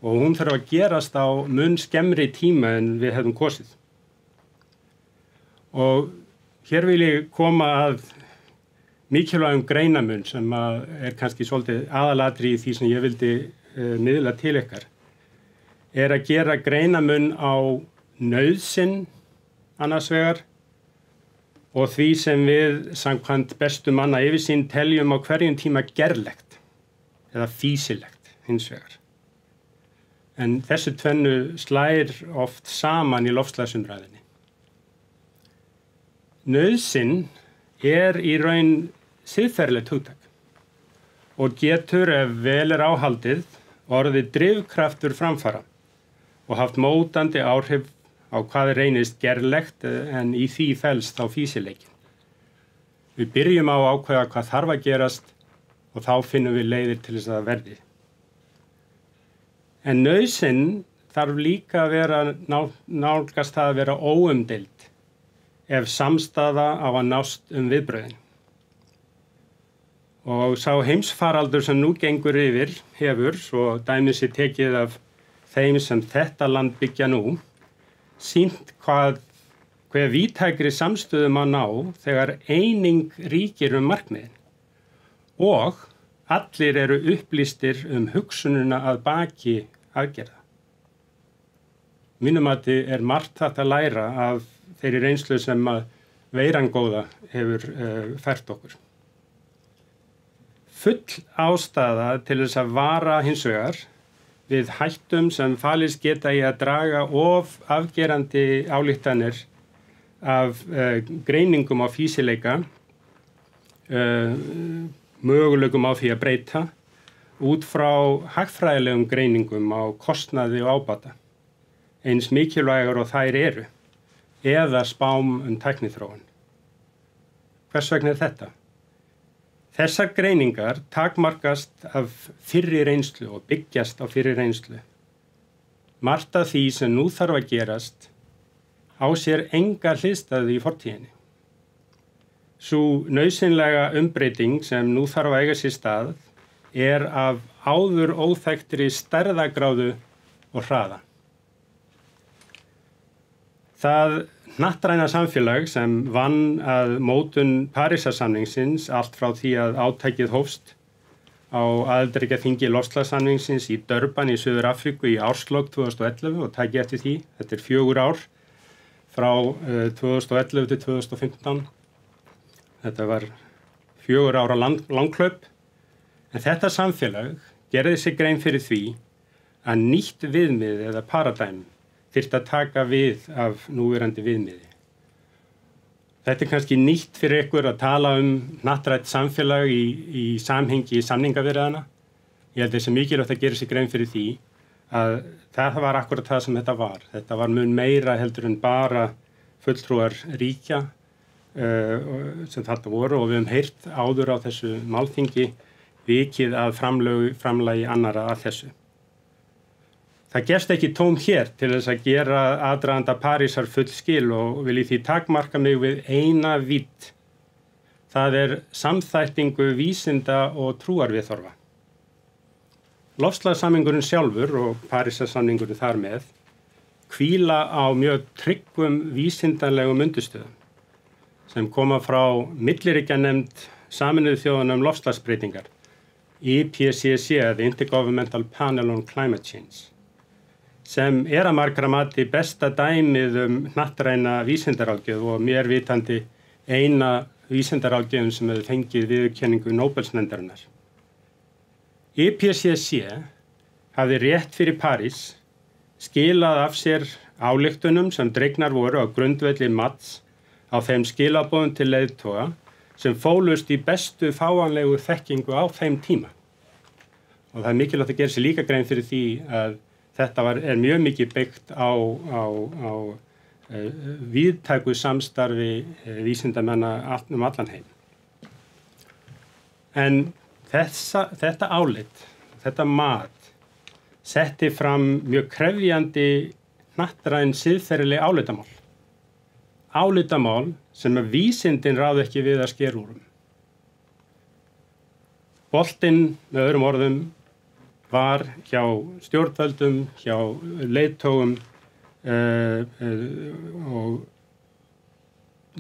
og hún þarf að gerast á mun skemmri tíma en við hefðum kosið. Og hér vil ég koma að mikilvægum greinamun sem er kannski svolítið aðalatri í því sem ég vildi miðla til ykkar, er að gera greinamun á nauðsyn annars vegar og því sem við samkvæmt bestu manna yfirsýn teljum á hverjum tíma gerlegt eða fýsilegt hins vegar. En þessu tvennu slær oft saman í loftslagsumræðinni. Nauðsyn er í raun siðferðilegt hugtak og getur, ef vel er áhaldið, orðið drifkraftur framfara og haft mótandi áhrif á hvað reynist gerlegt en í því felst þá fýsileikin. Við byrjum á að ákveða hvað þarf að gerast og þá finnum við leiðir til þess að verði. En nauðsyn þarf líka að vera nálgast það að vera óumdeild ef samstaða á að nást viðbrögðin. Og sá heimsfaraldur sem nú gengur yfir hefur, svo dæmið sé tekið af þeim sem þetta land byggja nú, sýnt hve víðtækri samstöðu má ná þegar eining ríkir markmiðin og allir eru upplýstir hugsununa að baki aðgerða. Mínum mati er margt hægt að læra af þeirri reynslu sem veiran góða hefur fært okkur. Full ástæða til þess að vara hins vegar við hættum sem falist geta í að draga of afgerandi ályktanir af greiningum á fýsileika, möguleikum á því að breyta, út frá hagfræðilegum greiningum á kostnaði og ábata, eins mikilvægar og þær eru, eða spám tækniþróun. Hvers vegna er þetta? Þessar greiningar takmarkast af fyrri reynslu og byggjast á fyrri reynslu. Margt af því sem nú þarf að gerast á sér enga hliðstæðu í fortíðinni. Sú nauðsynlega umbreyting sem nú þarf að eiga sér stað er af áður óþekktri stærðagráðu og hraða. Það hnattræna samfélag sem vann að mótun Parísarsamningsins allt frá því að átakið hófst á aðildarríkjaþingi loftslagssamningsins í Durban í Suður Afríku í árslok 2011 og takið eftir því. Þetta er 4 ár frá 2011 til 2015. Þetta var 4 ára langhlaup. En þetta samfélag gerði sig grein fyrir því að nýtt viðmið eða paradæm þyrfti að taka við af núverandi viðmiði. Þetta er kannski nýtt fyrir ykkur að tala hnattrænt samfélag í samhengi samningaviðræðna. Ég held þessi mikilvægt að gera sig grein fyrir því að það var akkurat það sem þetta var. Þetta var mun meira heldur en bara fulltrúar ríkja sem þetta voru og við höfum heyrt áður á þessu málþingi vikið að framlagi annara að þessu. Það gefst ekki tóm hér til þess að gera aðdraganda Parísar full skil og vil í því takmarka mig við eina vídd. Það er samþættingu vísinda og trúarviðhorfa. Loftslagssamningurinn sjálfur og Parísarsamningurinn þar með hvíla á mjög tryggum vísindalegum undirstöðum sem koma frá milliríkjanefnd Sameinuðu þjóðanna loftslagsbreytingar, IPCC, the Intergovernmental Panel on Climate Change, sem er að margra mati besta dæmið hnattræna vísindaráðgjöf og mér vitandi eina vísindaráðgjöfin sem hefur fengið viðurkenningu Nóbelsnefndarinnar. IPCC hafði rétt fyrir París skilað af sér ályktunum sem dregnar voru á grundvelli mats á þeim skilaboðum til leiðtoga sem fólust í bestu fáanlegu þekkingu á þeim tíma. Og það mikilvægt að gera sér líka grein fyrir því að þetta er mjög mikið byggt á víðtæku samstarfi vísindamenna allan heim. En þetta álit, þetta mat, setti fram mjög krefjandi hnattræn siðferðileg álitamál. Álitamál sem að vísindin ráð ekki við að skera úr. Boltinn, með öðrum orðum, var hjá stjórnvöldum, hjá leiðtogum og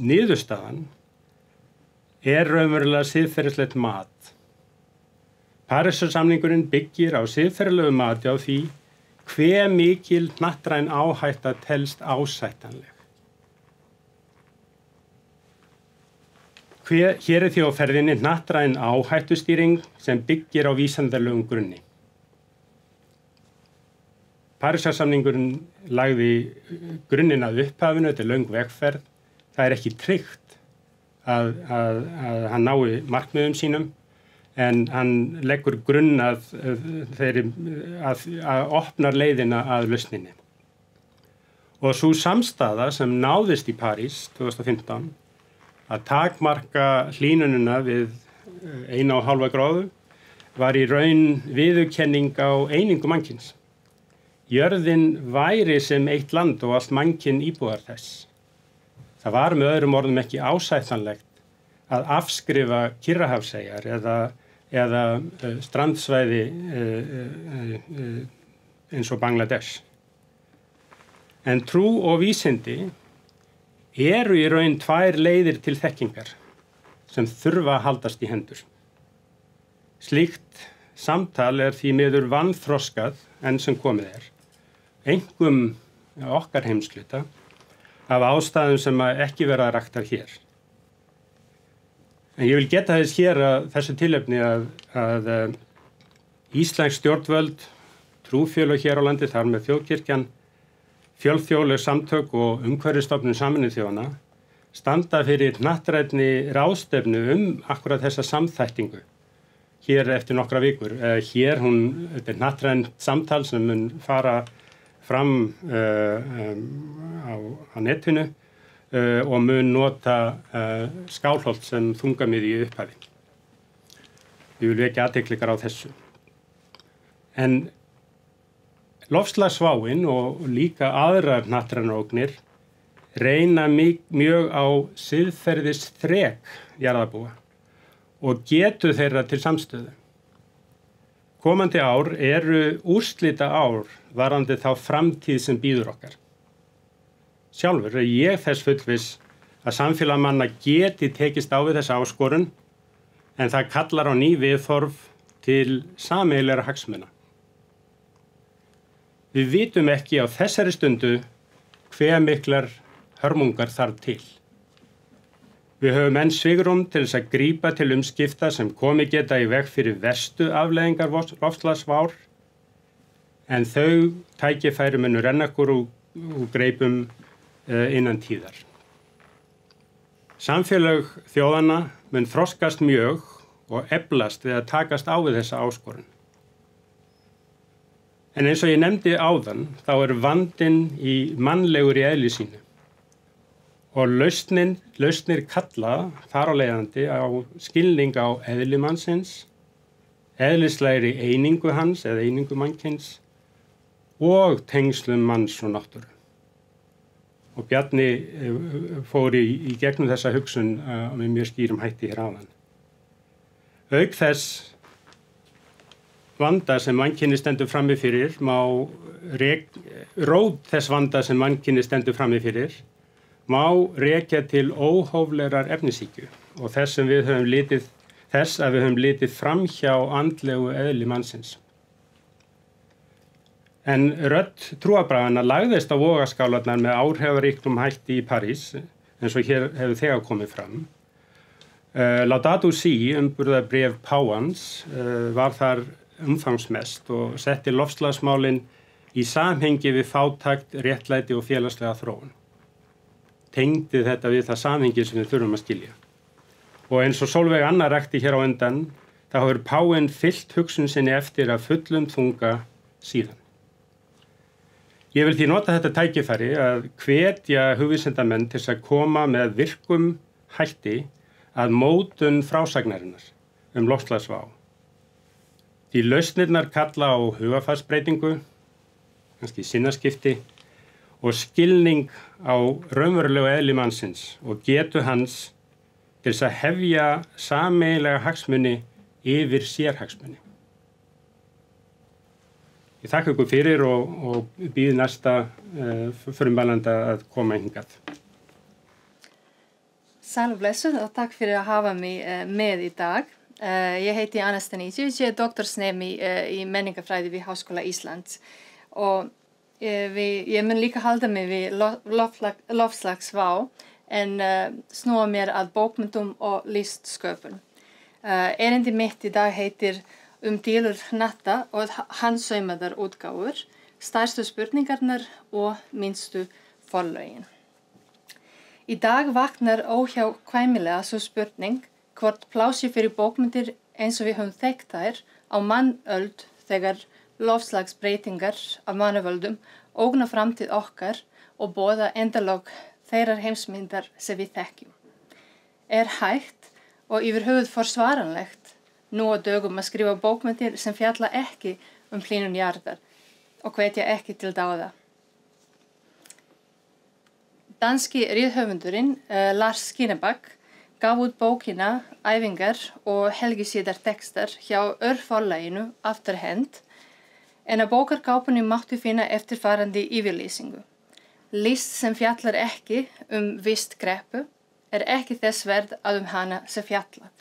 niðurstaðan raunverulega siðferðislegt mat. Parísarsamningurinn byggir á siðferðilegu mati á því hve mikil hnattræn áhætta telst ásættanleg. Hér því á ferðinni hnattræn áhættustýring sem byggir á vísindalegum grunni. Parísarsamningurinn lagði grunninn að upphafinu, þetta löng vegferð. Það ekki tryggt að hann nái markmiðum sínum, en hann leggur grunn að opnar leiðina að lausninni. Og sú samstaða sem náðist í París 2015 að takmarka hlýnunina við 1,5 gráðu var í raun viðurkenning á einingu mannkyns. Jörðin væri sem eitt land og allt mannkyn íbúar þess. Það var með öðrum orðum ekki ásættanlegt að afskrifa Kyrrahafseyjar eða strandsvæði eins og Bangladesh. En trú og vísindi eru í raun 2 leiðir til þekkingar sem þurfa að haldast í hendur. Slíkt samtal því miður vanþroskað enn sem komið einkum okkar heimshluta af ástæðum sem ekki verða raktar hér. En ég vil geta þess hér að þessu tilefni að íslensk stjórnvöld, trúfélög hér á landi, þar með þjóðkirkjan, fjölþjóðleg samtök og umhverfisstofnun Sameinuðu þjóðanna standa fyrir hnattrænni ráðstefnu akkurat þessa samþættingu hér eftir nokkra vikur. Þetta hnattrænt samtal sem mun fara fram á netinu og mun nota Skálholt sem þungamiðju í upphafi. Ég vil vekja athygli á þessu. En loftslagsváin og líka aðrar hnattrænar ógnir reyna mjög á siðferðisþrek jarðarbúa og getu þeirra til samstöðu. Komandi ár eru úrslita ár varðandi þá framtíð sem bíður okkar. Sjálfur ég þess fullviss að samfélag manna geti tekist á við þessa áskorun, en það kallar á ný viðhorf til sameiginlegra hagsmuna. Við vitum ekki á þessari stundu hve miklar hörmungar þarf til. Við höfum enn svigrúm til þess að grípa til umskipta sem komið geta í veg fyrir verstu afleiðingar loftslagsvár, en þau tækifæri munu renna okkur úr greipum innan tíðar. Samfélag þjóðanna mun þroskast mjög og eflast við að takast á við þessa áskorun. En eins og ég nefndi áðan, þá vandinn í mannlegur í eðli sínu. Og lausnir kalla þar á leiðandi á skilning á eðli mannsins, eðlislegri einingu hans eða einingu mannkyns og tengslum manns og náttúru. Og Bjarni fór í gegnum þessa hugsun með mjög skýrum hætti hér áðan. Auk þess vanda sem mannkynið stendur frammi fyrir rót þess vanda sem mannkynið stendur frammi fyrir má rekja til óhóflegrar efnishyggju og þess að við höfum litið framhjá andlegu eðli mannsins. En rödd trúarbragðanna lagðist á vogarskálarnar með áhrifaríkum hætti í París, eins og hér hefur þegar komið fram. Laudato Si, umburðarbréf páfans, var þar umfangsmest og setti loftslagsmálin í samhengi við fátækt, réttlæti og félagslega þróun. Tengdi þetta við það samhengi sem við þurfum að skilja. Og eins og Sólveig Anna rakti hér á undan, þá hefur páfinn fyllt hugsun sinni eftir að fullum þunga síðan. Ég vil því nota þetta tækifæri að hvetja hugvísindamenn til að koma með virkum hætti að mótun frásagnarinnar loftslagsvá. Því lausnirnar kalla á hugarfarsbreytingu, kannski sinnaskipti og skilning á raunverulegu eðli mannsins og getu hans til þess að hefja sameiginlega hagsmuni yfir sérhagsmuni. Ég þakka ykkur fyrir og býð næsta frumælanda að koma hingað. Sæl og blessuð og takk fyrir að hafa mig með í dag. Ég heiti Anna Stanisiewicz, ég doktorsnemi í menningafræði við Háskóla Íslands og ég mun líka halda mig við loftslagsvá en snúa mér að bókmyndum og listsköpun. Erindi mitt í dag heitir Dýlur hnatta og handsaumaðar útgáfur, stærstu spurningarnar og minnstu forlögin. Í dag vaknar óhjákvæmilega svo spurning hvort plási fyrir bókmyndir eins og við höfum þekkt þær á mannöld þegar loftslagsbreytingar af mannavöldum ógna framtíð okkar og boða endalok þeirrar heimsmyndar sem við þekkjum. Hægt og yfir höfuð forsvaranlegt nú á dögum að skrifa bókmyndir sem fjalla ekki hlýnun jarðar og hvetja ekki til dáða. Danski rithöfundurinn Lars Skinnebak gaf út bókina Æfingar og helgisíðar textar hjá Örforlaginu afturhend en að bókarkápunni mátti finna eftirfarandi yfirlýsingu. List sem fjallar ekki vist kreppu ekki þess verð að hana sé fjallað.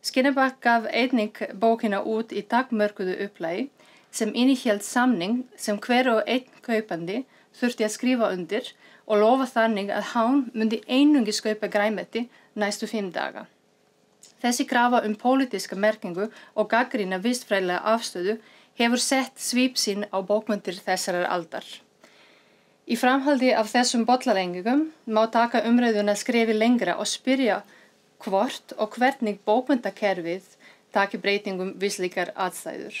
Skinnebak gaf einnig bókina út í takmörkuðu upplagi sem innihélt samning sem hver og einn kaupandi þurfti að skrifa undir og lofa þannig að hann myndi einungis kaupa grænmeti næstu 5 daga. Þessi krafa pólitíska merkingu og gagnrýna vistfræðilega afstöðu hefur sett svip sinn á bókmyndir þessarar aldar. Í framhaldi af þessum bollalengingum má taka umræðuna skrefi lengra og spyrja hvort og hvernig bókmyndakerfið taki breytingum við slíkar aðstæður.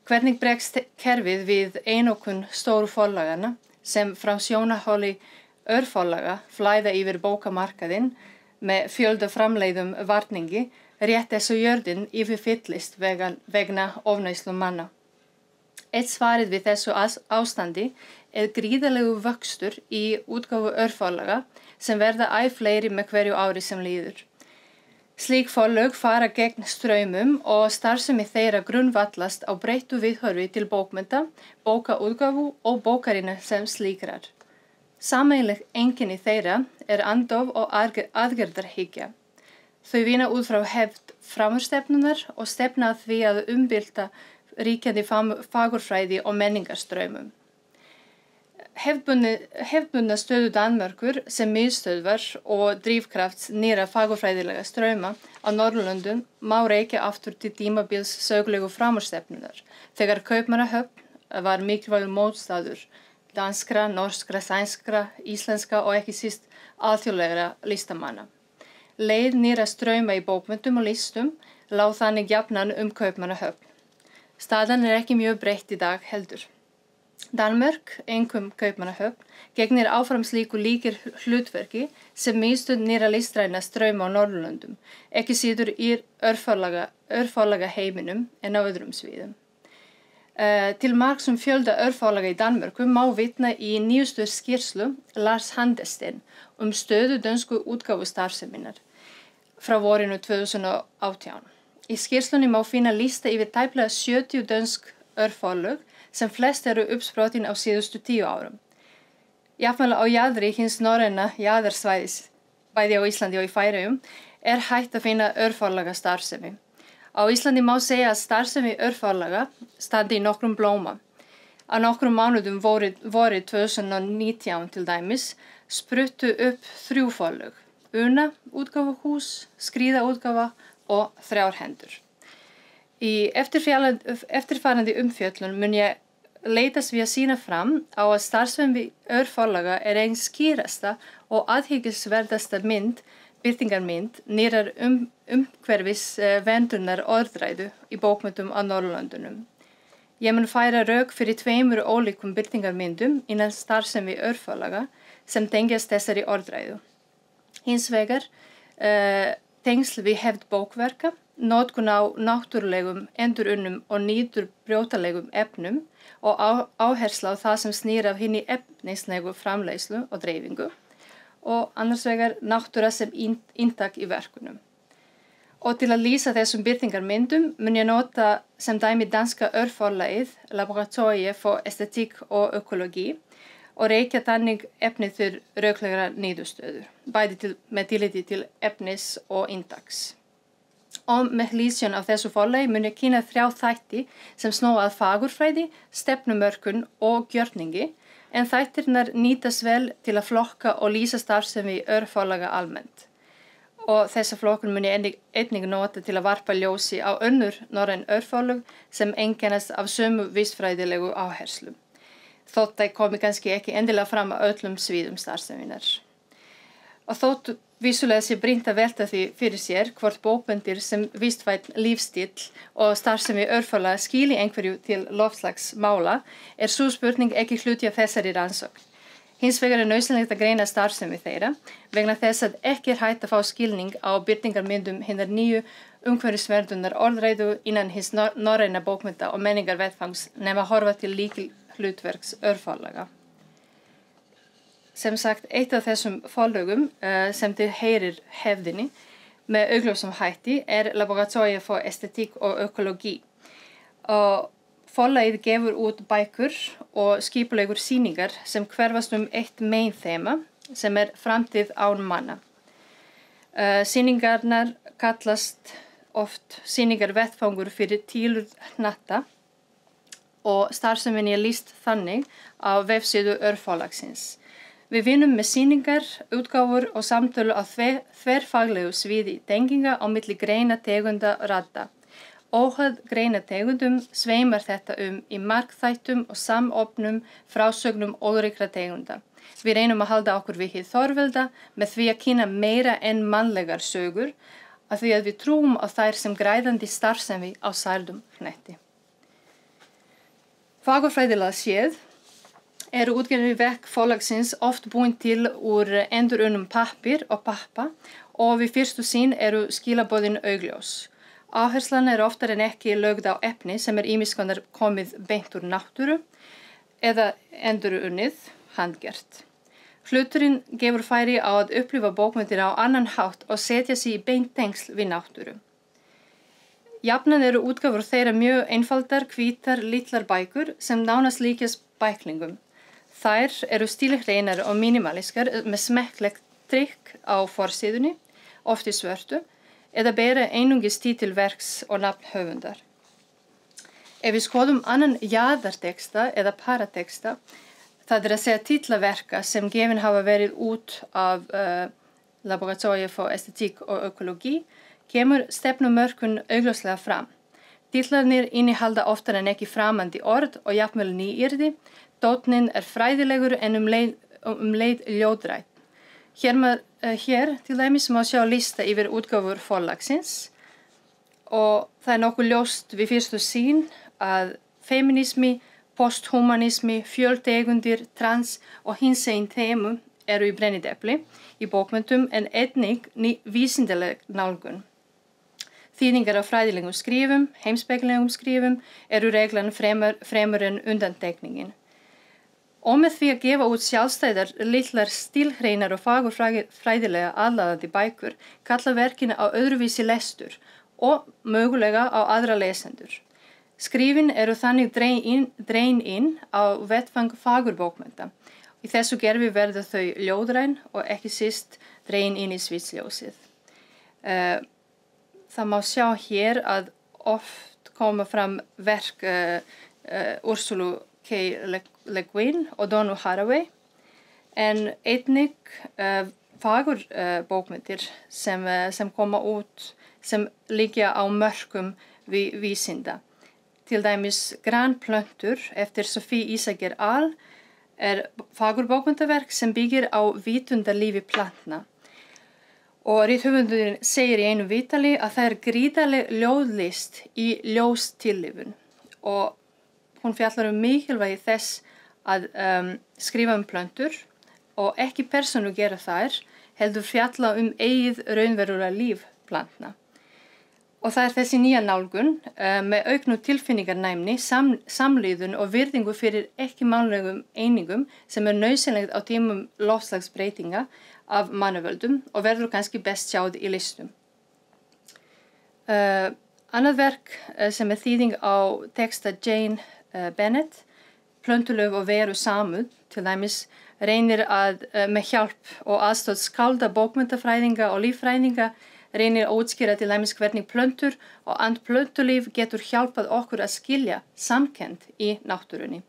Hvernig bregst kerfið við einokun stóru forlagana sem frá sjónarhóli örforlaga flæða yfir bókamarkaðinn með fjölda framleiðum varningi rétt eins og jörðin yfirfyllist vegna ofneyslu manna. Eitt svarið við þessu ástandi gríðarlegur vöxtur í útgáfu örforlaga sem verða æ fleiri með hverju ári sem líður. Slík forlög fara gegn straumum og starfsemi þeirra grunnvallast á breyttu viðhorfi til bókmynda, bókaútgáfu og bókarinnar sem slíkrar. Sameiginleg einkenni þeirra andof og aðgerðarhyggja. Þau vinna út frá hefð framúrstefnunar og stefna að því að umbylta ríkjandi fagurfræði og menningarstraumum. Hefðbundna stöðu Danmerkur sem miðstöðvar og drifkrafts nýra fagurfræðilega strauma á Norðurlöndum má rekja aftur til tímabils sögulegu framúrstefnunar þegar Kaupmannahöfn var mikilvægur mótstaður danskra, norskra, sænskra, íslenska og ekki síst alþjóðlegra listamanna. Leið nýra strauma í bókmyndum og listum lá þannig jafnan Kaupmannahöfn. Staðan ekki mjög breytt í dag heldur. Danmörk, einkum Kaupmannahöfn, gegnir áfram slíku líkir hlutverki sem miðstöð nýra listræna strauma á Norðurlöndum, ekki síður í örforlaga heiminum en á öðrum sviðum. Til marks fjölda örforlaga í Danmörku má vitna í nýjustu skýrslu Lars Handesten stöðu dönsku útgáfustarfseminnar frá vorinu 2018. Í skýrslunni má finna lista yfir tæplega 70 dönsk örforlög sem flest eru uppsprotin á síðustu 10 árum. Jafnvel á jaðri hins norræna jaðarsvæðis, bæði á Íslandi og í Færeyjum, hægt að finna örforlaga starfsemi. Á Íslandi má segja að starfsemi örforlaga standi í nokkrum blóma. Á nokkrum mánuðum vorið 2019 til dæmis spruttu upp 3 forlög, Una útgáfuhús, Skríða útgáfa og 3 hendur. Í eftirfarandi umfjöllun mun ég leitast við að sýna fram á að starfsemi örforlaga ein skýrasta og aðhyglisverðasta birtingarmynd nýrrar umhverfis verndunar orðræðu í bókmenntum á Norðurlöndunum. Ég mun færa rök fyrir 2 ólíkum birtingarmyndum innan starfsemi örforlaga sem tengjast þessari orðræðu. Hins vegar tengsl við hefð bókverka, notkun á náttúrulegum, endurunnum og nýturbrjótalegum efnum og áhersla á það sem snýr af hinni efnislegu framleiðslu og dreifingu og annars vegar náttúra sem inntak í verkunum. Og til að lýsa þessum birtingarmyndum mun ég nota sem dæmi danska örforlagið Laboratoriet for Æstetik og Økologi og rekja þannig efnið til röklegra niðurstöðu, bæði með tilliti til efnis og inntaks. Og með hliðsjón af þessu forlagi mun ég kynna 3 þætti sem snúa að fagurfræði, stefnumörkun og gjörningi, en þættirnar nýtast vel til að flokka og lýsa starfsemi örforlaga almennt. Og þessa flokkun mun ég einnig nota til að varpa ljósi á önnur norræn örforlög sem einkennast af sömu vistfræðilegu áherslum. Þótt það komi kannski ekki endilega fram á öllum sviðum starfseminnar. Og þótt vissulega sé brýnt að velta því fyrir sér hvort bókmenntir sem vistvæn lífstíll og starfsemi örforlaga skili einhverju til loftslagsmála sú spurning ekki hluti af þessari rannsókn. Hins vegar nauðsynlegt að greina starfsemi þeirra vegna þess að ekki hægt að fá skilning á birtingarmyndum hinnar nýju umhverfisverndunar orðræðu innan hins norræna bókmennta og menningarvettfangs nema horfa til lykilhlutverks örforlaga. Sem sagt, eitt af þessum forlögum sem til heyrir hefðinni með augljósum hætti Laboratoriet for Æstetik og Økologi. Og forlagið gefur út bækur og skipulegur sýningar sem hverfast eitt meginþema sem framtíð án manna. Sýningarnar kallast oft sýningarvettfangur fyrir tilurð hnatta og starfseminni lýst þannig á vefsíðu örforlagsins. Við vinnum með sýningar, útgáfur og samtölu á þverfaglegu sviði tenginga á milli greina tegunda og radda. Óháð greina tegundum sveimar þetta í markþættum og samofnum frásögnum ólíkra tegunda. Við reynum að halda okkur við hið þorvelda með því að kynna meira en mannlegar sögur af því að við trúum á þær sem græðandi starfsemi á særðum hnetti. Fagurfræðilega séð útgerðir verk forlagsins oft búin til úr endurunnum pappír og pappa og við fyrstu sýn skilaboðin augljós. Áherslan oftar en ekki lögð á efni sem ýmiss konar komið beint úr náttúru eða endurunnið handgert. Hluturinn gefur færi á að upplifa bókmenntir á annan hátt og setja sig í beint tengsl við náttúru. Jafnan útgáfur þeirra mjög einfaldar, hvítar, litlar bækur sem nánast líkjast bæklingum. Þær stílhreinar og minimaliskar með smekklegt trykk á forsíðunni, oft í svörtu, eða bera einungis titil verks og nafn höfundar. Ef við skoðum annan jaðarteksta eða parateksta, það að segja titlaverka sem gefin hafa verið út af Laboratoriet for Æstetik og Økologi, kemur stefnumörkun augljóslega fram. Titlarnir innihalda oftar en ekki framandi orð og jafnvel nýyrði. Tónninn fræðilegur en leið ljóðræn. Hér til dæmis má sjá lista yfir útgáfur forlagsins og það nokkuð ljóst við fyrstu sýn að feminismi, posthumanismi, fjöltegundir, trans og hinsegin þemu í brennidepli í bókmenntum en einnig vísindaleg nálgun. Þýðingar á fræðilegum skrifum, heimspekilegum skrifum reglan fremur en undantekningin. Og með því að gefa út sjálfstæðar, litlar stílhreinar og fagurfræðilega aðlaðandi bækur kalla verkina á öðruvísi lestur og mögulega á aðra lesendur. Skrifin þannig dregin inn á vettvang fagurbókmennta. Í þessu gerfi verða þau ljóðræn og ekki síst dregin inn í sviðsljósið. Það má sjá hér að oft koma fram verk Ursulu K. Le Guin og Donu Haraway en einnig fagurbókmenntir sem koma út sem liggja á mörkum vísinda. Til dæmis Granplöntur eftir Sofie Isager Ahl fagurbókmenntaverk sem byggir á vitundalífi plantna. Og rithöfundurinn segir í einu vitali að það gríðarleg ljóðlist í ljóstillífun og hún fjallar mikilvægi þess að skrifa plöntur og ekki persónu gera þær, heldur fjalla eigið raunverulega líf plantna. Og það þessi nýja nálgun með auknu tilfinningarnæmni, samlíðun og virðingu fyrir ekki mannlegum einingum sem nauðsynlegt á tímum loftslagsbreytinga af mannavöldum og verður kannski best sjáð í listum. Annað verk sem þýðing á texta Jane Bennett, Plöntulöf og veru samúð, til dæmis reynir að með hjálp og aðstoð skálda, bókmenntafræðinga og líffræðinga reynir að útskýra til dæmis hvernig plöntur og plöntulíf getur hjálpað okkur að skilja samkennd í náttúrunni.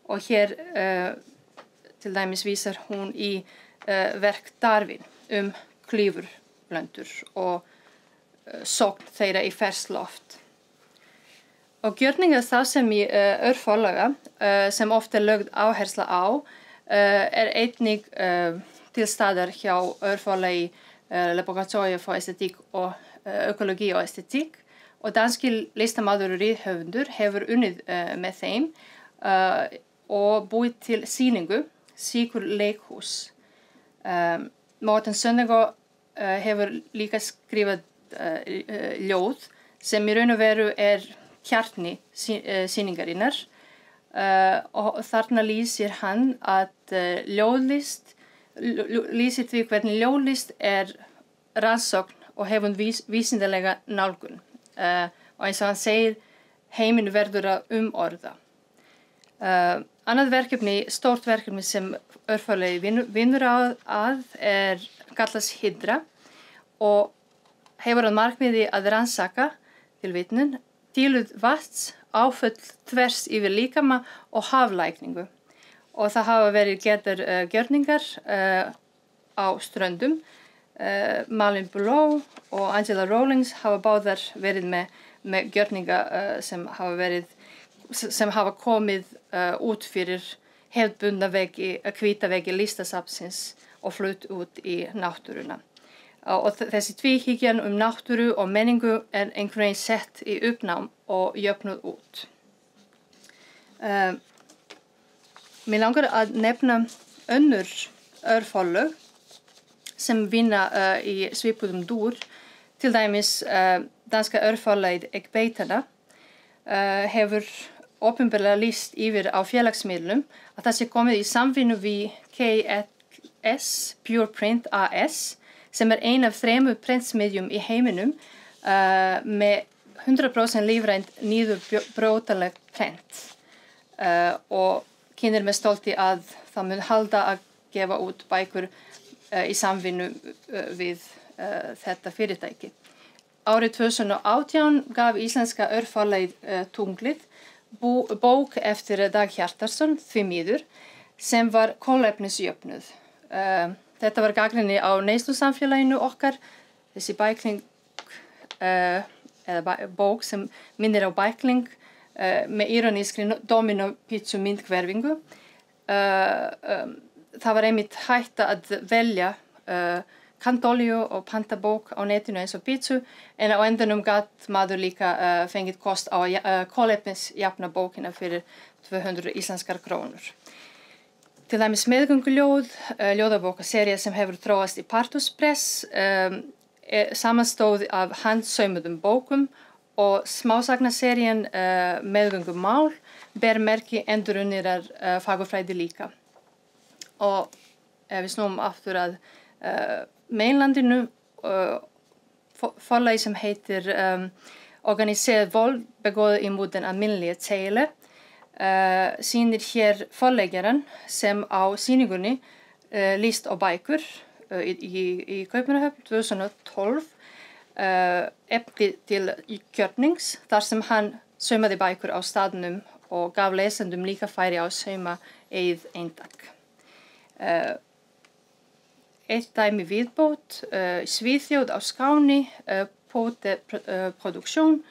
Og hér til dæmis vísar hún í verk Darwin klífurplöntur og sókn þeirra í ferskt Og gjörningastarfsemi örforlaga sem ofta lögð áhersla á einnig til staðar hjá örforlagi Laboratoriet for æstetikk og økologi og æstetikk og danski listamaður og rithöfundur hefur unnið með þeim og búið til sýningu, Sigur leikhús. Morten Søndergaard hefur líka skrifað ljóð sem í raun og veru kjarni sýningarinnar og þarna lýsir hann að ljóðlist lýsir því hvernig ljóðlist rannsókn og hefur vísindalega nálgun og eins og hann segir heiminn verður að umorða. Annað verkefni, stórt verkefni sem örforlagi vinnur að kallast Hydra og hefur að markmiði að rannsaka til vitnun tilurð vatns, áföll þvers yfir líkama og haflækningu. Og það hafa verið gerðar gjörningar á ströndum. Malin Bullough og Angela Rawlings hafa báðar verið með gjörninga sem hafa komið út fyrir hefðbundna hvíta veggi listasafnsins og flutt út í náttúruna. Og þessi tvíhyggjan náttúru og menningu einhvern veginn sett í uppnám og jöfnuð út. Mér langar að nefna önnur örforlög sem vinna í svipuðum dúr, til dæmis danska örforlagið Ekbeitana hefur opinberlega lýst yfir á félagsmiðlum að það sé komið í samvinnu við KLS Pure Print AS sem ein af 3 prentsmiðjum í heiminum með 100% lífrænt niðurbrótanlegt prent og kynir með stolti að það mun halda að gefa út bækur í samvinnu við þetta fyrirtæki. Árið 2018 gaf íslenska örforlagið Tunglið bók eftir Dag Hjartarson, Því miður, sem var kolefnisjöfnuð. Þetta var gagnrýni á neyslusamfélaginu okkar, þessi bækling eða bók sem minnir á bækling með ironískri dominopítsu myndhverfingu. Það var einmitt hægt að velja kantolíu og pantabók á netinu eins og pítsu, en á endanum gat maður líka fengið kost á kolefnisjafna bókina fyrir 200 íslenskar krónur. Til dæmis meðgönguljóð, ljóðabókaserja sem hefur þróast í Partus Press, samanstóð af handsaumuðum bókum og smásagnaserien meðgöngumál ber merki endurunnirrar fagurfræði líka. Og ef við snúum aftur að meginlandinu, forlagi som heter Organiserad våld begått mot den alminnelige tale, sýnir hér forleggjaran sem á sýningunni list á bækur í Kaupmannahöfn 2012 efni til gjörnings þar sem hann saumaði bækur á staðnum og gaf lesendum líka færi á sauma eigið eintak. Eitt dæmi viðbót, Svíþjóð á Skáni, Pote Produktion,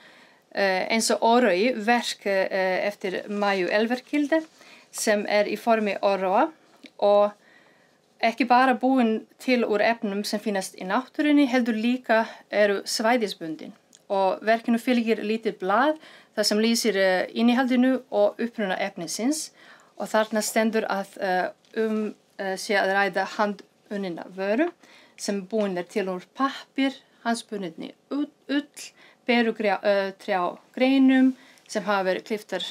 eins og Oroi, verk eftir Maju Elverkilde sem í formi orróa og ekki bara búin til úr efnum sem finnast í náttúrunni, heldur líka eru svæðisbundin og verkinu fylgir lítið blað þar sem lýsir innihaldinu og uppruna efnisins og þarna stendur að sé að ræða handunnina vöru sem búin til úr pappír, handsbundinni ull, berugtrjágreinum sem hafa verið klipptar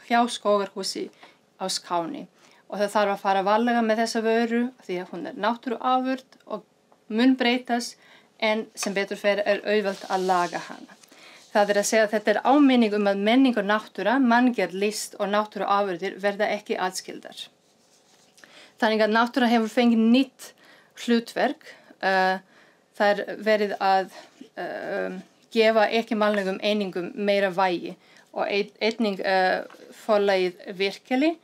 hjá skógarhúsi á Skáni. Og það þarf að fara varlega með þessa vöru því að hún náttúruafurð og mun breytast en sem betur fer auðvelt að laga hana. Það að segja að þetta áminning að menning og náttúra, manngerð list og náttúruafurðir verða ekki aðskildar. Þannig að náttúra hefur fengið nýtt hlutverk. Það verið að gefa ekki mannlegum einingum meira vægi og einnig forlagið Virkeli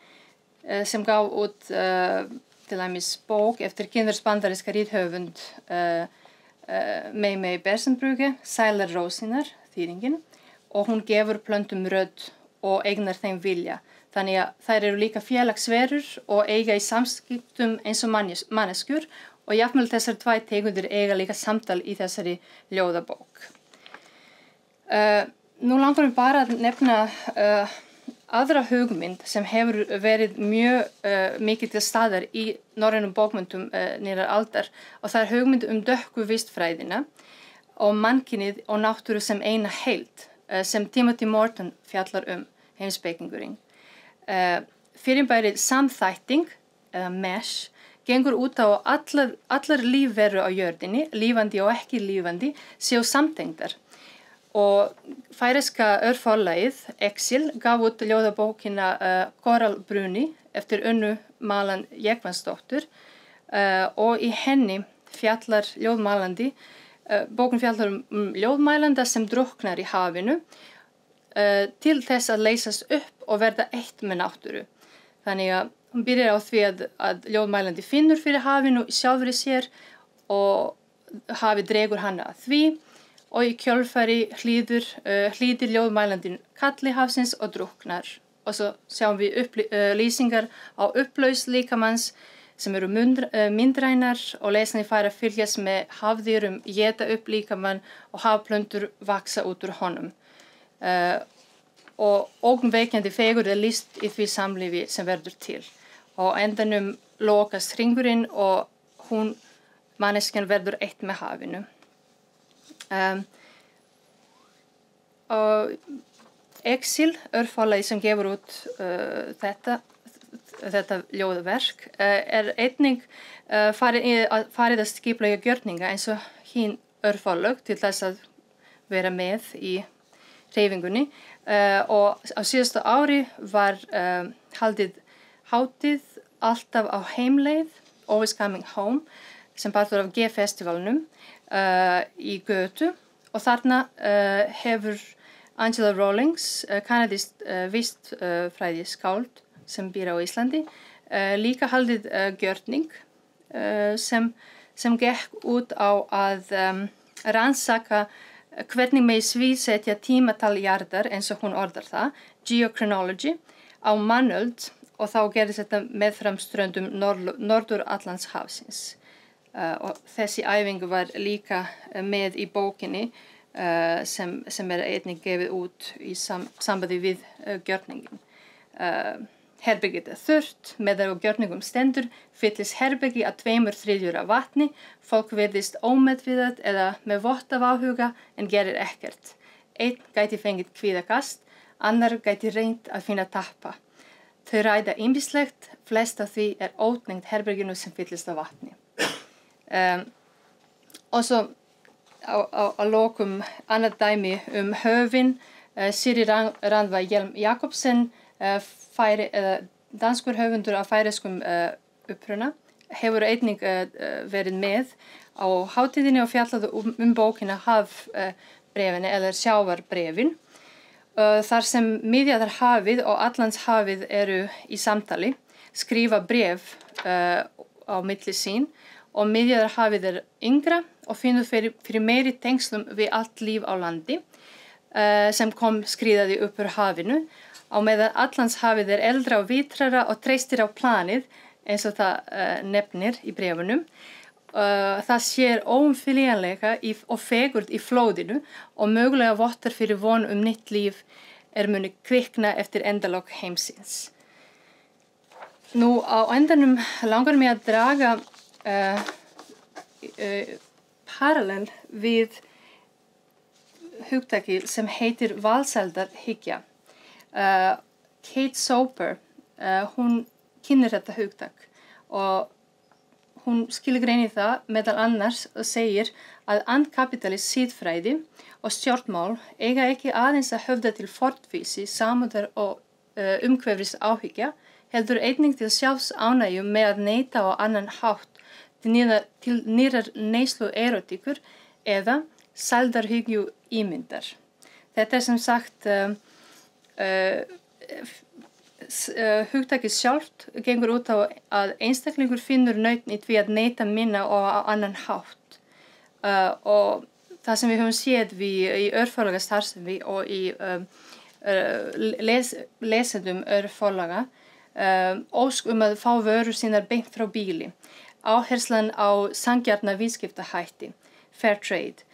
sem gaf út til dæmis bók eftir kínverskt-bandaríska rithöfund May Bersenbrugge, Sælar rósinar, þýðingin, og hún gefur plöntum rödd og eignar þeim vilja. Þannig að þær eru líka félagsverur og eiga í samskiptum eins og manneskjur og jafnvel þessar tvær tegundir eiga líka samtal í þessari ljóðabók. Nú langar við bara að nefna aðra hugmynd sem hefur verið mjög mikið til staðar í norrænum bókmenntum nýrrar aldar og það hugmynd dökku vistfræðina og mannkynið og náttúru sem eina heild sem Timothy Morton fjallar heimspekingurinn. Fyrirbærið samþætting eða mesh gengur út á allar lífveru á jörðinni, lífandi og ekki lífandi, séu samtengdar. Og færeyska örforlagið Exil gaf út ljóðabókina Korallbruni eftir Önnu Malan Jekvansdóttur og í henni fjallar ljóðmælandi, bókin fjallar ljóðmælanda sem drukknar í hafinu til þess að leysast upp og verða eitt með náttúru. Þannig að hún byrjar á því að ljóðmælandi finnur fyrir hafinu sjálfri sér og hafið dregur hana að því og í kjölfari hlýðir ljóðmælandinn kalli hafsins og drukknar. Og svo sjáum við lýsingar á upplaus líkamanns sem eru myndrænar og lesandi fær að fylgjast með hafdýrum éta upp líkamann og hafplöntur vaksa út úr honum. Og ógnvekjandi fegurð lýst í því samlífi sem verður til. Og á endanum lokast hringurinn og manneskjan verður eitt með hafinu. Og Exil, örforlagið sem gefur út þetta ljóðverk, einnig farið að skipuleggja gjörninga eins og hinn örforlög til þess að vera með í hreyfingunni. Og á síðasta ári var haldið hátíð alltaf á heimleið, Always Coming Home, sem partur af G-festivalnum í Götu og þarna hefur Angela Rawlings, kanadískt vistfræðiskáld sem býr á Íslandi, líka haldið gjörning sem gekk út á að rannsaka hvernig megi sviðsetja tímatal jarðar eins og hún orðar það, geochronology, á mannöld og þá gerðist þetta meðfram ströndum Norður-Atlantshafsins. Og þessi æfingu var líka með í bókinni sem einnig gefið út í sambandi við gjörningin. Herbergið þurrt, meðan á gjörningum stendur, fyllist herbergi að 2/3 af vatni, fólk virðist ómeðvitað eða með vott af áhuga en gerir ekkert. Einn gæti fengið kvíðakast, annar gæti reynt að finna tappa. Þau ræða ýmislegt, flest af því ótengt herberginu sem fyllist af vatni. Og svo að lokum annað dæmi höfin, Siri Randva Hjelm Jakobsen, danskur höfundur af færeyskum uppruna, hefur einnig verið með á hátíðinni og fjallaði bókina Hafbréfin eða sjávarbrefin. Þar sem Miðjarðarhafið og Atlantshafið eru í samtali, skrifa bréf á milli sín og Miðjarðarhafið yngra og finnur fyrir meiri tengslum við allt líf á landi. sem kom skríðaði upp úr hafinu, á meðan Atlantshafið eldra og vitrara og treystir á planið, eins og það nefnir í bréfunum. Það sér óumflýjanleika og fegurð í flóðinu og mögulega vottar fyrir von nýtt líf muni kvikna eftir endalok heimsins. Nú á endanum langar mig að draga parallel við hugtaki sem heitir valsaldarhyggja. Kate Soper, hún kynnir þetta hugtak og hún skilgreinir það meðal annars og segir að andkapitalist siðfræði og stjórnmál eiga ekki aðeins að höfða til fornvísi, samúðar og umhverfis áhyggja, heldur einnig til sjálfsánægju með að neita á annan hátt til nýrar neyslu erotíkur eða sældarhyggju ímyndar. Þetta sem sagt hugtakið sjálft gengur út á að einstaklingur finnur nautn í því að neita minna og á annan hátt. Og það sem við höfum séð í örforlaga starfsemi og í lesendum örforlaga, ósk að fá vörur sínar beint frá bíli, áherslan á sanngjarna viðskiptahætti, fair trade,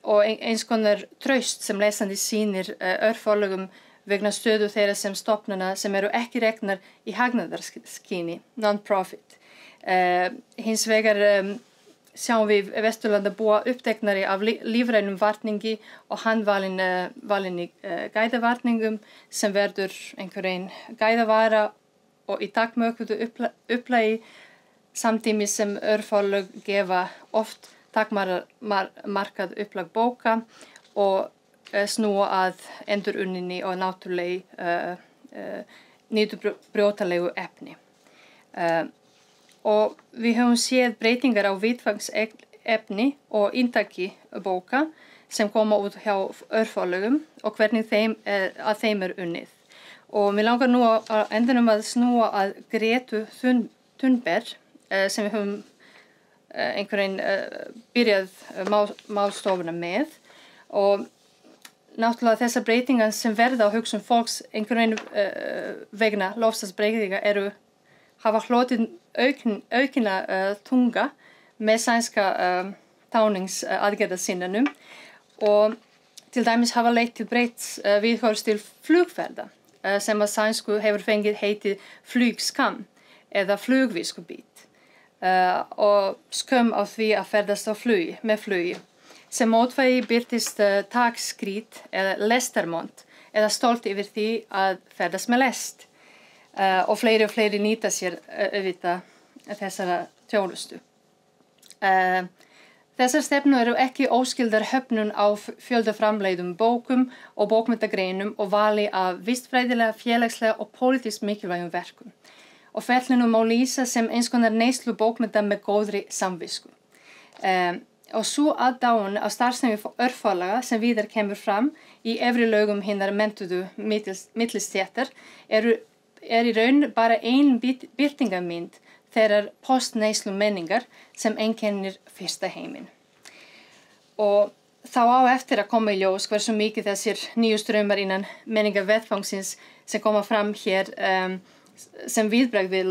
og eins konar traust sem lesandi sýnir örforlagum vegna stöðu þeirra sem stofnana sem eru ekki reknar í hagnaðarskyni, non-profit. Hins vegar sjáum við Vesturlandabúa uppteknari af lífrænum varningi og handvalinni gæðavarningum sem verður einhverjum gæðavara og í takmörkuðu upplagi samtímis sem örforlög gefa oft takmarkað upplag bóka og snúa að endurunninni og náttúrulegi nýbrjótanlegu efni. Og við höfum séð breytingar á viðfangsefni og inntaki bóka sem koma út hjá örforlögum og hvernig þeim unnið. Og mér langar nú að endanum að snúa að Gretu Thunberg sem við höfum einhverjum byrjað málstofuna með og náttúrulega þessar breytingar sem verða á hugsun fólks einhvern veginn vegna loftslagsbreytinga hafa hlotið aukina tunga með sænska táningsaðgerðasinnanum og til dæmis hafa leitt til breytts viðhorfs til flugferða sem að sænsku hefur fengið heitið flugskam eða flugviskubít og skömm á því að ferðast á með flugi. Sem mótvægi birtist takskrít eða lestarmont eða stolt yfir því að ferðast með lest og fleiri nýta sér auðvitað þessara þjónustu. Þessar stefnur eru ekki óskyldar höfnun á fjöldaframleiðum bókum og bókmenntagreinum og vali af vistfræðilega, félagslega og pólitískt mikilvægum verkum. Og ferlinu má lýsa sem eins konar neyslu bókmennta með góðri samvisku. Og svo aðdáun á starfsemi örforlaga sem víðar kemur fram í efri lögum hinnar menntuðu millistéttar í raun bara ein birtingarmynd þeirrar postneyslu menningar sem einkennir fyrsta heiminn. Og þá á eftir að koma í ljós hversu mikið þessir nýju straumar innan menningarvettfangsins sem koma fram hér sem viðbragð við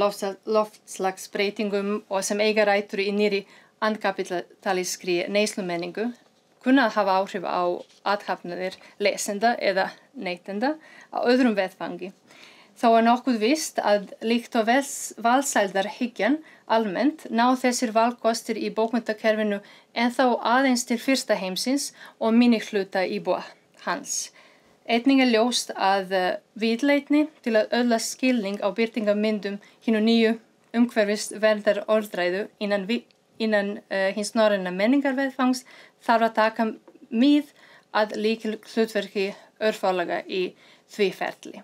loftslagsbreytingum og sem eiga rætur í nýrri andkapitalískri neyslumenningu kunna að hafa áhrif á athafnir lesenda eða neytenda á öðrum vettvangi. Þó nokkuð víst að líkt og valsaldarhyggjan almennt ná þessir valkostir í bókmenntakerfinu ennþá aðeins til fyrsta heimsins og minnihluta íbúa hans. Einnig ljóst að viðleitni til að öðlast skilning á birtingarmyndum hinu nýju umhverfisverndar orðræðu innan hins norræna menningarvettfangs þarf að taka mið að lykilhlutverki örforlaga í því ferli.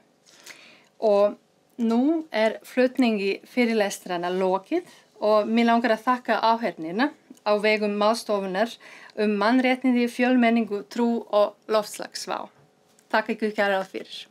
Og nú flutningi fyrirlestrana lokið og mér langar að þakka áheyrnina á vegum málstofunar mannréttindi, fjölmenningu, trú og loftslagsvá. Takk ykkur kærlega fyrir.